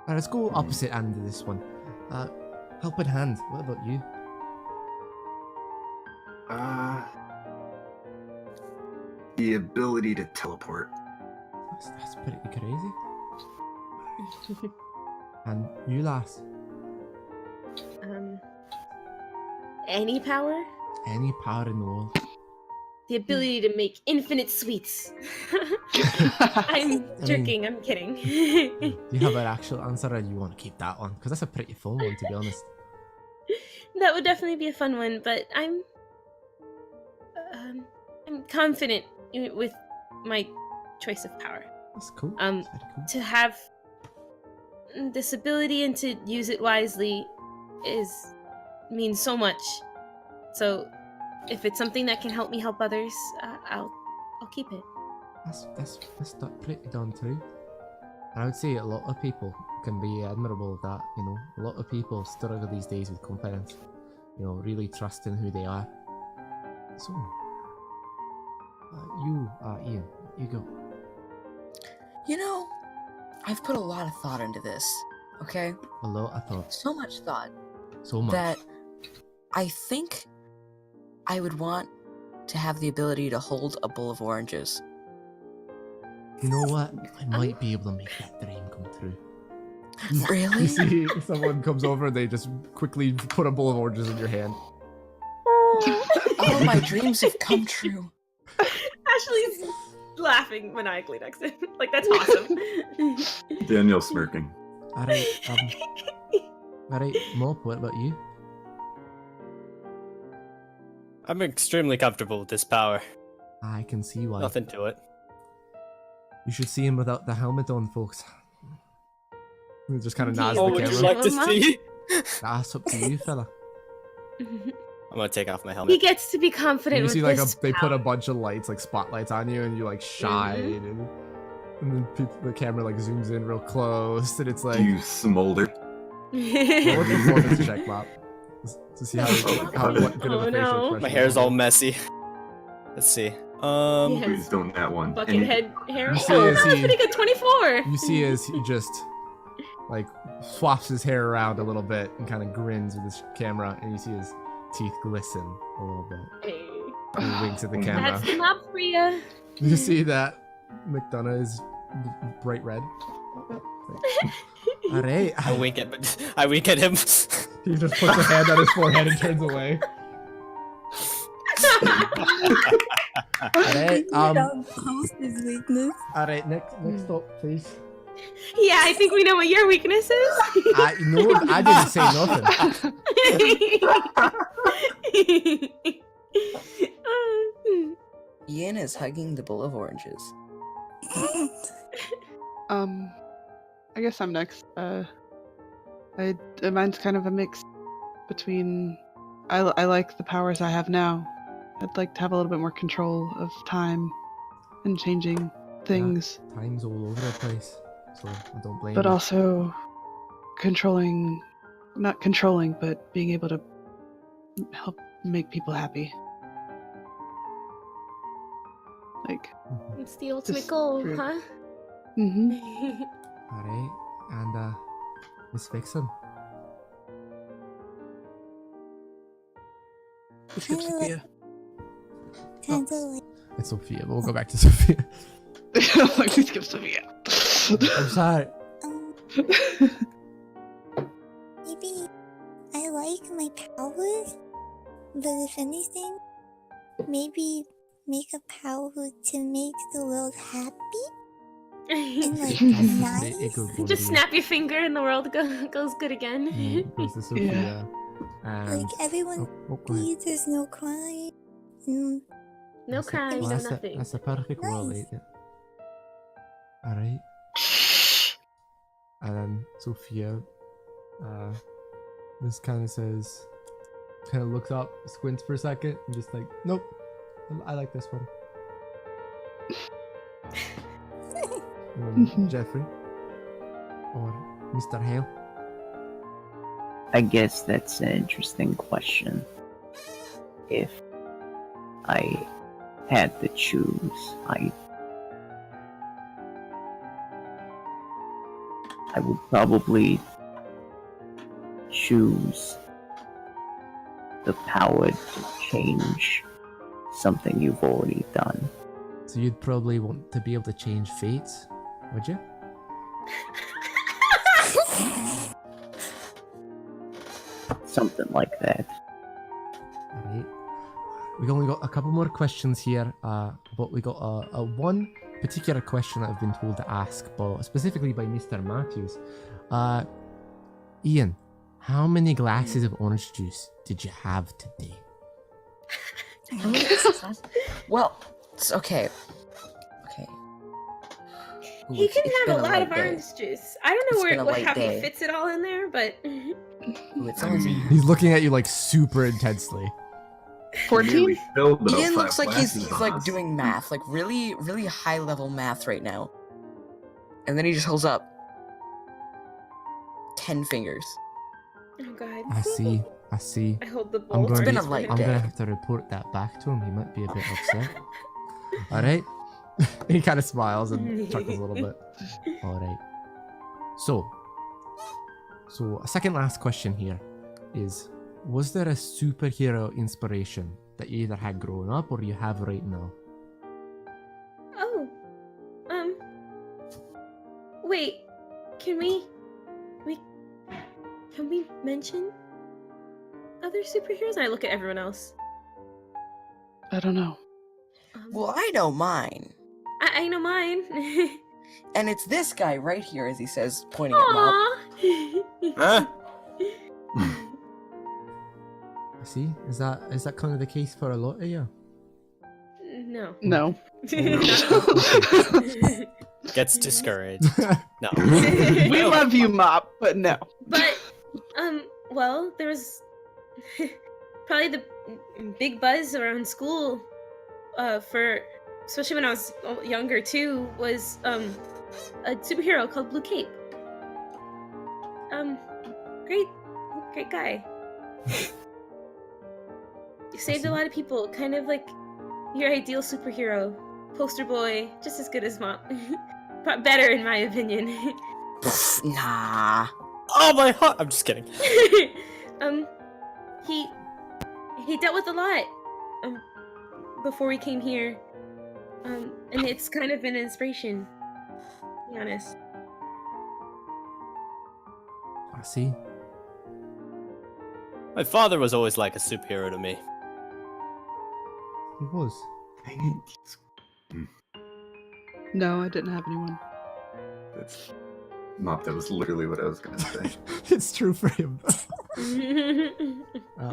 Alright, let's go opposite end of this one. Helping Hand, what about you? The ability to teleport. That's pretty crazy. And you, lass? Any power? Any power in the world. The ability to make infinite sweets. I'm joking, I'm kidding. Do you have an actual answer, or do you want to keep that one? Because that's a pretty fun one, to be honest. That would definitely be a fun one, but I'm confident with my choice of power. That's cool. Um, That's very cool. To have this ability and to use it wisely means so much. So, if it's something that can help me help others, I'll keep it. That's pretty darn true. And I would say a lot of people can be admirable of that. You know, a lot of people struggle these days with confidence. You know, really trusting who they are. So, Ian, you go. You know, I've put a lot of thought into this, okay? A lot of thought. So much thought So much. that I think I would want to have the ability to hold a bowl of oranges. You know what? I might be able to make that dream come true. You Really? see, someone comes over and they just quickly put a bowl of oranges in your hand. All my dreams have come true. Ashley's laughing maniacally next to him. Like, that's awesome. Daniel smirking. Alright, Mop, what about you? I'm extremely comfortable with this power. I can see why. Nothing to it. You should see him without the helmet on, folks. He just kind of nods Oh, at the would camera. you like to see? That's up to you, fella. I'm gonna take off my He helmet. gets to be confident You with see, like, this they put a power. bunch of lights, like spotlights on you, and you like shine, and then the camera like zooms in real close, and it's like, Do you smolder? Roll a performance check, Mop. To see what good of a facial no. expression. My hair's all messy. Let's see. Yes. Please don't that one. Buckethead hair. You see Oh, as that's he- pretty good. 24. You see as he just like swaps his hair around a little bit and kind of grins with his camera, and you see his teeth glisten a little bit. Hey. And he winks at the camera. That's the map for you. You see that McDonough is bright red. All right. I wink at him. He just puts a hand on his forehead and turns away. Alright, Host is weakness. alright, next up, please. Yeah, I think we know what your weakness is. No, I didn't say nothing. Ian is hugging the bowl of oranges. I guess I'm next. Mine's kind of a mix between. I like the powers I have now. I'd like to have a little bit more control of time and changing things, Time's all over the place, so I don't blame but you. also not controlling, but being able to help make people happy. Like, It's the ultimate Just goal, great. huh? Alright, and Miss Vixen. let's skip Sophia. Kind of like It's Sophia, but we'll go back to Sophia. Like, we skip Sophia. I'm sorry. maybe I like my powers, but if anything, maybe make a power to make the world happy and like nice. Just snap your finger and the world goes good again. Goes to Sophia. And Like everyone go ahead. please, there's no crying. Mm, No crime, Well, no that's nothing. that's a perfect world, Nice. ain't it? Alright. And then Sophia just kind of says, kind of looks up, squints for a second, and just like, nope, I like this one. And then Jeffrey or Mr. Hale. I guess that's an interesting question. If I had to choose, I would probably choose the power to change something you've already done. So you'd probably want to be able to change fates, would you? Something like that. Alright. We only got a couple more questions here, but we got a one particular question that I've been told to ask, but specifically by Mr. Matthews. Ian, how many glasses of orange juice did you have today? Well, it's okay. Okay. Ooh, He can it's have been a lot light of day. orange juice. I don't know It's been a light how he day. fits it all in there, but Ooh, it's I always mean, He's looking at you like super intensely. 14? nearly filled about Ian looks 5 like he's glasses, like boss. doing math, like really, really high level math right now. And then he just holds up 10 fingers. oh god. I see. I hold the I'm bowl. going, been a orange light for I'm him. day. gonna have to report that back to him. He might be a bit upset. Alright. He kind of smiles and chuckles a little bit. Alright. So a second last question here is, was there a superhero inspiration that you either had growing up or you have right now? Oh. Wait. Can we mention other superheroes? And I look at everyone else. I don't know. Well, I know mine. I know mine. And it's this guy right here, as he says, pointing at Mop. Aww. Huh? I see. Is that kind of the case for a lot of you? No. No. Gets discouraged. No. We love you, Mop, but no. But, well, there was probably the big buzz around school, for, especially when I was younger too, was, a superhero called Blue Cape. great guy. You saved a lot of people, kind of like your ideal superhero. Poster boy, just as good as Mom. But better in my opinion. Pff, nah. Oh my heart! I'm just kidding. He dealt with a lot before we came here. And it's kind of an inspiration, to be honest. I see. My father was always like a superhero to me. He was. No, I didn't have anyone. That's Mop, that was literally what I was gonna say. It's true for him.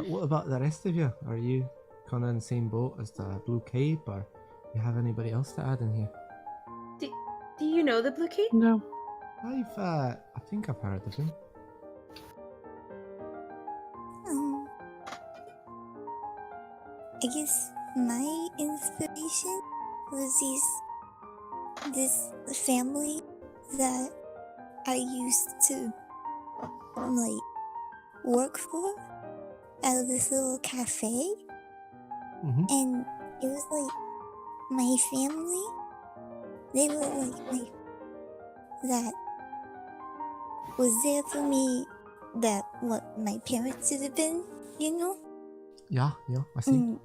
What about the rest of you? Are you kind of in the same boat as the Blue Cape, or you have anybody else to add in here? Do you know the Blue Cape? No. I think I've heard of him. I guess my inspiration was this family that I used to like work for out of this little cafe, and it was like my family. They were like that was there for me. That what my parents should have been, you know. Yeah, I see.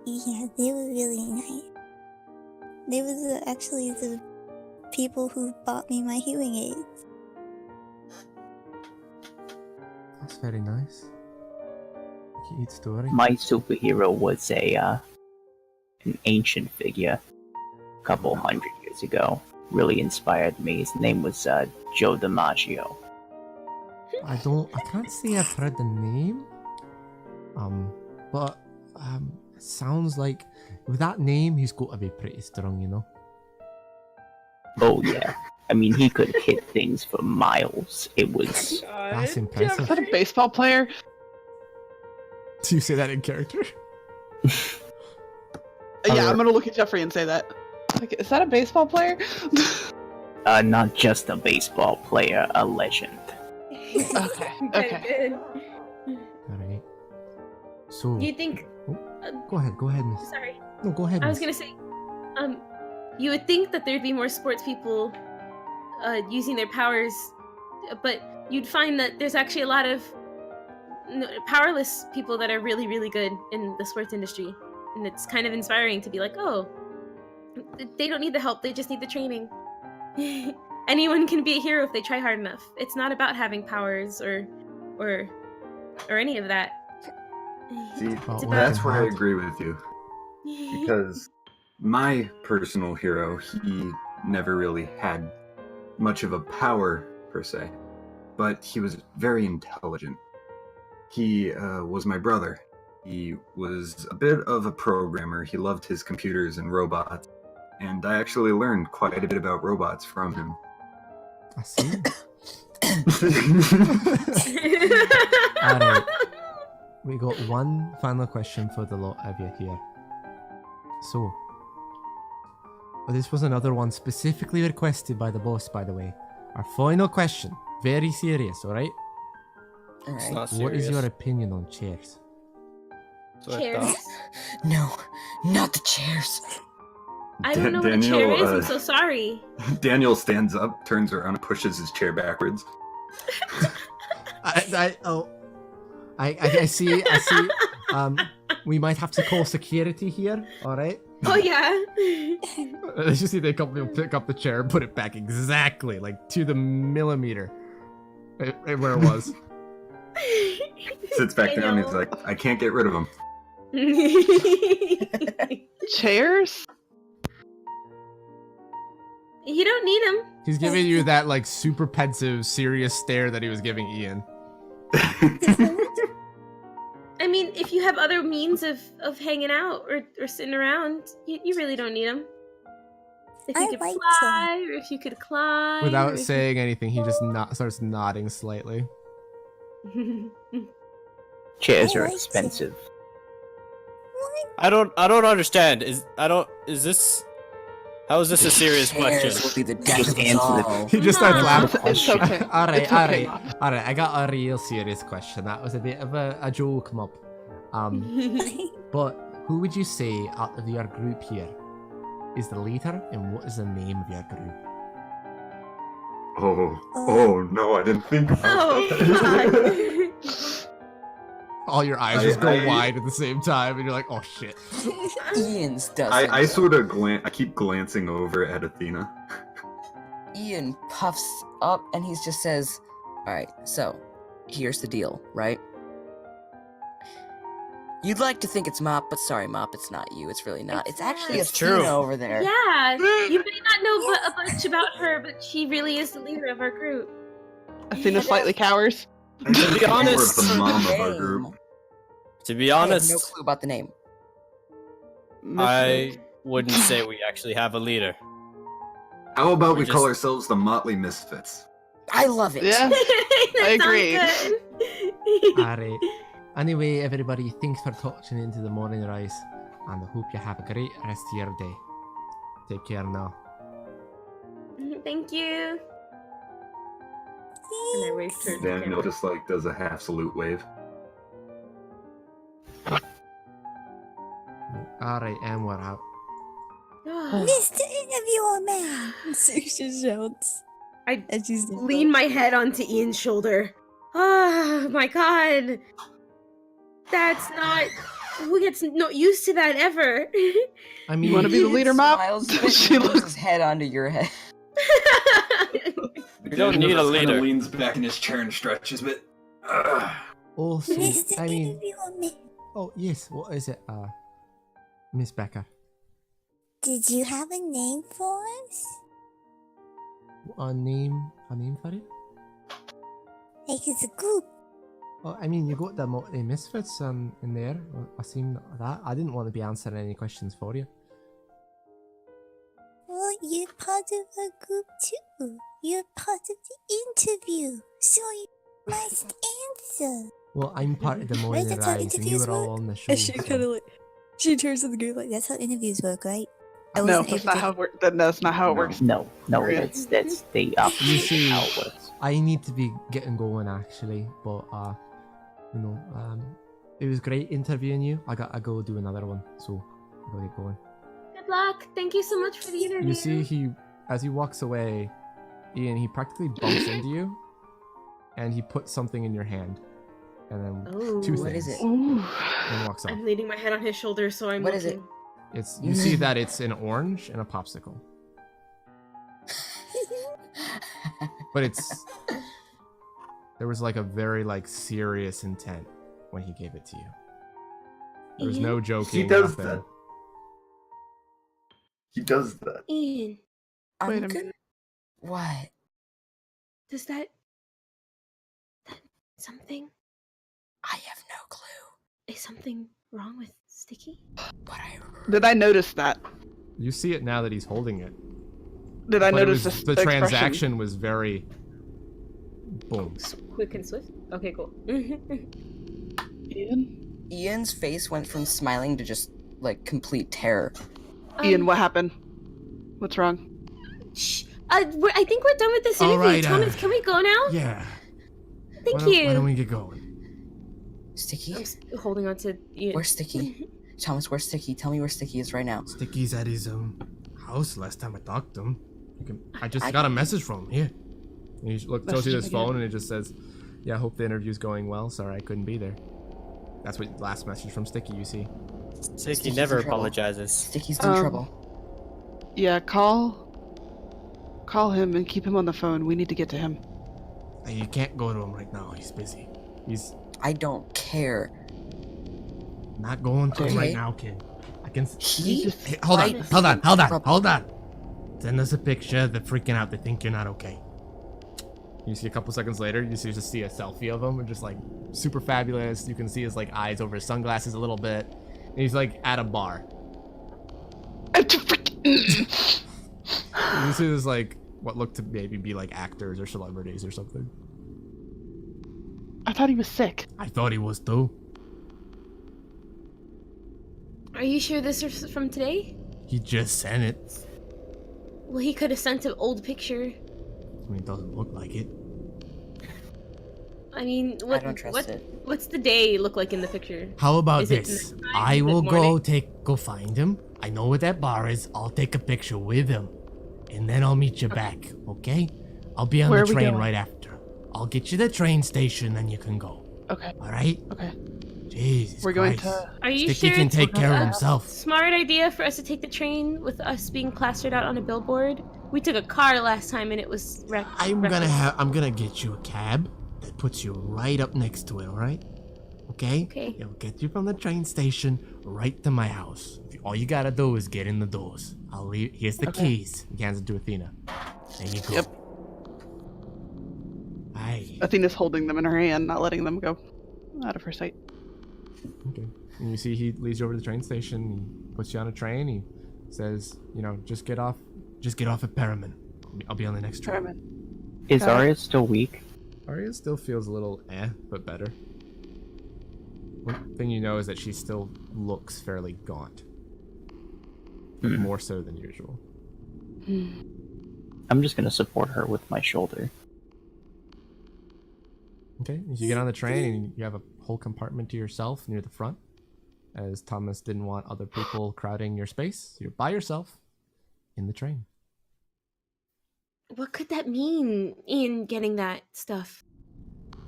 Yeah, they were really nice. They were actually the people who bought me my hearing aids. That's very nice. Cute story. My superhero was an ancient figure a couple hundred years ago. Really inspired me. His name was Joe DiMaggio. I can't say I've heard the name. But it sounds like with that name, he's got to be pretty strong, you know. Oh yeah. I mean, he could hit things for miles. It was... That's impressive. Is that a baseball player? Do you say that in character? Yeah, I'm gonna look at Jeffrey and say that. Like, is that a baseball player? Not just a baseball player, a legend. Okay. Okay. Alright. So... Do you think... Go ahead, miss. Sorry. No, go ahead, I was miss. gonna say, you would think that there'd be more sports people using their powers, but you'd find that there's actually a lot of powerless people that are really, really good in the sports industry. And it's kind of inspiring to be like, oh, they don't need the help, they just need the training. Anyone can be a hero if they try hard enough. It's not about having powers or any of that. See, It's about- that's where I agree with you. Because my personal hero, he never really had much of a power, per se. But he was very intelligent. He was my brother. He was a bit of a programmer. He loved his computers and robots. And I actually learned quite a bit about robots from him. I see. Alright. We got one final question for the lot of you here. So, this was another one specifically requested by the boss, by the way. Our final question. Very serious, alright? It's not What is serious. your opinion on chairs? That's what I Chairs? thought. No, not the chairs. I don't know what a chair is, I'm so sorry. Daniel stands up, turns around, and pushes his chair backwards. I see. We might have to call security here, alright? Oh yeah. Let's just see they come pick up the chair and put it back exactly, like to the millimeter. Right where it was. Sits back down, he's like, I can't get rid of him. Chairs? You don't need them. He's giving you that like super pensive, serious stare that he was giving Ian. I mean, if you have other means of hanging out or sitting around, you really don't need them. If you I could like fly, or if you could climb. or Without if you- saying anything, he just starts nodding slightly. Chairs I are like to. expensive. What? I don't understand. Is this How is this a serious question? This will be the death Just of us answer the- all. He just starts laughing. It's okay. All right, It's all okay. right, all right. I got a real serious question. That was a bit of a joke, Mop. But who would you say out of your group here is the leader, and what is the name of your group? Oh no, I didn't think about Oh, that. All your eyes just go wide at the same time, and you're like, oh shit. Ian's doesn't. I sort of I keep glancing over at Athena. Ian puffs up and he just says, "Alright, so here's the deal, right? You'd like to think it's Mop, but sorry, Mop, it's not you. It's really not. It's actually It's Athena true. over there." Yeah, you may not know a bunch about her, but she really is the leader of our group. Athena slightly cowers. I think be more honest- of the mom of our Name. group. To be I have honest, no clue about the name. I wouldn't say we actually have a leader. How about We're we call just- ourselves the Motley Misfits? I love it. Yeah. I agree. All right. Anyway, everybody, thanks for touching into the morning rise, and I hope you have a great rest of your day. Take care now. Thank you. And I waved towards the Daniel camera. just like does a half salute wave. All right, and we're out. Mr. Interviewer Man. She shouts. I And she's lean my head onto Ian's shoulder. Oh my god. That's not. Who gets not used to that ever? I mean, You want to be the leader, Mop? Smiles, She puts looks. his head onto your head. We don't need a leader. Leans back in his chair and stretches a bit. also, Mr. I mean, Interviewer Man. oh yes, what is it, Miss Becker? Did you have a name for us? A name for it? Like it's a group. Oh, I mean, you got the Motley Misfits in there. I seen that. I didn't want to be answering any questions for you. Well, you're part of a group too. You're part of the interview. So you must answer. Well, I'm part of the morning That's how rise, and you interviews were all work. on the show. And she so- kind of like, she turns to the group like, That's how interviews work, right? I No, wasn't that's able not to- how it works. That's not how it works. No, Maria. that's the opposite You see- of how it works. I need to be getting going actually, but it was great interviewing you. I go do another one, so I gotta get going. Good luck. Thank you so much for the interview. You see, as he walks away, Ian, he practically bumps into you, and he puts something in your hand, and then Oh, two what things, is it? Ooh. and walks off. I'm leaning my head on his shoulder, so I'm What is it? looking. It's you see that it's an orange and a popsicle, but there was like a very serious intent when he gave it to you. There was no joking. He does nothing. that. He does that. Ian, I'm Wait a gonna- minute. What? does that something? I have no clue. Is something wrong with Sticky? But I Did I notice that? You see it now that he's holding it. Did I But it notice was, the the expression? transaction was very boom. Quick and swift? Okay, cool. Ian? Ian's face went from smiling to just complete terror. Ian, what happened? What's wrong? Shh. I think we're done with this All interview. right, Thomas, can we go now? Yeah. Thank Why you. don't we get going? Sticky? I'm holding on to Ian. Where's Sticky? Thomas, where's Sticky? Tell me where Sticky is right now. Sticky's at his house last time I talked to him. I just I- got a message from him here. And he shows you Message this him phone, again. and it just says, "Yeah, hope the interview's going well. Sorry I couldn't be there." That's what last message from Sticky. You see. Sticky Sticky's never in trouble. apologizes. Sticky's in Um, trouble. Yeah, call him and keep him on the phone. We need to get to him. You can't go to him right now. He's busy. He's I don't care. Not going to him Okay. right now, kid. I can. He? Hey, hold on, I- hold on. Send us a picture. They're freaking out. They think you're not okay. You see a couple seconds later, you just see a selfie of him, and just super fabulous. You can see his eyes over his sunglasses a little bit. And he's at a bar. You see this what looked to maybe be actors or celebrities or something. I thought he was sick. I thought he was too. Are you sure this is from today? He just sent it. Well, he could have sent an old picture. I mean, it doesn't look like it. I mean, what? don't trust it. What's the day look like in the picture? How about Is it this? nighttime? I Is it will morning? go find him. I know where that bar is. I'll take a picture with him. And then I'll meet you back, okay? I'll be on Where the are we train going? right after. I'll get you to the train station, then you can go. Okay. Alright? Okay. Jesus We're going Christ. to. Are you Sticky sure can it's take care of a himself. smart idea for us to take the train with us being plastered out on a billboard? We took a car last time and it was wrecked. I'm gonna get you a cab that puts you right up next to it, alright? Okay? Okay. It'll get you from the train station right to my house. All you gotta do is get in the doors. I'll leave. Here's the keys. He hands it to Athena. There you go. Yep. Aye. Athena's holding them in her hand, not letting them go out of her sight. Okay. And you see he leads you over to the train station. He puts you on a train. He says, you know, just get off at Perriman. I'll be on the next train. Herman. Is Arya still weak? Arya still feels a little but better. One thing you know is that she still looks fairly gaunt. More so than usual. I'm just gonna support her with my shoulder. Okay, as you get on the train and you have a whole compartment to yourself near the front, as Thomas didn't want other people crowding your space. You're by yourself in the train. What could that mean, Ian, getting that stuff?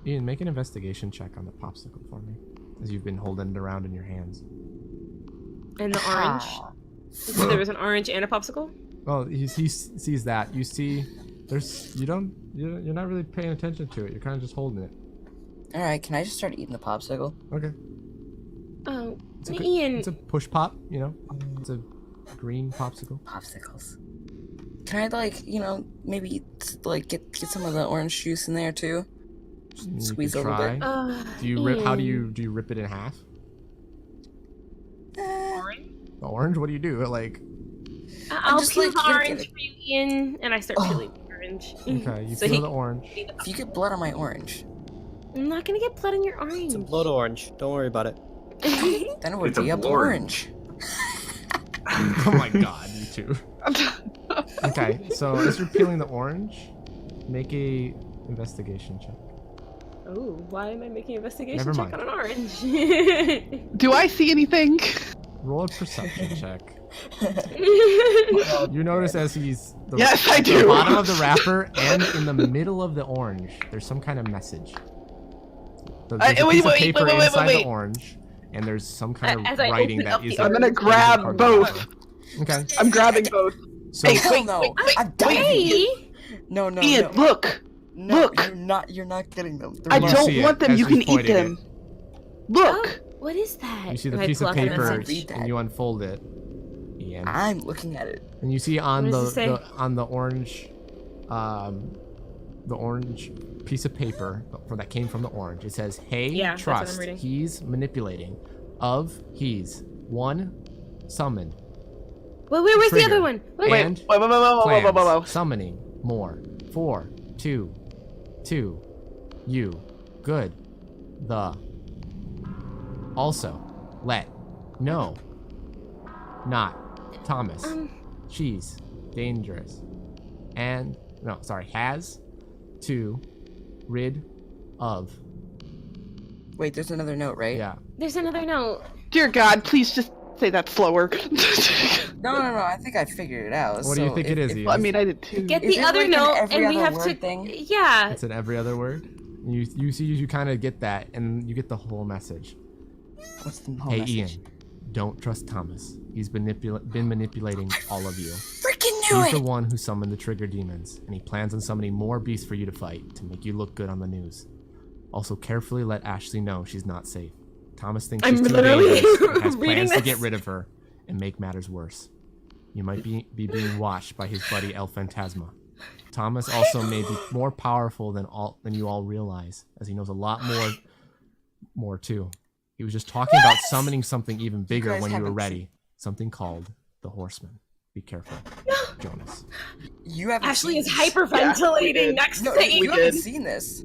Ian, make an investigation check on the popsicle for me, as you've been holding it around in your hands. And the orange? So there was an orange and a popsicle? Well, he sees that. You see, you're not really paying attention to it. You're kind of just holding it. Alright, can I just start eating the popsicle? Okay. Oh, It's a, Ian. it's a push pop, you know. It's a green popsicle. Popsicles. Can I, like, you know, maybe, like, get some of the orange juice in there, too? You Squeeze can a little bit. try. Do you rip? How do Ian. you rip it in half? The orange? What do you do? Like, I'll just, peel like, the gonna orange get it. for you, Ian, and I start peeling the orange. okay, you So peel the orange. If you get blood on my orange, I'm not gonna get blood on your orange. It's a blood orange. Don't worry about it. then it would It's a be a blur. orange. Oh my god, you two. Okay, so as you're peeling the orange, make a investigation check. Oh, why am I making an investigation Never check mind. on an orange? Do I see anything? Roll a perception check. You notice as he's Yes, I at the do. bottom of the wrapper and in the middle of the orange, there's some kind of message. There's a wait, piece of wait, paper wait, wait, inside wait. the orange, and there's some kind of As I writing open that up the isn't. I'm gonna isn't grab part of the both. wrapper. Okay. I'm grabbing both. So Hey, hell no! I'm dying. Hey! No, no, Ian, no. look! No, look. You're not getting them. They're I You mine. don't see it want them. as You he's can eat pointing them. Oh, Look! what is that? you see the And I piece pull of out the paper message. Read that. and you unfold it, Ian. I'm looking at it. And you see on What does it say? on the orange piece of paper that came from the orange, it says, "Hey, Yeah, that's what I'm trust. reading. He's manipulating. He's one summoned Wait, where's the Trigger. other one? Wait, Wait, and wait, wait, wait, wait, wait, wait, plans, wait. summoning more 4 2 2 you good the also let no not Thomas she's dangerous and no sorry has to rid of Wait, there's another note, right? yeah there's another note. Dear God, please just say that slower. No, I think I figured it out. what do you So think if- it is if- Ian? I mean, I did too. Get Is the it other like an note, every and we other have word to. thing? Yeah. It's in every other word. You kind of get that, and you get the whole message. What's the whole Hey message? Ian, don't trust Thomas. He's been manipulating all of you. Freaking knew He's the it! one who summoned the trigger demons, and he plans on summoning more beasts for you to fight to make you look good on the news. Also, carefully let Ashley know she's not safe. Thomas thinks I'm she's too literally dangerous and has reading plans to get this. rid of her and make matters worse. You might be being watched by his buddy El Phantasma. Thomas also may be more powerful than you all realize, as he knows a lot more too. He was just talking about summoning something even bigger guys when you were haven't ready. Something called the Horseman. Be careful, Jonas. You haven't Ashley seen is this. Yeah, we hyperventilating did. next No, to you Ian. haven't seen this.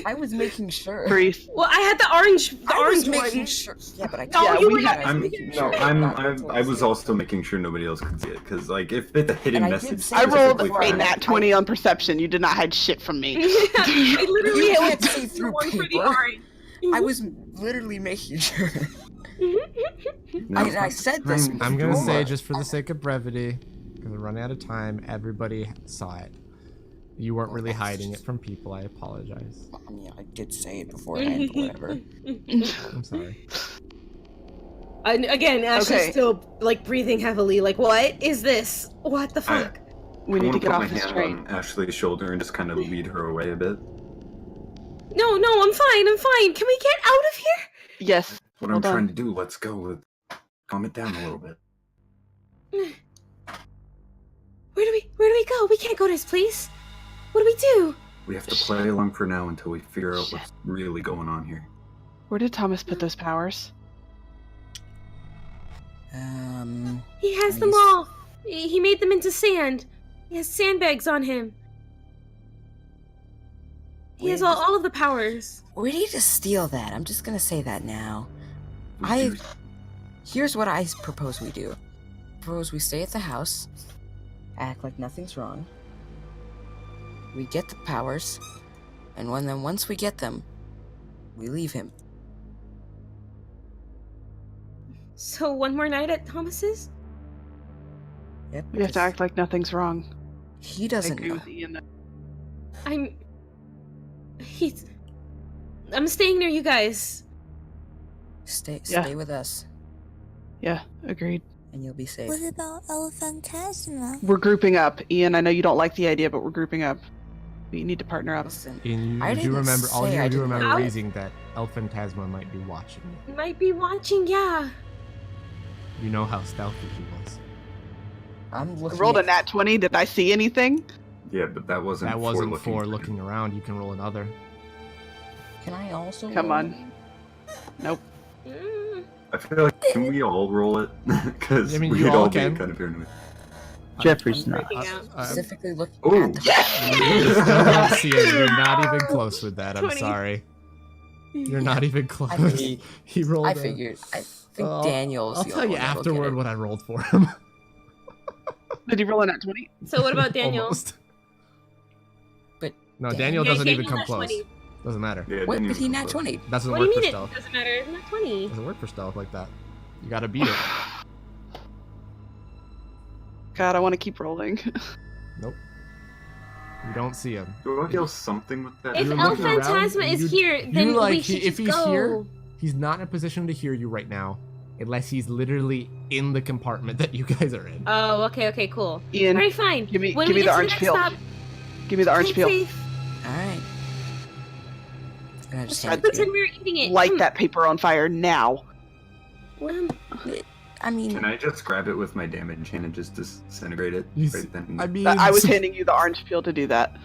I was making sure. Brief. Well, I had the orange I was one. making sure. Yeah, but I No, can't. you we were not had- making No, sure. I was also making sure nobody else could see it, because like if it's a hidden And I did message, say I rolled specifically for a him- nat 20 on perception. You did not hide shit from me. I literally You had can't see through one for the paper. orange. I was literally making sure. No, I said this I'm gonna before. say, just for the sake of brevity, because we're running out of time, everybody saw it. You weren't really hiding it from people. I apologize. I mean, I did say it beforehand, but whatever. I'm sorry. Again, Ashley's Okay. still like breathing heavily. Like, what is this? What the fuck? We I need to wanna get put off my this hand train. on Ashley's shoulder and just kind of lead her away a bit. No, I'm fine. I'm fine. Can we get out of here? Yes. What Hold I'm trying on. to do, let's go. Calm it down a little bit. Where do we go? We can't go to his place. What do we do? We have to play along for now until we figure out what's really going on here. Where did Thomas put those powers? He has I them guess- all. He made them into sand. He has sandbags on him. He has all of the powers. We need to steal that. I'm just gonna say that now. We do- Here's what I propose we do. Propose we stay at the house, act like nothing's wrong. We get the powers, and once we get them, we leave him. So one more night at Thomas's? Yep. We have to because act like nothing's wrong. He I doesn't agree know. with Ian. I'm staying near you guys. Stay Yeah. with us, Yeah, agreed. and you'll be safe. What about Elephantasma? We're grouping up. Ian, I know you don't like the idea, but we're grouping up. We need to partner up. Listen, And I you do didn't remember, all say you I do didn't remember like it. raising that El Phantasma might be watching you. Might be watching, yeah. You know how stealthy he was. I'm I looking. rolled a at- nat 20. Did I see anything? Yeah, but that wasn't. That wasn't looking for through. looking around. You can roll another. Can I also? Come roll? on. Nope. Mm. I feel like, can we all roll it? Because I mean, we'd you all all be can. kind of paranoid. Jeffrey's I'm not. freaking out. Specifically looking Oh, at the You still don't see it. You're not even close with that. I'm 20. sorry. You're not even close. I figured. He rolled. I a- figured. I think I'll- Daniel's. I'll the tell only you one that'll get afterward it. what I rolled for him. Did you roll a nat 20? So what about Daniel? Almost. But No, Dan- Daniel Yeah, doesn't even Daniel's come at close. 20. Doesn't matter. Yeah, What? Daniel But he was nat close. 20. Doesn't What work do you for mean stealth. it doesn't matter? Isn't that 20? Doesn't work for stealth like that. You gotta beat it. God, I want to keep rolling. Nope. You don't see him. Do I feel something with that? If You're El looking around, Phantasma is you- here, you then like we should if just he's go. here, he's not in a position to hear you right now, unless he's literally in the compartment that you guys are in. Oh, okay, cool. Ian, Alright, fine. give me When give we me get the to orange next peel. stop, Give me the orange play peel. safe. All right. And I just Let's hand it to pretend you. we're eating it. Light that paper on fire now. I mean, Can I just grab it with my damage hand and just disintegrate it You right then? I mean, I was handing you the orange peel to do that.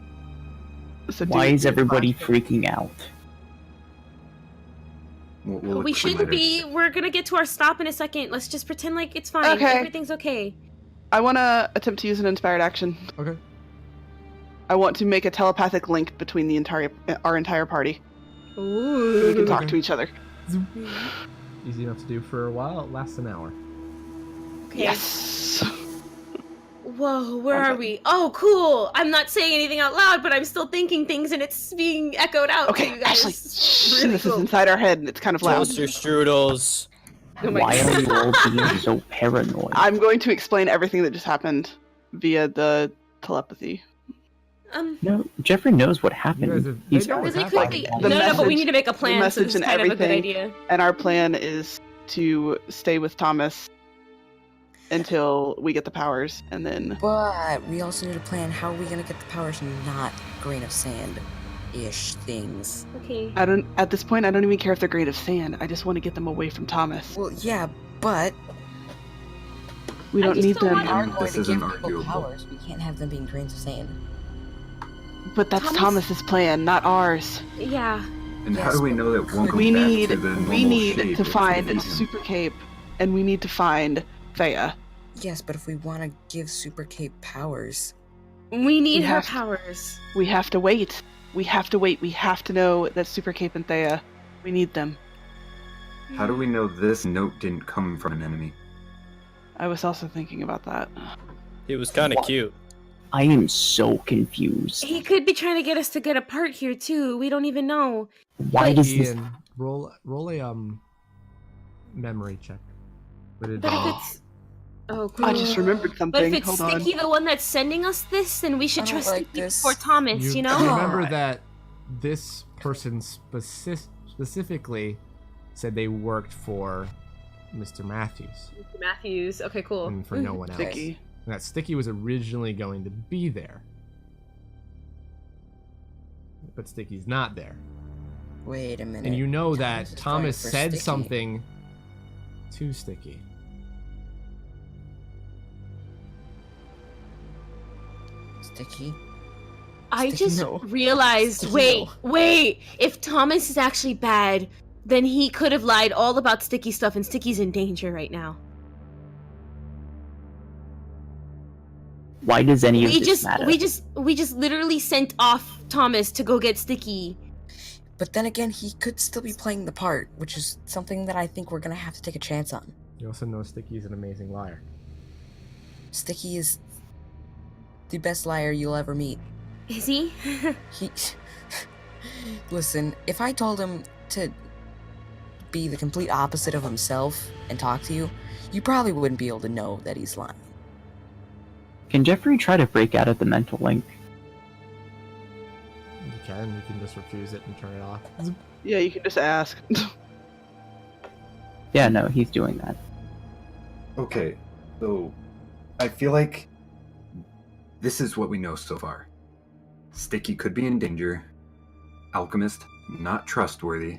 So Why do is it everybody fast. freaking out? We'll We explain shouldn't later. be. We're gonna get to our stop in a second. Let's just pretend like it's fine. Okay. Everything's okay. I want to attempt to use an inspired action. Okay. I want to make a telepathic link between our entire party, so we can Ooh. talk Okay. to each other. Easy enough to do for a while. It lasts an hour. Okay. Yes. Whoa, where Okay. are we? Oh, cool. I'm not saying anything out loud, but I'm still thinking things, and it's being echoed out to Okay, you guys. Ashley. Shh, Really this cool. is inside our head, and it's kind of loud. Toaster strudels. Oh my Why God. are you all being so paranoid? I'm going to explain everything that just happened via the telepathy. No, Jeffrey knows what You guys happened. have- they He's know Really what's quickly. happening. No, The no, but we message- need to make a plan. So message this is and kind of a good everything. idea. And our plan is to stay with Thomas until we get the powers, and then but we also need to plan how are we gonna get the powers, not grain of sand-ish things. Okay. at this point I don't even care if they're grain of sand. I just want to get them away from Thomas. Well, yeah, but We I don't just need don't them. want we are going This to isn't give people arguable. powers. We can't have them being grains of sand. But that's Thomas- Thomas's plan, not ours. Yeah. And how Yes, do we but know that won't go We back need to the normal we need shape to if we find defeat him? Super Cape, and we need to find Thea. Yes, but if we want to give Super Cape powers, We need We her have- powers. We have to wait. We have to wait. We have to know that Super Cape and Thea. We need them. How do we know this note didn't come from an enemy? I was also thinking about that. It was kind of cute. I am so confused. He could be trying to get us to get apart here too. We don't even know. Why does this... Ian, roll a memory check. But if it's cool. I just remembered something. But if it's Hold on. Sticky the one that's sending us this, then we should I don't trust like Sticky this. before Thomas, you know? You remember that this person specifically said they worked for Mr. Matthews Mr. Matthews. Okay, cool. and for no one else. Sticky. And that Sticky was originally going to be there. But Sticky's not there. Wait a minute. And you know that is Thomas going for said Sticky. something to Sticky. Sticky. I Sticky, just no. realized, Sticky, wait. If Thomas is actually bad, then he could have lied all about Sticky stuff, and Sticky's in danger right now. Why does any of this matter? We just literally sent off Thomas to go get Sticky. But then again, he could still be playing the part, which is something that I think we're gonna have to take a chance on. You also know Sticky's an amazing liar. Sticky is the best liar you'll ever meet. Is he? He... Listen, if I told him to be the complete opposite of himself and talk to you, you probably wouldn't be able to know that he's lying. Can Jeffrey try to break out of the mental link? You can just refuse it and turn it off. Yeah, you can just ask. Yeah, no, he's doing that. Okay, so I feel like this is what we know so far. Sticky could be in danger. Alchemist, not trustworthy.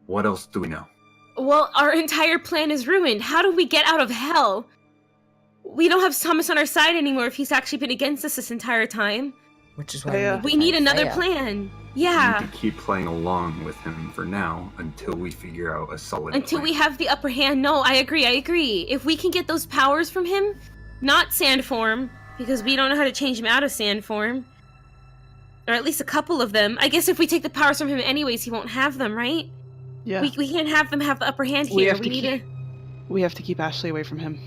What else do we know? Well, our entire plan is ruined. How do we get out of hell? We don't have Thomas on our side anymore if he's actually been against us this entire time. Which is why Thea. We need another Thea. plan. We Yeah. need to keep playing along with him for now until we figure out a solid Until plan. we have the upper hand. No, I agree. If we can get those powers from him, not sand form, because we don't know how to change him out of sand form. Or at least a couple of them. I guess if we take the powers from him anyways, he won't have them, right? Yeah. We can't have them have the upper hand We here. have to We have to keep Ashley away from him.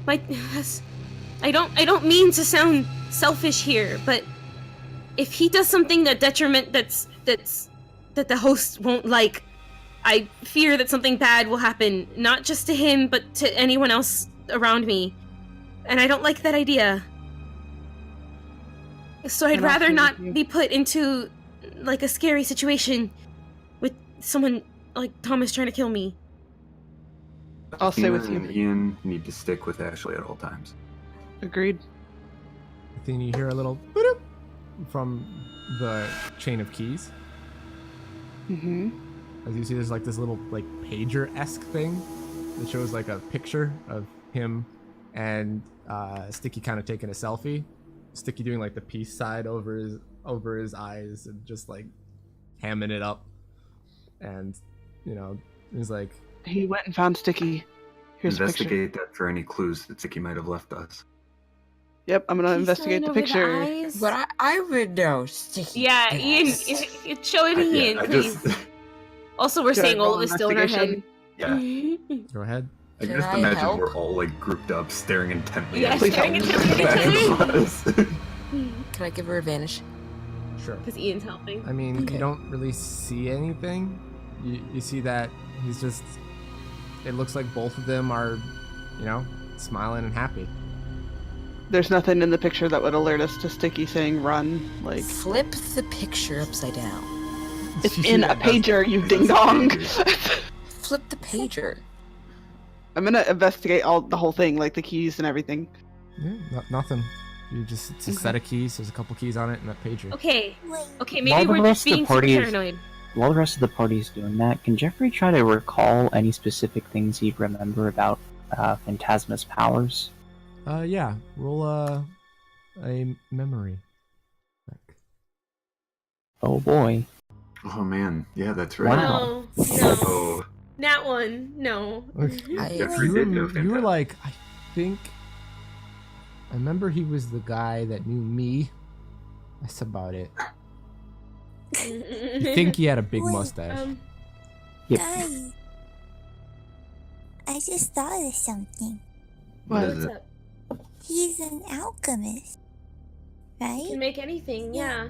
I don't mean to sound selfish here, but if he does something that the host won't like, I fear that something bad will happen, not just to him, but to anyone else around me. And I don't like that idea. So I'd And rather I'll not stay with you. be put into, like, a scary situation with someone like Thomas trying to kill me. I'll stay with Athena you. and Ian need to stick with Ashley at all times. Agreed. Then you hear a little boop from the chain of keys. Mm-hmm. As you see, there's like this little like pager-esque thing that shows like a picture of him and Sticky kind of taking a selfie. Sticky doing like the peace side over his eyes and just like hamming it up. And you know, he's like, He went and found Sticky. Here's a picture. Investigate that for any clues that Sticky might have left us. Yep, I'm gonna He's investigate the going over picture. eyes. But I would know. Sticky. Yeah, Yes. Ian, show it to Ian, please. Also, we're Should I saying all roll of this still in our head. investigation? Yeah, go ahead. I Can just I imagine help? we're all like grouped up, staring intently. Yeah, at Please staring help. intently at each other. us. Can I give her advantage? Sure. Because Ian's helping. I mean, Okay. you don't really see anything. You see that he's just. It looks like both of them are, you know, smiling and happy. There's nothing in the picture that would alert us to Sticky saying run. Like, Flip the picture upside down. it's in a pager, you ding dong. Flip the pager. I'm gonna investigate the whole thing, like the keys and everything. Yeah, nothing. It's a set of keys. There's a couple keys on it and a pager. Okay, Wait, okay, While maybe the we're rest just of the being super party is- paranoid. While the rest of the party is doing that, can Jeffrey try to recall any specific things he'd remember about Phantasma's powers? Yeah. Roll a memory check. Oh boy. Oh man, yeah, that's right. Wow. No, Oh, that one, no. Jeffrey You did know were Phantasm. like, I think. I remember he was the guy that knew me, That's about it. You think he had a big Wait, mustache? Yep. Guys, I just thought of something. What What? is What's it? up? He's an alchemist, You right? can make anything, yeah.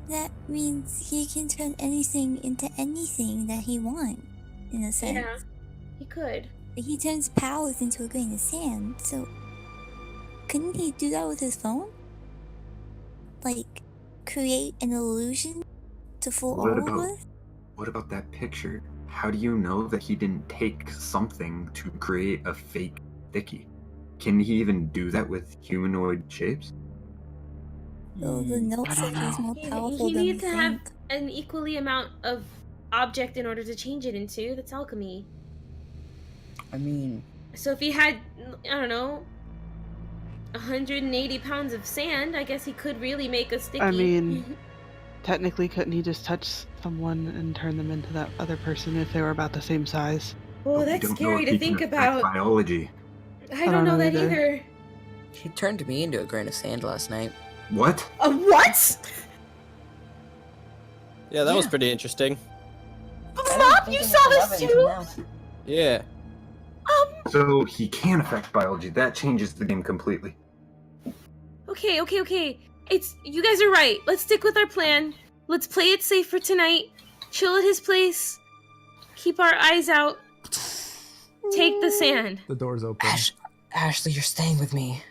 That means he can turn anything into anything that he wants, in a sense. Yeah. He could. He turns powers into a grain of sand, so couldn't he do that with his phone? Like, create an illusion to fool What all of about us? what about that picture? How do you know that he didn't take something to create a fake sticky? Can he even do that with humanoid shapes? So the note I said don't he's know. more powerful He than we needs to have think. an equally amount of object in order to change it into. That's alchemy. I mean, So if he had, I don't know, 180 pounds of sand, I guess he could really make a sticky. I mean, technically, couldn't he just touch someone and turn them into that other person if they were about the same size? oh, But we that's don't know scary if to he can think affect about. biology. I don't know that either. either. he turned me into a grain of sand last night. What? A what? Yeah, that was Yeah. pretty interesting. Mom, you saw this too? Yeah. So he can affect biology. That changes the game completely. Okay. It's you guys are right. Let's stick with our plan. Let's play it safe for tonight. Chill at his place. Keep our eyes out. Take the sand. The door's open. Ashley, you're staying with me.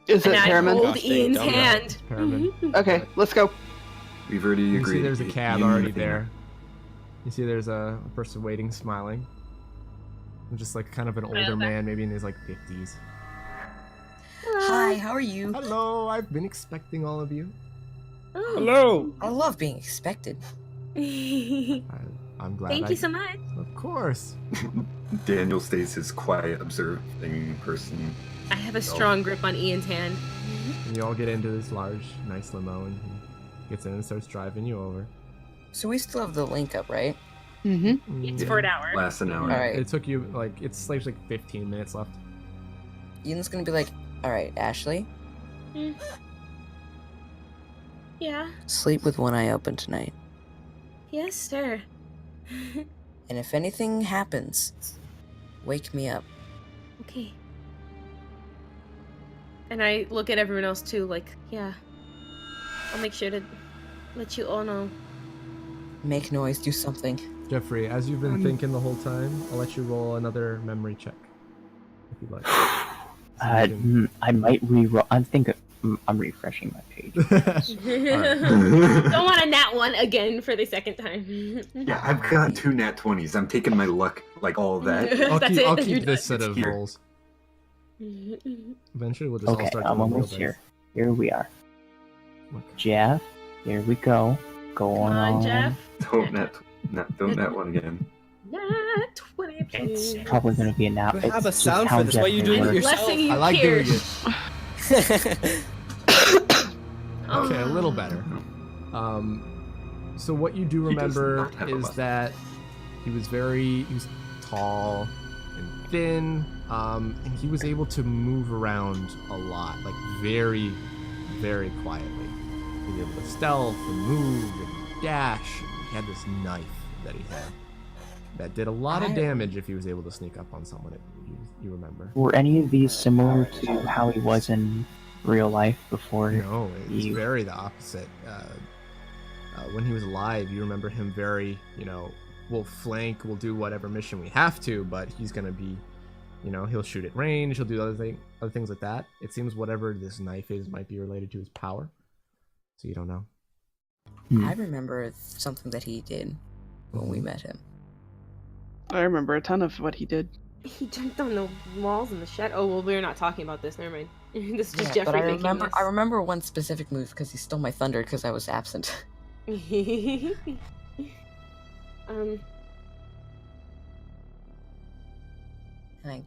Is it And I Pearman? hold Gosh, dang it, Ian's dumb hand. Pearman. Okay, let's go. We've already You agreed. see there's a to cab you and already Athena. there. You see there's a person waiting, smiling. Just like kind of an older man, maybe in his like 50s. Hi, how are you? Hello, I've been expecting all of you. Oh. Hello. I love being expected. I'm glad. Thank you so much. Of course. Daniel stays his quiet, observing person. I have a strong grip on Ian's hand. And you all get into this large, nice limo, and he gets in and starts driving you over. So we still have the link up, right? Mm-hmm. It's Yeah, for an hour. Lasts an hour. Alright. It took you like like 15 minutes left. Ian's gonna be like, alright, Ashley, Yeah. sleep with one eye open tonight. Yes, sir. And if anything happens, wake me up. Okay. And I look at everyone else too, like, yeah. I'll make sure to let you all know. Make noise, do something. Jeffrey, as you've been thinking the whole time, I'll let you roll another memory check, if you'd like. I might re-roll. I'm refreshing my page. Don't want a nat one again for the second time. Yeah, I've got 2 nat 20s. I'm taking my luck, like all of that. That's it. I'll You're keep this set of Here. rolls. Eventually, we'll just all Okay, start I'm doing real almost dice. here. Here we are. Okay. Jeff, here we go. Go Come on, Jeff. Don't nat one again. Nat 20, It's please. probably going to be a nap. You have a sound for this. Why are you doing it yourself? Blessing you, I like Kier. doing it. Oh. Okay, a little better. So what you do He does remember not have a is mustache. that he was tall and thin, and he was able to move around a lot, like very, very quietly. He was able to stealth and move and dash. And he had this knife that he had that did a lot of damage if he was able to sneak up on someone. You remember? Were any of these similar to how he was in real life before? No, it's You- very the opposite. When he was alive, you remember him very, we'll flank, we'll do whatever mission we have to, but he's gonna be, he'll shoot at range, he'll do other things like that. It seems whatever this knife is might be related to his power, so you don't know. I remember something that he did when we met him. I remember a ton of what he did. He jumped on the walls in the shed. Oh, well, we're not talking about this. Never mind. This is just Yeah, Jeffrey but I making this. remember one specific move because he stole my thunder because I was absent. Like,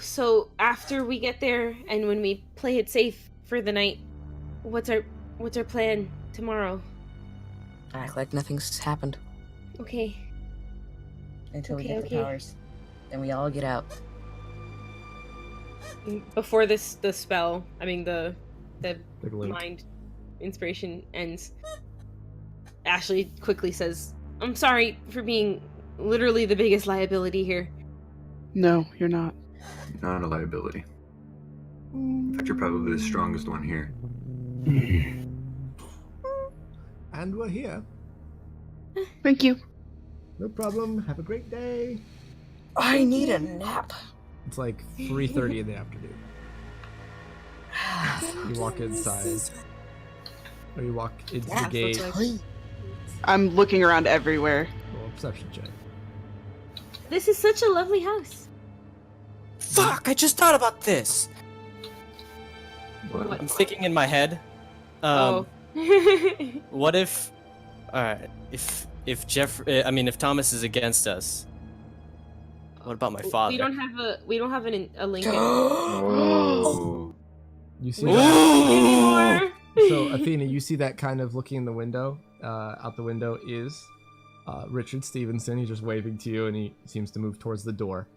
So after we get there and when we play it safe for the night, what's our plan tomorrow? act like nothing's happened Okay. until we Okay, get the okay. powers. Then we all get out. Before the spell, I mean the Like a link. mind inspiration, and Ashley quickly says, "I'm sorry for being literally the biggest liability here." No, you're not. Not a liability. In fact, you're probably the strongest one here. And we're here. Thank you. No problem. Have a great day. I need a nap. It's like 3:30 in the afternoon. You walk inside. Or you walk into the gate. I'm looking around everywhere. Roll a perception check. This is such a lovely house. Fuck! I just thought about this. What? I'm thinking in my head. Oh. What if? All right. If Thomas is against us, what about my father? We don't have a link. Oh. You see We that? don't anymore. So Athena, you see that kind of looking in the window. Out the window is Richard Stevenson. He's just waving to you, and he seems to move towards the door.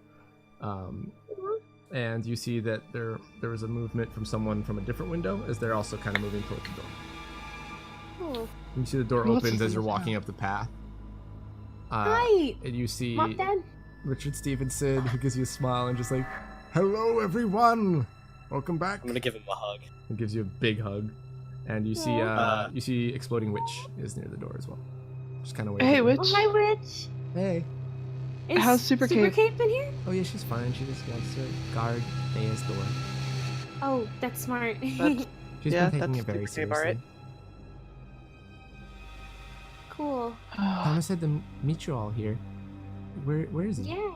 And you see that there was a movement from someone from a different window as they're also kind of moving towards the door. Oh. You see the door What's opens this as you're in walking up the path. Hi. And you see Mom, Dad. Richard Stevenson, who gives you a smile and just like, "Hello, everyone. Welcome back." I'm gonna give him a hug. He gives you a big hug. And you see Exploding Witch is near the door as well. Just kind of waiting. Hey, Witch. Oh, hi, Witch. Hey. Is How's Super Cape? been here? Oh yeah, she's fine. She just wants to guard Thea's door. Oh, that's smart. That's- She's Yeah, been taking that's it very Super Cape, seriously. alright. Cool. Thomas said to meet you all here. Where is he? Yeah.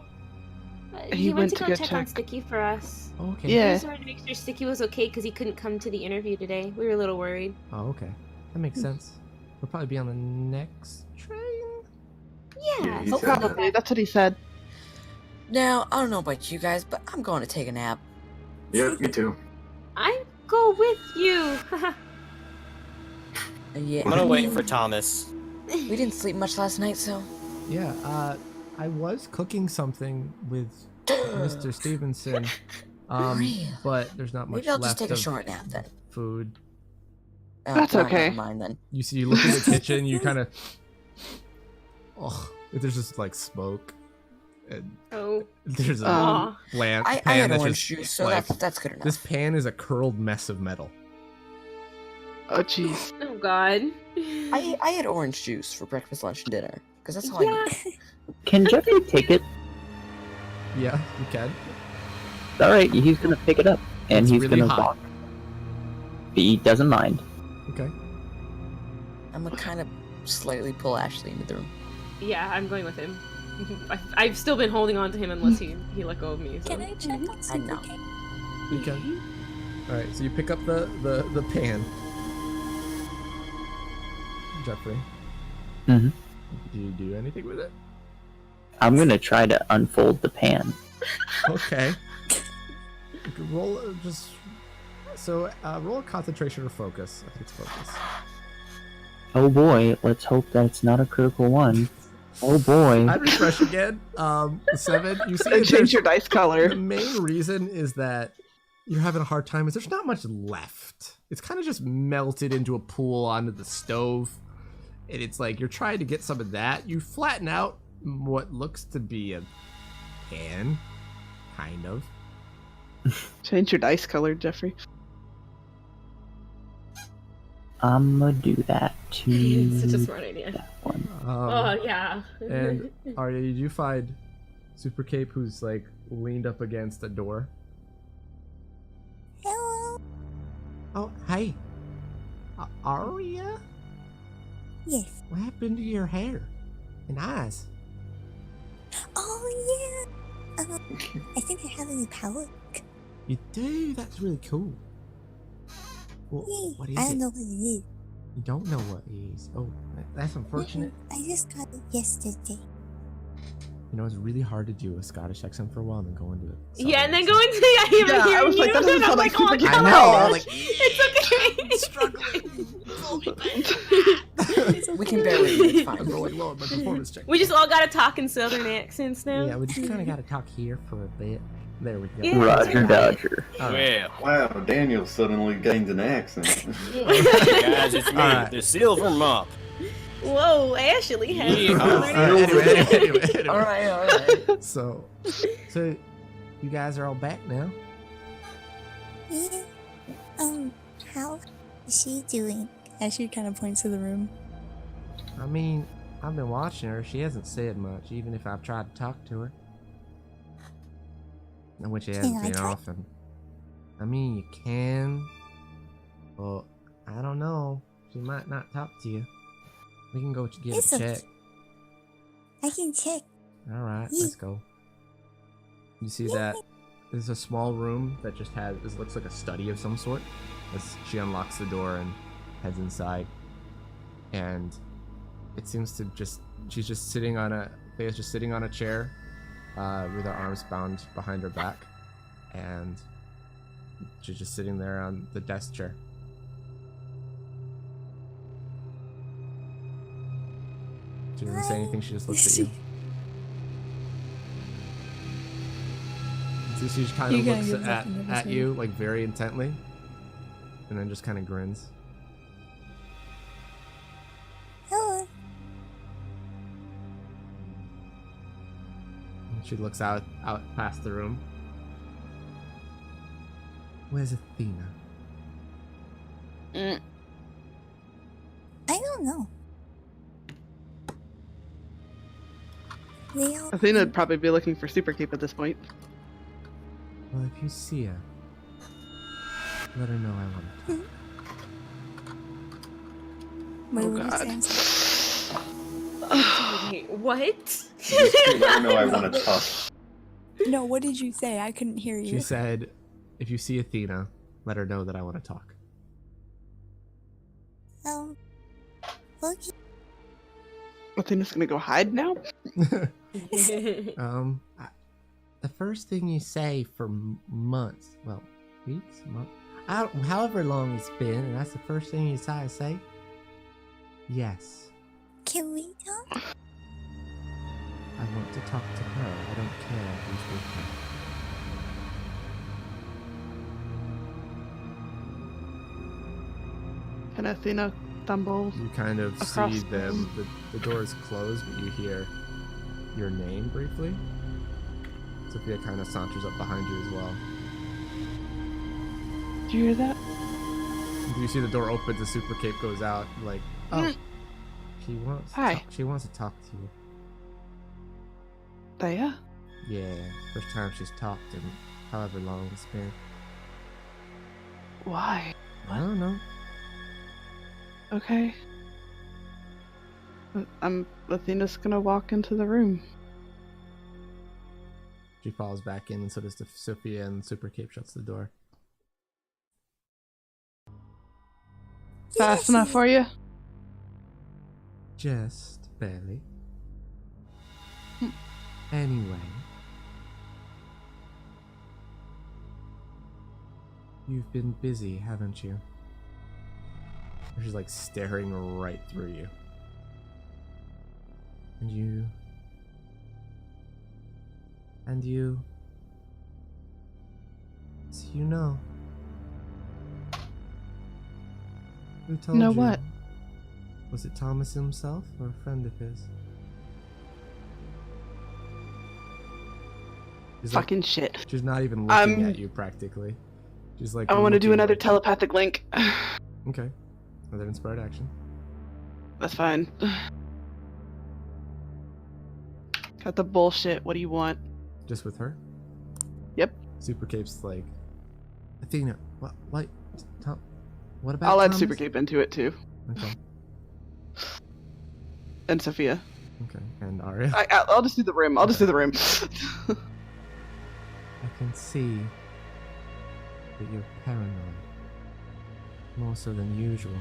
He He went went to to go go check check. on Sticky for us. Oh, okay. We Yeah. just wanted to make sure Sticky was okay because he couldn't come to the interview today. We were a little worried. Oh, okay. That makes sense. We'll probably be on the next train. Yeah. he so- said that. Probably. That's what he said. Now, I don't know about you guys, but I'm going to take a nap. Yep, me too. I go with you. Yeah. I'm gonna wait for Thomas. We didn't sleep much last night, so. Yeah. I was cooking something with Mr. Stevenson. Real. But there's not much Maybe I'll left just take a of short nap then. food. Oh, That's well, okay. Never mind then. You look in the kitchen. You kind of. Oh, there's just like smoke. And Oh. there's a Aw. lamp I pan had that's orange just juice, so like that's good enough. this pan is a curled mess of metal. Oh, jeez. Oh God. I had orange juice for breakfast, lunch, and dinner. Because that's all I Yeah. need. Can Jeffrey take it? Yeah, you can. Alright, he's gonna pick it up. And It's he's really gonna hot. walk. He doesn't mind. Okay. I'm gonna kind of slightly pull Ashley into the room. Yeah, I'm going with him. I've still been holding on to him unless he let go of me. So. Can I check on I Super know. Cape? You can. All right. So you pick up the pan. Jeffrey. Mhm. Do you do anything with it? I'm gonna try to unfold the pan. Okay. You can roll just. So roll a concentration or focus. I think it's focus. Oh boy, let's hope that's not a critical one. Oh boy. I'd refresh again. 7. You see, And that change there's- your dice color. the main reason is that you're having a hard time is there's not much left. It's kind of just melted into a pool onto the stove. And it's like you're trying to get some of that. You flatten out what looks to be a pan. Kind of. Change your dice color, Jeffrey. I'm gonna do that to It's such a smart idea. that one. Oh yeah. And Arya, did you find Super Cape who's like leaned up against a door? Hello? Oh, hey. Arya? Yes. What happened to your hair and eyes? Oh, yeah. I think I have a new power. You do? That's really cool. Well, Yay. what is I don't it? know what it is. You don't know what it is. Oh, that's unfortunate. I just got it yesterday. You know, it's really hard to do a Scottish accent for a while and then go into it. Yeah, and then go into I even Yeah, I hearing was you, like, that doesn't and I'm sound like, like oh Super god, I know, like, it's okay. We can bear with you. It's I'm fine. rolling low on my performance check. We just all gotta talk in southern accents now. Yeah, we just kind of got to talk here for a bit. There we go. Yeah. Roger Dodger. All right. Wow, Daniel suddenly gained an accent. Guys, it's me, Alright. the Silver Mop. Whoa, Ashley has Yeah. Southern Anyway. All right. So you guys are all back now. Yeah. How is she doing? Ashley kind of points to the room. I mean, I've been watching her. She hasn't said much, even if I've tried to talk to her. Which it hasn't Can I been try? often. I mean, you can. Well, I don't know. She might not talk to you. We can go get It's a okay. check. I can check. Alright, Yeah. let's go. You see that? There's a small room that just has, this looks like a study of some sort. As she unlocks the door and heads inside. And it seems to just, she's just sitting on a, Thea's just sitting on a chair with her arms bound behind her back. And she's just sitting there on the desk chair. She doesn't say anything, she just looks at you. So she just kind You of gotta looks give that another at save. you like very intently, and then just kind of grins. Hello. And she looks out past the room. Where's Athena? I don't know. They all Athena would probably be looking for Super Cape at this point. Well, if you see her, let her know I want to talk. Wait, Oh, what God. did you say? Wait, what? Just let her know I want to talk. No, what did you say? I couldn't hear you. She said, if you see Athena, let her know that I want to talk. okay. Athena's gonna go hide now? The first thing you say for months, well, weeks, months, however long it's been, and that's the first thing you say? Yes, Can we talk? I want to talk to her. I don't care who's with her. Can Athena stumble? You kind of Across see the them, the door is closed, but you hear your name briefly. Sophia kind of saunters up behind you as well. Did you hear that? You see the door opens, the super cape goes out, like, oh, she wants Hi. she wants to talk to you. Thea? Yeah, first time she's talked in however long it's been. Why? I don't know. Okay. Athena's gonna walk into the room. She falls back in, and so does Sophia, and Super Cape shuts the door. Fast enough for you? Just barely. Anyway. You've been busy, haven't you? She's like staring right through you. And you... So you know. Who told Know you? what? Was it Thomas himself or a friend of his? She's like- Fucking shit. she's not even looking at you practically. She's like. I want to do looking another like- telepathic link. Okay. Another inspired action. That's fine. Got the bullshit. What do you want? Just with her? Yep. Super Cape's like, Athena, what, Tom, what about I'll add Thomas? Super Cape into it too. Okay. And Sophia. Okay. And Arya? I'll just do the room. I'll just do the room. I can see that you're paranoid. More so than usual.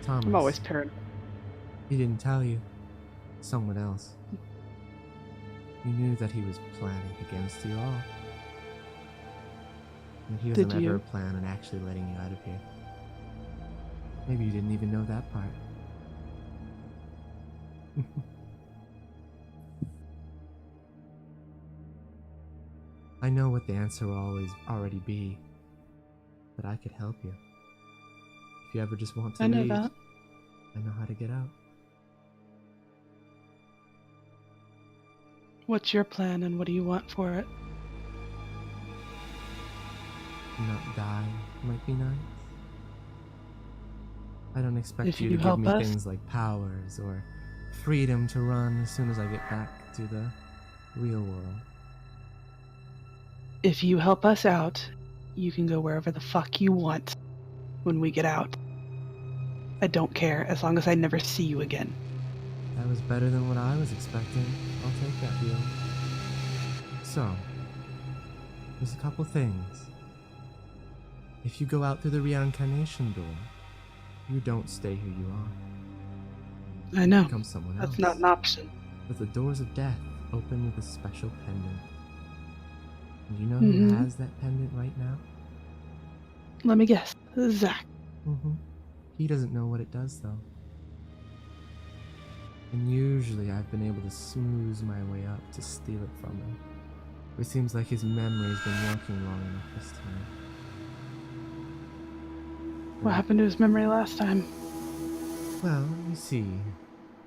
Thomas. I'm always paranoid. He didn't tell you. Someone else. You knew that he was planning against you all. And he Did doesn't you? ever plan on actually letting you out of here. Maybe you didn't even know that part. I know what the answer will always already be, but I could help you. If you ever just want to I know leave, that. I know how to get out. What's your plan and what do you want for it? Not die might be nice. I don't expect If you you to give help me us. things like powers or freedom to run as soon as I get back to the real world. If you help us out, you can go wherever the fuck you want when we get out. I don't care as long as I never see you again. That was better than what I was expecting. I'll take that deal. So, there's a couple things. If you go out through the reincarnation door, you don't stay who you are. I know. You become someone else. That's not an option. But the doors of death open with a special pendant. And you know Mhm. who has that pendant right now? Let me guess. Zach. He doesn't know what it does, though. And usually I've been able to smooth my way up to steal it from him. It seems like his memory's been working long enough this time. What happened to his memory last time? Well, you see,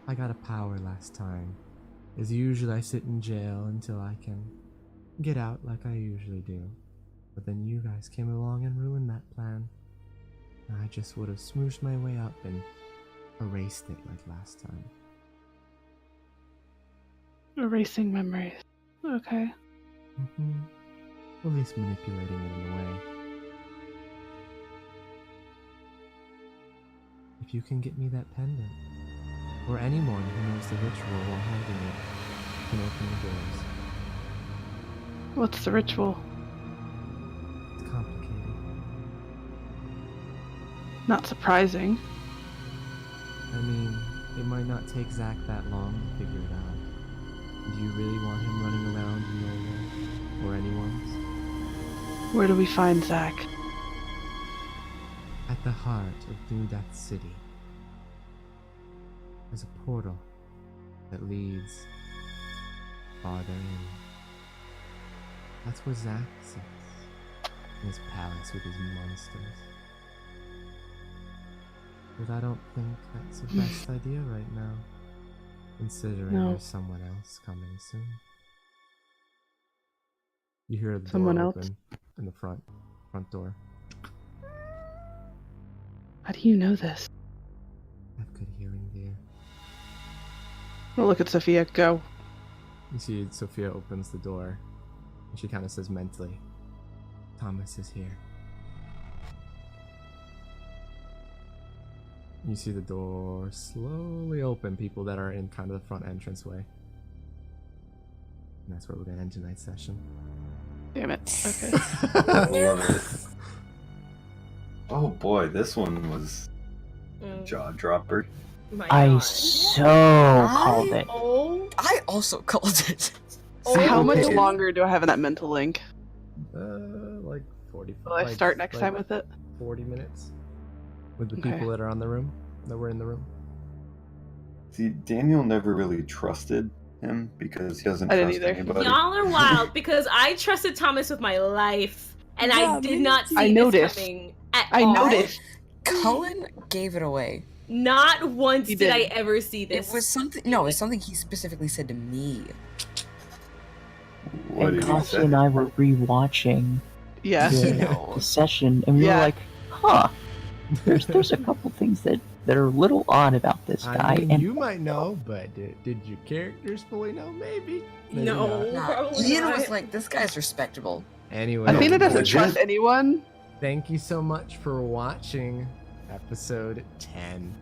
I got a power last time. As usually I sit in jail until I can get out like I usually do. But then you guys came along and ruined that plan. I just would have smooshed my way up and erased it like last time. Erasing memories. Okay. At least manipulating it in a way. If you can get me that pendant, or anyone who knows the ritual while holding it, can open the doors. What's the ritual? It's complicated. Not surprising. I mean, it might not take Zach that long to figure it out. Do you really want him running around in your world, or anyone's? Where do we find Zach? At the heart of New Death City, there's a portal that leads farther in. That's where Zach sits, in his palace with his monsters. But I don't think that's the best idea right now, considering No. there's someone else coming soon. You hear the Someone door else? open in the front door. How do you know this? I have good hearing, dear. Well, look at Sophia. Go. You see Sophia opens the door, and she kind of says mentally, Thomas is here. You see the door slowly open, people that are in kind of the front entranceway. And that's where we're going to end tonight's session. Damn it. Okay. Love it. Oh boy, this one was a jaw dropper. My I God. so called it. Oh, I also called it. How much Okay. longer do I have in that mental link? Like 40. Will I start next time with it? 40 minutes. With the Okay. people that are in the room. See, Daniel never really trusted him because he doesn't I didn't trust either. anybody. y'all are wild because I trusted Thomas with my life, and Yeah, I did me not too. see I this noticed. coming at I all. noticed. Cullen gave it away. Not once He did I did. ever see this. It was something. No, it was something he specifically said to me. What And did he Costia say? and I were rewatching Yeah. He the knows. session, and we Yeah. were like, huh, there's a couple things that are a little odd about this guy. I mean, and you might know, but did your characters fully know? Maybe. Maybe No. not. Nah, Probably Ian not. was like, "This guy's respectable." Anyway, Athena doesn't legit. trust anyone. thank you so much for watching episode 10.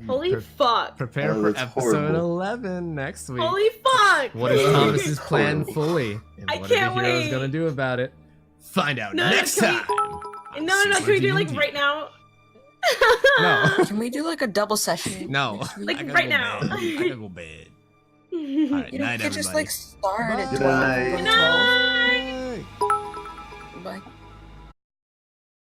Holy Pre- fuck. Prepare Oh, for that's episode horrible. 11 next week. Holy fuck. What is Thomas's Horrible. plan fully? And I what are can't the heroes wait. gonna do about it? Find out No, next can we- time. on No, Super can we do it like D&D. right now? No. Can we do like a double session? No. Like I gotta right go now. bed. I gotta go bed. Alright, You know, we night, could just everybody. like start at Bye. 12. Good go to night. 12. Bye. Bye.